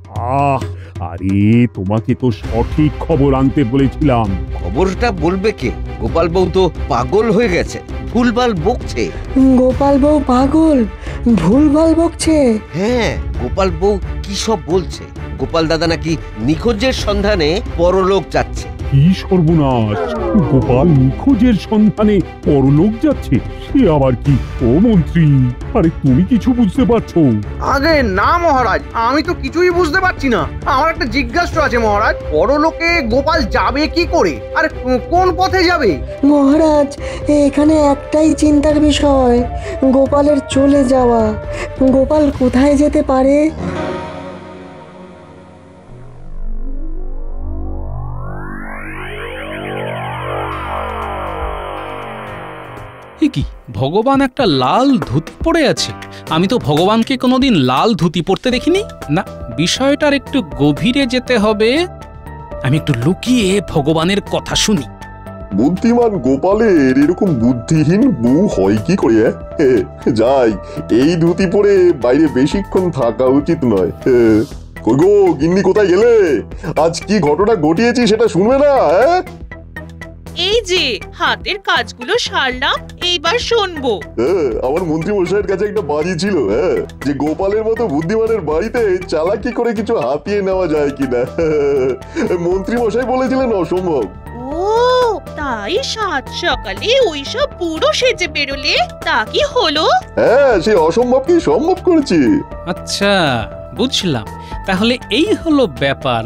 Speaker 9: আরে তোমাকে তো সঠিক খবর আনতে বলেছিলাম।
Speaker 23: খবরটা বলবে কে? গোপাল বউ তো পাগল হয়ে গেছে, ভুলভাল বকছে।
Speaker 4: গোপাল বউ পাগল, ভুলভাল বকছে?
Speaker 23: হ্যাঁ, গোপাল বউ কি সব বলছে। গোপাল দাদা নাকি নিখোঁজের সন্ধানে পরলোক যাচ্ছে।
Speaker 9: কি সর্বনাশ! গোপাল নিখোঁজের সন্ধানে পরলোক যাচ্ছে? সে আবার কি? ও মন্ত্রী, আরে তুমি কিছু বুঝতে পারছো?
Speaker 13: আগে না মহারাজ, আমি তো কিছুই বুঝতে পারছি না। আমার একটা জিজ্ঞাসা আছে মহারাজ, পরলোকে গোপাল যাবে কি করে, আর কোন পথে যাবে?
Speaker 4: মহারাজ, এখানে একটাই চিন্তার বিষয়, গোপালের চলে যাওয়া। গোপাল কোথায় যেতে পারে?
Speaker 8: কি ভগবান একটা লাল ধুতি পরে আছে? আমি তো ভগবানকে কোনোদিন লাল ধুতি পরতে দেখিনি। না, বিষয়টার একটু গভীরে যেতে হবে। আমি একটু লুকিয়ে ভগবানের কথা শুনি।
Speaker 20: বুদ্ধিমান গোপালের এরকম বুদ্ধিহীন বউ হয় কি করে? যাই, এই ধুতি পরে বাইরে বেশিক্ষণ থাকা উচিত নয়। কই গো গিন্নি, কোথায় গেলে? আজ কি ঘটনা ঘটিয়েছি সেটা শুনবে না?
Speaker 21: এই যে হাতের কাজগুলো সারলাম, এইবার শুনবো।
Speaker 20: আমার মন্ত্রী মশাইয়ের কাছে একটা বাজি ছিল, যে গোপালের মতো বুদ্ধিমানের বাড়িতে চালাকি করে কিছু হাতিয়ে নেওয়া যায় কিনা। মন্ত্রী মশাই বলেছিলেন অসম্ভব।
Speaker 21: ও তাই সাত সকালে ওইসব পুরো সেজে বেরোলে, তা কি হলো?
Speaker 20: হ্যাঁ, সেই অসম্ভবকে সম্ভব করেছি।
Speaker 8: আচ্ছা, বুঝলাম। তাহলে এই হলো ব্যাপার।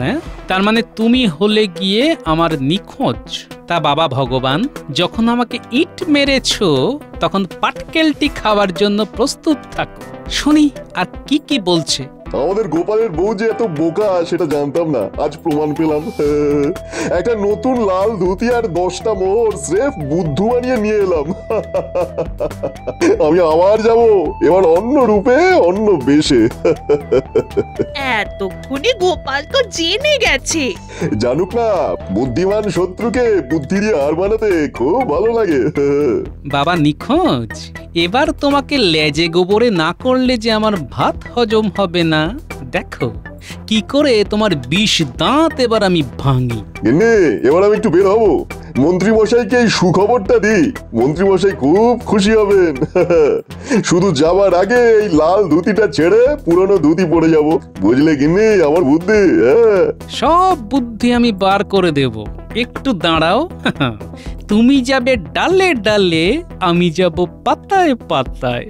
Speaker 8: তার মানে তুমি হলে গিয়ে আমার নিখোঁজ। তা বাবা ভগবান, যখন আমাকে ইট মেরেছো তখন পাটকেলটি খাওয়ার জন্য প্রস্তুত থাকো। শুনি আর কি কি বলছে।
Speaker 20: আমাদের গোপালের বউ যে এত বোকা সেটা জানতাম না, আজ প্রমাণ পেলাম। একটা নতুন লাল ধুতি আর 10টা মোহর স্রেফ বুদ্ধু বানিয়ে নিয়ে এলাম। আমি আবার যাব, এবার অন্য রূপে, অন্য বেশে।
Speaker 21: এতক্ষণে গোপাল তো জেনে গেছে।
Speaker 20: জানুক না, বুদ্ধিমান শত্রুকে বুদ্ধি দিয়ে হার বানাতে খুব ভালো লাগে।
Speaker 8: বাবা নিখোঁজ, এবার তোমাকে লেজে গোবরে না করলে যে আমার ভাত হজম হবে না। দেখো কি করে তোমার 20 দাঁত এবার আমি ভাঙি।
Speaker 20: এবার আমি একটু বের হবো, মন্ত্রী মশাইকে এই সুখবরটা দিই। মন্ত্রী মশাই খুব খুশি হবেন। শুধু যাবার আগে এই লাল ধুতিটা ছেড়ে পুরনো ধুতি পরে যাব, বুঝলে গিন্নি আমার বুদ্ধি?
Speaker 8: সব বুদ্ধি আমি বার করে দেব, একটু দাঁড়াও। তুমি যাবে ডালে ডালে, আমি যাব পাতায় পাতায়।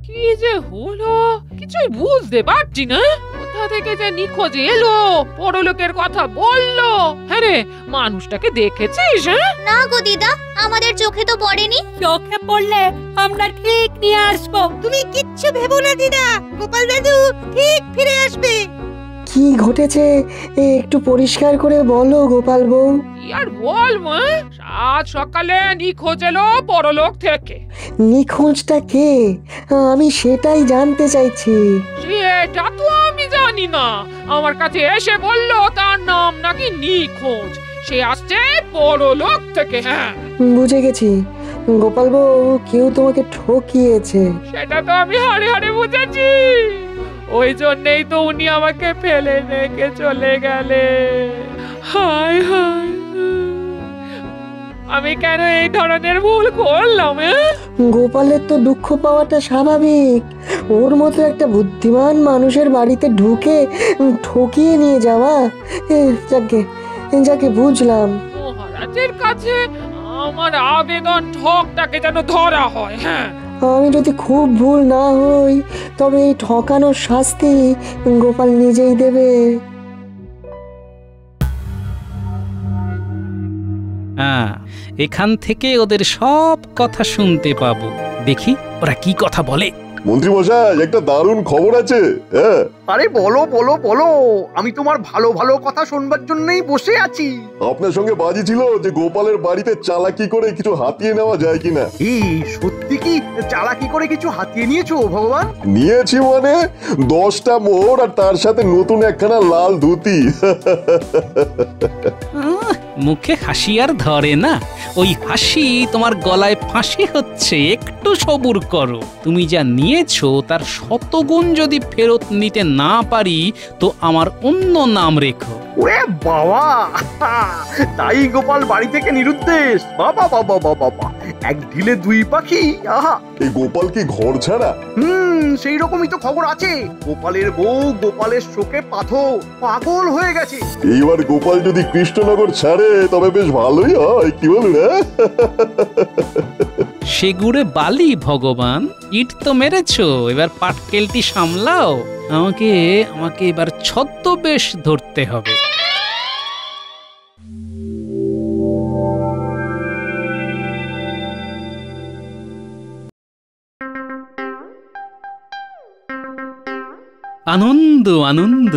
Speaker 19: কি যে হলো কিছুই বুঝতে পারছি না। কোথা থেকে যে নিখোঁজ এলো, পরলোকের কথা বললো। হ্যাঁ রে, মানুষটাকে দেখেছিস?
Speaker 18: না গো দিদা, আমাদের চোখে তো পড়েনি।
Speaker 16: চোখে পড়লে আমরা ঠিক নিয়ে আসবো। তুমি কিচ্ছু ভেবো না দিদা, গোপাল দাদু ঠিক ফিরে আসবে।
Speaker 4: কি ঘটেছে একটু পরিষ্কার করে বলো গোপাল বউ।
Speaker 19: আর বল মা, সাত সকালে নিখোঁজ এলো পরলোক থেকে।
Speaker 4: নিখোঁজটা কে? আমি সেটাই জানতে চাইছি।
Speaker 19: সেটা তো আমি জানি না, আমার কাছে এসে বললো তার নাম নাকি নিখোঁজ, সে আসছে পরলোক থেকে। হ্যাঁ,
Speaker 4: বুঝে গেছি, গোপাল বউ কেউ তোমাকে ঠকিয়েছে।
Speaker 19: সেটা তো আমি হাড়ে হাড়ে বুঝেছি, ওই জন্যই তো উনি আমাকে ফেলে রেখে চলে গেলে। হায় হায়, আমি কেন এই ধরনের ভুল করলাম?
Speaker 4: গোপালের তো দুঃখ পাওয়াটা স্বাভাবিক। ওর মতো একটা বুদ্ধিমান মানুষের বাড়িতে ঢুকে ঠকিয়ে নিয়ে যাওয়া, যাকে যাকে বুঝলাম।
Speaker 19: মহারাজের কাছে আমার আবেদন ঠকটাকে যেন ধরা হয়। হ্যাঁ,
Speaker 4: আমি যদি খুব ভুল না হই তবে এই ঠকানোর শাস্তি গোপাল নিজেই দেবে।
Speaker 8: হ্যাঁ, এখান থেকে ওদের সব কথা শুনতে পাবো। দেখি ওরা কি কথা বলে।
Speaker 1: মন্ত্রী মশাই একটা দারুণ খবর আছে। হ্যাঁ
Speaker 13: আরে বলো বলো বলো, আমি তোমার ভালো ভালো কথা শুনবার জন্যই বসে আছি।
Speaker 1: আপনার সঙ্গে বাজি ছিল যে গোপালের বাড়িতে চালাকি করে কিছু হাতিয়ে নেওয়া যায় কিনা।
Speaker 13: এই সত্যি কি চালাকি করে কিছু হাতিয়ে নিয়েছো ভগবান?
Speaker 1: নিয়েছি মানে 10টা মোহর আর তার সাথে নতুন একখানা লাল ধুতি।
Speaker 8: মুখে হাসি আর ধরে না, ওই হাসি তোমার গলায় ফাঁসি হচ্ছে। একটু সবুর করো, তুমি যা নিয়েছো তার শতগুণ যদি ফেরত নিতে না পারি তো আমার অন্য নাম রেখো।
Speaker 13: ওরে বাবা, তাই গোপাল বাড়ি থেকে নিরুদ্দেশ। বাবা বাবা বাবা বাবা, এক ঢিলে দুই পাখি। আহা,
Speaker 1: এই গোপাল কি ঘর ছাড়া?
Speaker 13: সেই রকমই তো খবর আছে। গোপালের বউ গোপালের শোকে পাগল হয়ে গেছে।
Speaker 1: এইবার গোপাল যদি কৃষ্ণনগর ছাড়ে তবে বেশ ভালোই হয়, কি বলুন?
Speaker 8: সেগুড়ে বালি ভগবান, ইট তো মেরেছো, এবার পাটকেলটি সামলাও। আমাকে এবার ছদ্মবেশ ধরতে হবে। আনন্দ আনন্দ,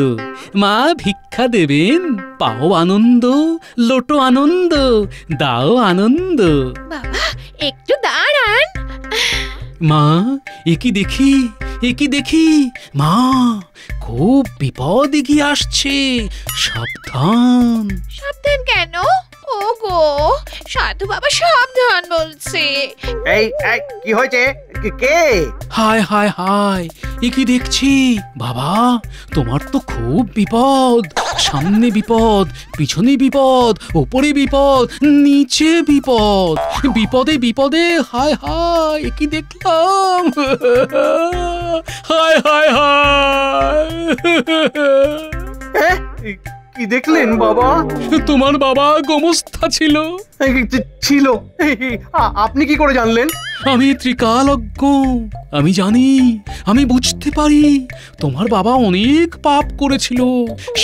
Speaker 8: মা ভিক্ষা দেবেন, পাও আনন্দ, লোটো আনন্দ, দাও আনন্দ।
Speaker 14: বাবা একটু দাঁড়ান।
Speaker 8: মা একি দেখি মা, খুব বিপদ এগিয়ে আসছে, সাবধান।
Speaker 14: সাবধান কেন? ওগো সাধু বাবা সাবধান বলছে।
Speaker 13: এই কি হয়েছে? কে?
Speaker 8: হায় হায় হায়, একি দেখছি বাবা, তোমার তো খুব বিপদ। সামনে বিপদ, পিছনে বিপদ, ওপরে বিপদ, নিচে বিপদ, বিপদে বিপদে হায় হায়, একি দেখলাম। হায় হায় হায়।
Speaker 13: কি দেখলেন বাবা?
Speaker 8: তোমার বাবা গোমস্থা ছিল।
Speaker 13: আপনি কি করে জানলেন?
Speaker 8: আমি ত্রিকালজ্ঞ, আমি জানি, আমি বুঝতে পারি। তোমার বাবা অনেক পাপ করেছিল,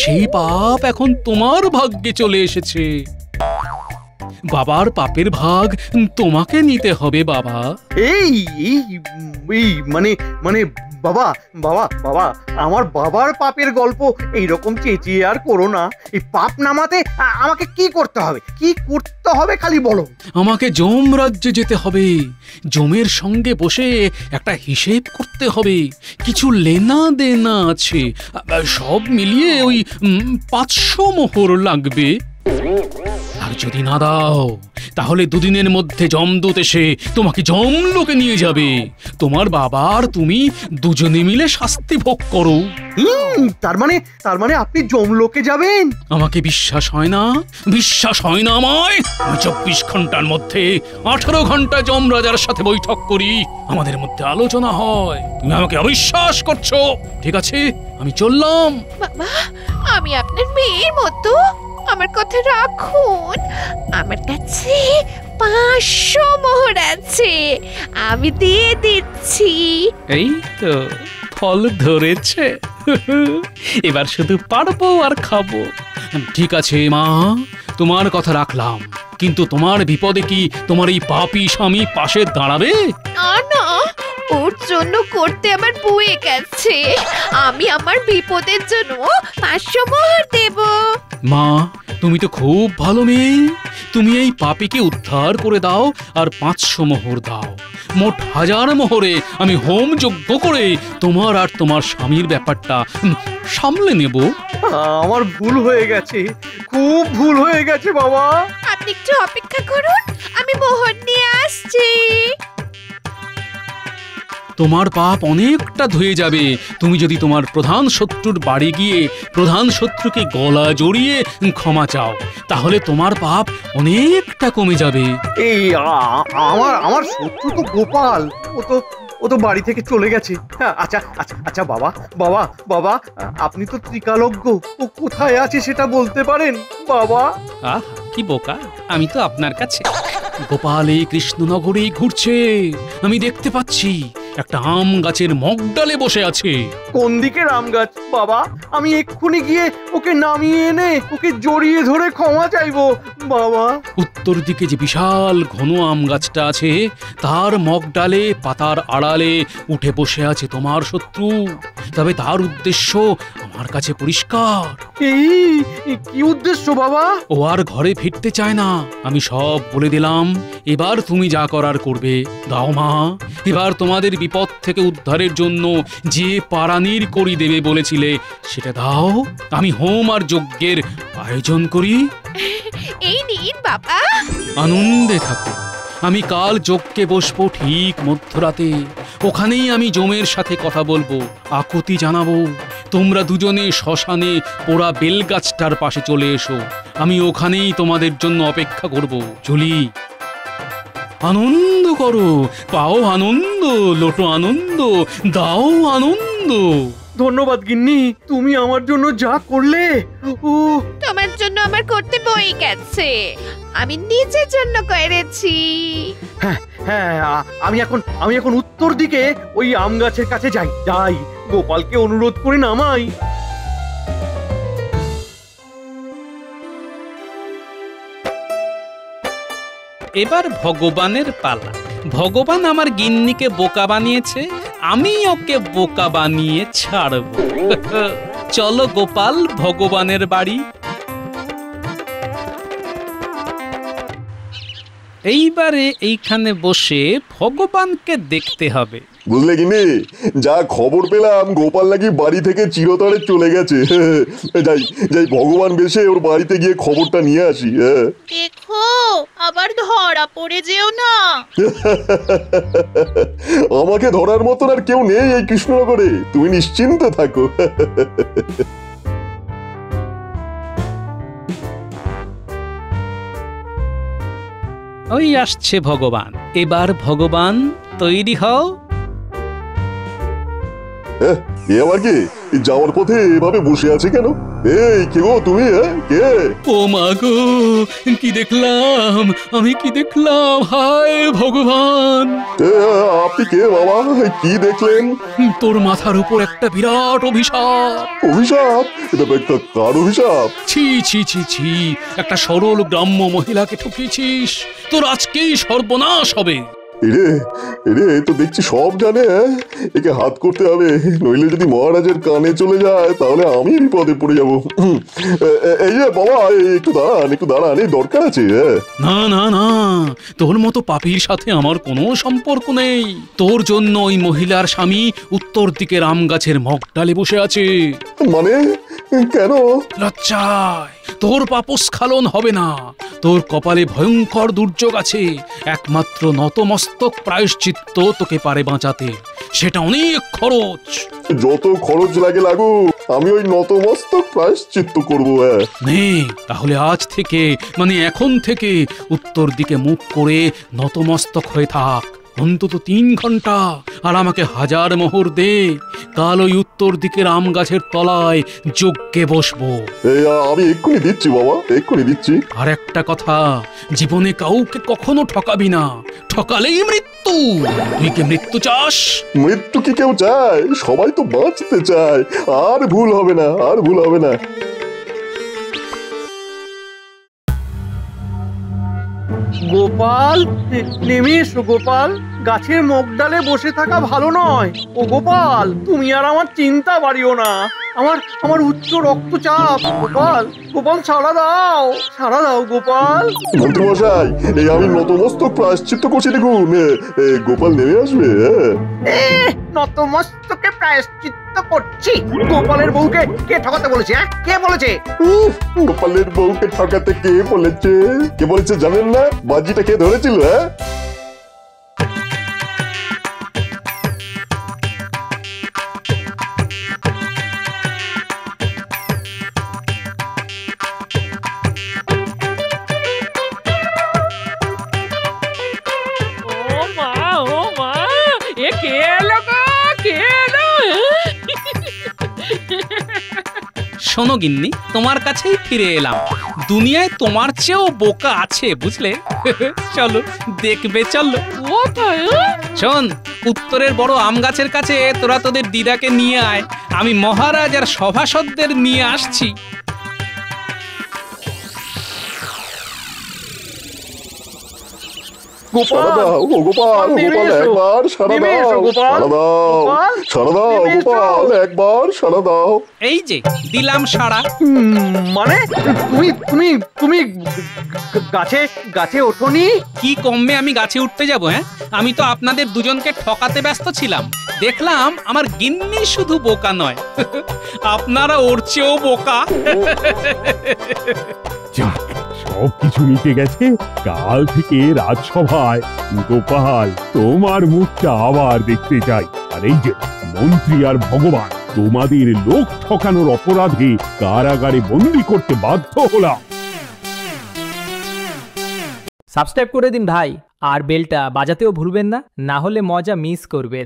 Speaker 8: সেই পাপ এখন তোমার ভাগ্যে চলে এসেছে। বাবার পাপের ভাগ তোমাকে নিতে হবে বাবা।
Speaker 13: এই মানে মানে বাবা বাবা বাবা, আমার বাবার পাপের গল্প এইরকম চেঁচিয়ে আর করো না। এই পাপ নামাতে আমাকে কি করতে হবে খালি বলো।
Speaker 8: আমাকে যম রাজ্যে যেতে হবে, যমের সঙ্গে বসে একটা হিসেব করতে হবে। কিছু লেনা দেনা আছে, সব মিলিয়ে ওই 500 মোহর লাগবে। আর যদি না দাও তাহলে দুদিনের মধ্যে যমদূত এসে তোমাকে যমলোকে নিয়ে যাবে। তোমার বাবা আর তুমি দুজনে মিলে শাস্তি ভোগ করো।
Speaker 13: তার মানে আপনি যমলোকে যাবেন?
Speaker 8: আমাকে বিশ্বাস হয় না? বিশ্বাস হয় না আমায়? আমি 24 ঘন্টার মধ্যে 18 ঘন্টা যমরাজার সাথে বৈঠক করি, আমাদের মধ্যে আলোচনা হয়। তুমি আমাকে অবিশ্বাস করছো? ঠিক আছে, আমি চললাম।
Speaker 14: বাবা আমি আপনার মেয়ের মতো, আমার কথা রাখুন। আমার কাছে 500 মোহর আছে, আমি দিয়ে দিচ্ছি।
Speaker 8: এই তো ফল ধরেছে, এবার শুধু পারবো আর খাবো। ঠিক আছে মা, তোমার কথা রাখলাম, কিন্তু তোমার বিপদে কি তোমার এই পাপী স্বামী পাশে দাঁড়াবে?
Speaker 14: না, ওর জন্য করতে আমার বয়ে গেছে। আমি আমার বিপদের জন্য 500 মোহর দেব।
Speaker 8: মা তুমি তো খুব ভালো মেয়ে, তুমি এই পাপীকে উদ্ধার করে দাও আর 500 মোহর দাও। মোট 1000 মোহরে আমি হোম যজ্ঞ করে তোমার আর তোমার স্বামীর ব্যাপারটা সামলে নেব।
Speaker 13: আমার ভুল হয়ে গেছে, খুব ভুল হয়ে গেছে বাবা।
Speaker 14: আপনি একটু অপেক্ষা করুন, আমি মোহর নিয়ে আসছি।
Speaker 8: তোমার পাপ অনেকটা ধুয়ে যাবে তুমি যদি তোমার প্রধান শত্রুর বাড়ি গিয়ে প্রধান শত্রুকে গলা জড়িয়ে ক্ষমা চাও, তাহলে তোমার পাপ অনেকটা কমে যাবে।
Speaker 13: এই আমার শত্রু তো গোপাল, ও তো বাড়ি থেকে চলে গেছে। আচ্ছা আচ্ছা আচ্ছা বাবা বাবা বাবা, আপনি তো ত্রিকালজ্ঞ, ও কোথায় আছে সেটা বলতে পারেন বাবা?
Speaker 8: আহ কি বোকা, আমি তো আপনার কাছে। গোপাল এই কৃষ্ণনগরেই ঘুরছে, আমি দেখতে পাচ্ছি। একটা আম গাছের মগডালে বসে আছে।
Speaker 22: কোন দিকে আম গাছ বাবা? আমি এক্ষুনি গিয়ে ওকে নামিয়ে এনে ওকে জড়িয়ে ধরে ক্ষমা চাইবো বাবা।
Speaker 8: উত্তর দিকে যে বিশাল ঘন আম গাছটা আছে তার মগডালে পাতার আড়ালে উঠে বসে আছে তোমার শত্রু। তবে তার উদ্দেশ্য আমার কাছে পরিষ্কার।
Speaker 22: এই কি উদ্দেশ্য বাবা?
Speaker 8: ও আর ঘরে ফিরতে চায় না। আমি সব বলে দিলাম, এবার তুমি যা করার করবে। দাও মা, এবার তোমাদের বিপদ থেকে উদ্ধারের জন্য যে পারানির করি দেবে বলেছিলে সেটা দাও। আমি হোম আর যজ্ঞের আয়োজন করি।
Speaker 14: এই নিন বাবা।
Speaker 8: আনন্দে থাকো। আমি কাল যজ্ঞে বসবো ঠিক মধ্যরাতে। ওখানেই আমি জমের সাথে কথা বলবো, আকুতি জানাবো। তোমরা দুজনে শ্মশানে পোড়া বেলগাছটার পাশে চলে এসো। আমি ওখানেই তোমাদের জন্য অপেক্ষা করব। চলি। আনন্দ করো, পাও আনন্দ, লোটো আনন্দ, দাও আনন্দ।
Speaker 22: ধন্যবাদ গিন্নি, তুমি আমার জন্য যা করলে। ও
Speaker 14: তোমার জন্য আমার করতে বই গেছে, আমি নিজের জন্য করেছি।
Speaker 22: হ্যাঁ হ্যাঁ, আমি এখন উত্তর দিকে ওই আম গাছের কাছে যাই গোপালকে অনুরোধ করে নামাই।
Speaker 8: এবার ভগবানের পালা। ভগবান আমার গিন্নিকে বোকা বানিয়েছে, আমি ওকে বোকা বানিয়ে ছাড়ব। চলো গোপাল ভগবানের বাড়ি। এইবারে এইখানে বসে ভগবানকে দেখতে হবে।
Speaker 1: বুঝলে কিনি, যা খবর পেলাম গোপাল নাকি বাড়ি থেকে চিরতরে চলে গেছে। যাই যাই ভগবান বেশে ওর বাড়িতে গিয়ে খবরটা নিয়ে আসি।
Speaker 21: দেখো আবার ধরা পড়ে যেও না।
Speaker 1: আমাকে ধরার মতন আর কেউ নেই এই কৃষ্ণনগরে, তুমি নিশ্চিন্ত থাকো।
Speaker 8: ওই আসছে ভগবান। এবার ভগবান তৈরি হও।
Speaker 1: এ আবার কি যাওয়ার পথে এভাবে বসে আছে কেন? এই কে গো তুমি? কে?
Speaker 8: ও মা গো, কি দেখলাম আমি, কি দেখলাম! হায় ভগবান!
Speaker 1: আপনি কে বাবা? কি দেখলেন?
Speaker 8: তোর মাথার উপর একটা বিরাট অভিশাপ।
Speaker 1: অভিশাপ? এটা একটা কার অভিশাপ?
Speaker 8: ছি ছি ছি ছি, একটা সরল গ্রাম্য মহিলাকে ঠকিয়েছিস। তোর আজকেই সর্বনাশ হবে।
Speaker 1: এরে এরে, তো দেখছি সব জানে। একে হাত করতে হবে, নইলে যদি মহারাজের কানে চলে যায় তাহলে আমি বিপদে পড়ে যাব। এই যে বাবা, একটু দাঁড়ান, এই দরকার আছে।
Speaker 8: না না না, তোর মতো পাপীর সাথে আমার কোনো সম্পর্ক নেই। তোর জন্য ওই মহিলার স্বামী উত্তর দিকের আম গাছের মগডালে বসে আছে।
Speaker 1: মানে কেন?
Speaker 8: লজ্জায় তোর পাপস্খলন হবে না। তোর কপালে ভয়ঙ্কর দুর্যোগ আছে। একমাত্র নতমস্তক প্রায়শ্চিত্ত তোকে পারে বাঁচাতে। সেটা অনেক খরচ।
Speaker 1: যত খরচ লাগে লাগুক, আমি ওই নতমস্তক প্রায়শ্চিত্ত করবো।
Speaker 8: নে তাহলে আজ থেকে, মানে এখন থেকে উত্তর দিকে মুখ করে নতমস্তক হয়ে থাক অন্তত 3 ঘন্টা। আর আমাকে 1000 মোহর দে। কাল ওই উত্তর দিকের আম গাছের তলায় যজ্ঞে বসবো।
Speaker 1: আমি এক্ষুনি দিচ্ছি বাবা, এক্ষুনি দিচ্ছি।
Speaker 8: আর একটা কথা, জীবনে কাউকে কখনো ঠকাবি না, ঠকালেই মৃত্যু। তুই কি মৃত্যু চাস?
Speaker 1: মৃত্যু কি কেউ চায়? সবাই তো বাঁচতে চায়। আর ভুল হবে না, আর ভুল হবে না।
Speaker 22: গোপাল, নেমে এসো গোপাল। গাছের মগডালে বসে থাকা ভালো নয়। ও গোপাল, তুমি আর আমার চিন্তা বাড়িও না। আমার উচ্চ রক্তচাপ। গোপাল ছাড়া দাও গোপাল।
Speaker 1: মন্ত্রী মশাই, এই আমি নতমস্তক প্রায়শ্চিত্ত করছি, দেখুন গোপাল নেমে আসবে।
Speaker 22: নতমস্তকে প্রায়শ্চিত্ত করছি? গোপালের বউকে কে ঠকাতে বলেছে? কে বলেছে?
Speaker 1: গোপালের বউকে ঠকাতে কে বলেছে? কে বলেছে জানেন না? বাজিটা কে ধরেছিল?
Speaker 8: শোনো গিন্নি, তোমার কাছেই ফিরে এলাম। দুনিয়ায় তোমার চেয়েও বোকা আছে, বুঝলে? চলো দেখবে, চলো। শোন, উত্তরের বড় আম গাছের কাছে তোরা তোদের দিদাকে নিয়ে আয়, আমি মহারাজ আর সভাসদদের নিয়ে আসছি।
Speaker 1: সারা দাও ও গোপাল, গোপাল একবার সারা দাও, সারা দাও, সারা দাও গোপাল, একবার সারা দাও।
Speaker 8: এই যে দিলাম সারা।
Speaker 22: মানে তুমি তুমি তুমি গাছে গাছে ওঠোনি?
Speaker 8: কি কমবে আমি গাছে উঠতে যাব? হ্যাঁ, আমি তো আপনাদের দুজনকে ঠকাতে ব্যস্ত ছিলাম। দেখলাম আমার গিন্নি শুধু বোকা নয়, আপনারা ওর চেয়েও বোকা।
Speaker 11: সব কিছু মিটে গেছে। কাল থেকে রাজসভায় গোপাল তোমার মুখটা আবার দেখতে চাই। আর এই যে মন্ত্রী আর ভগবান, তোমাদের লোক ঠকানোর অপরাধে কারাগারে বন্দী করতে বাধ্য হলাম।
Speaker 3: সাবস্ক্রাইব করে দিন ভাই, আর বেলটা বাজাতেও ভুলবেন না, না হলে মজা মিস করবেন।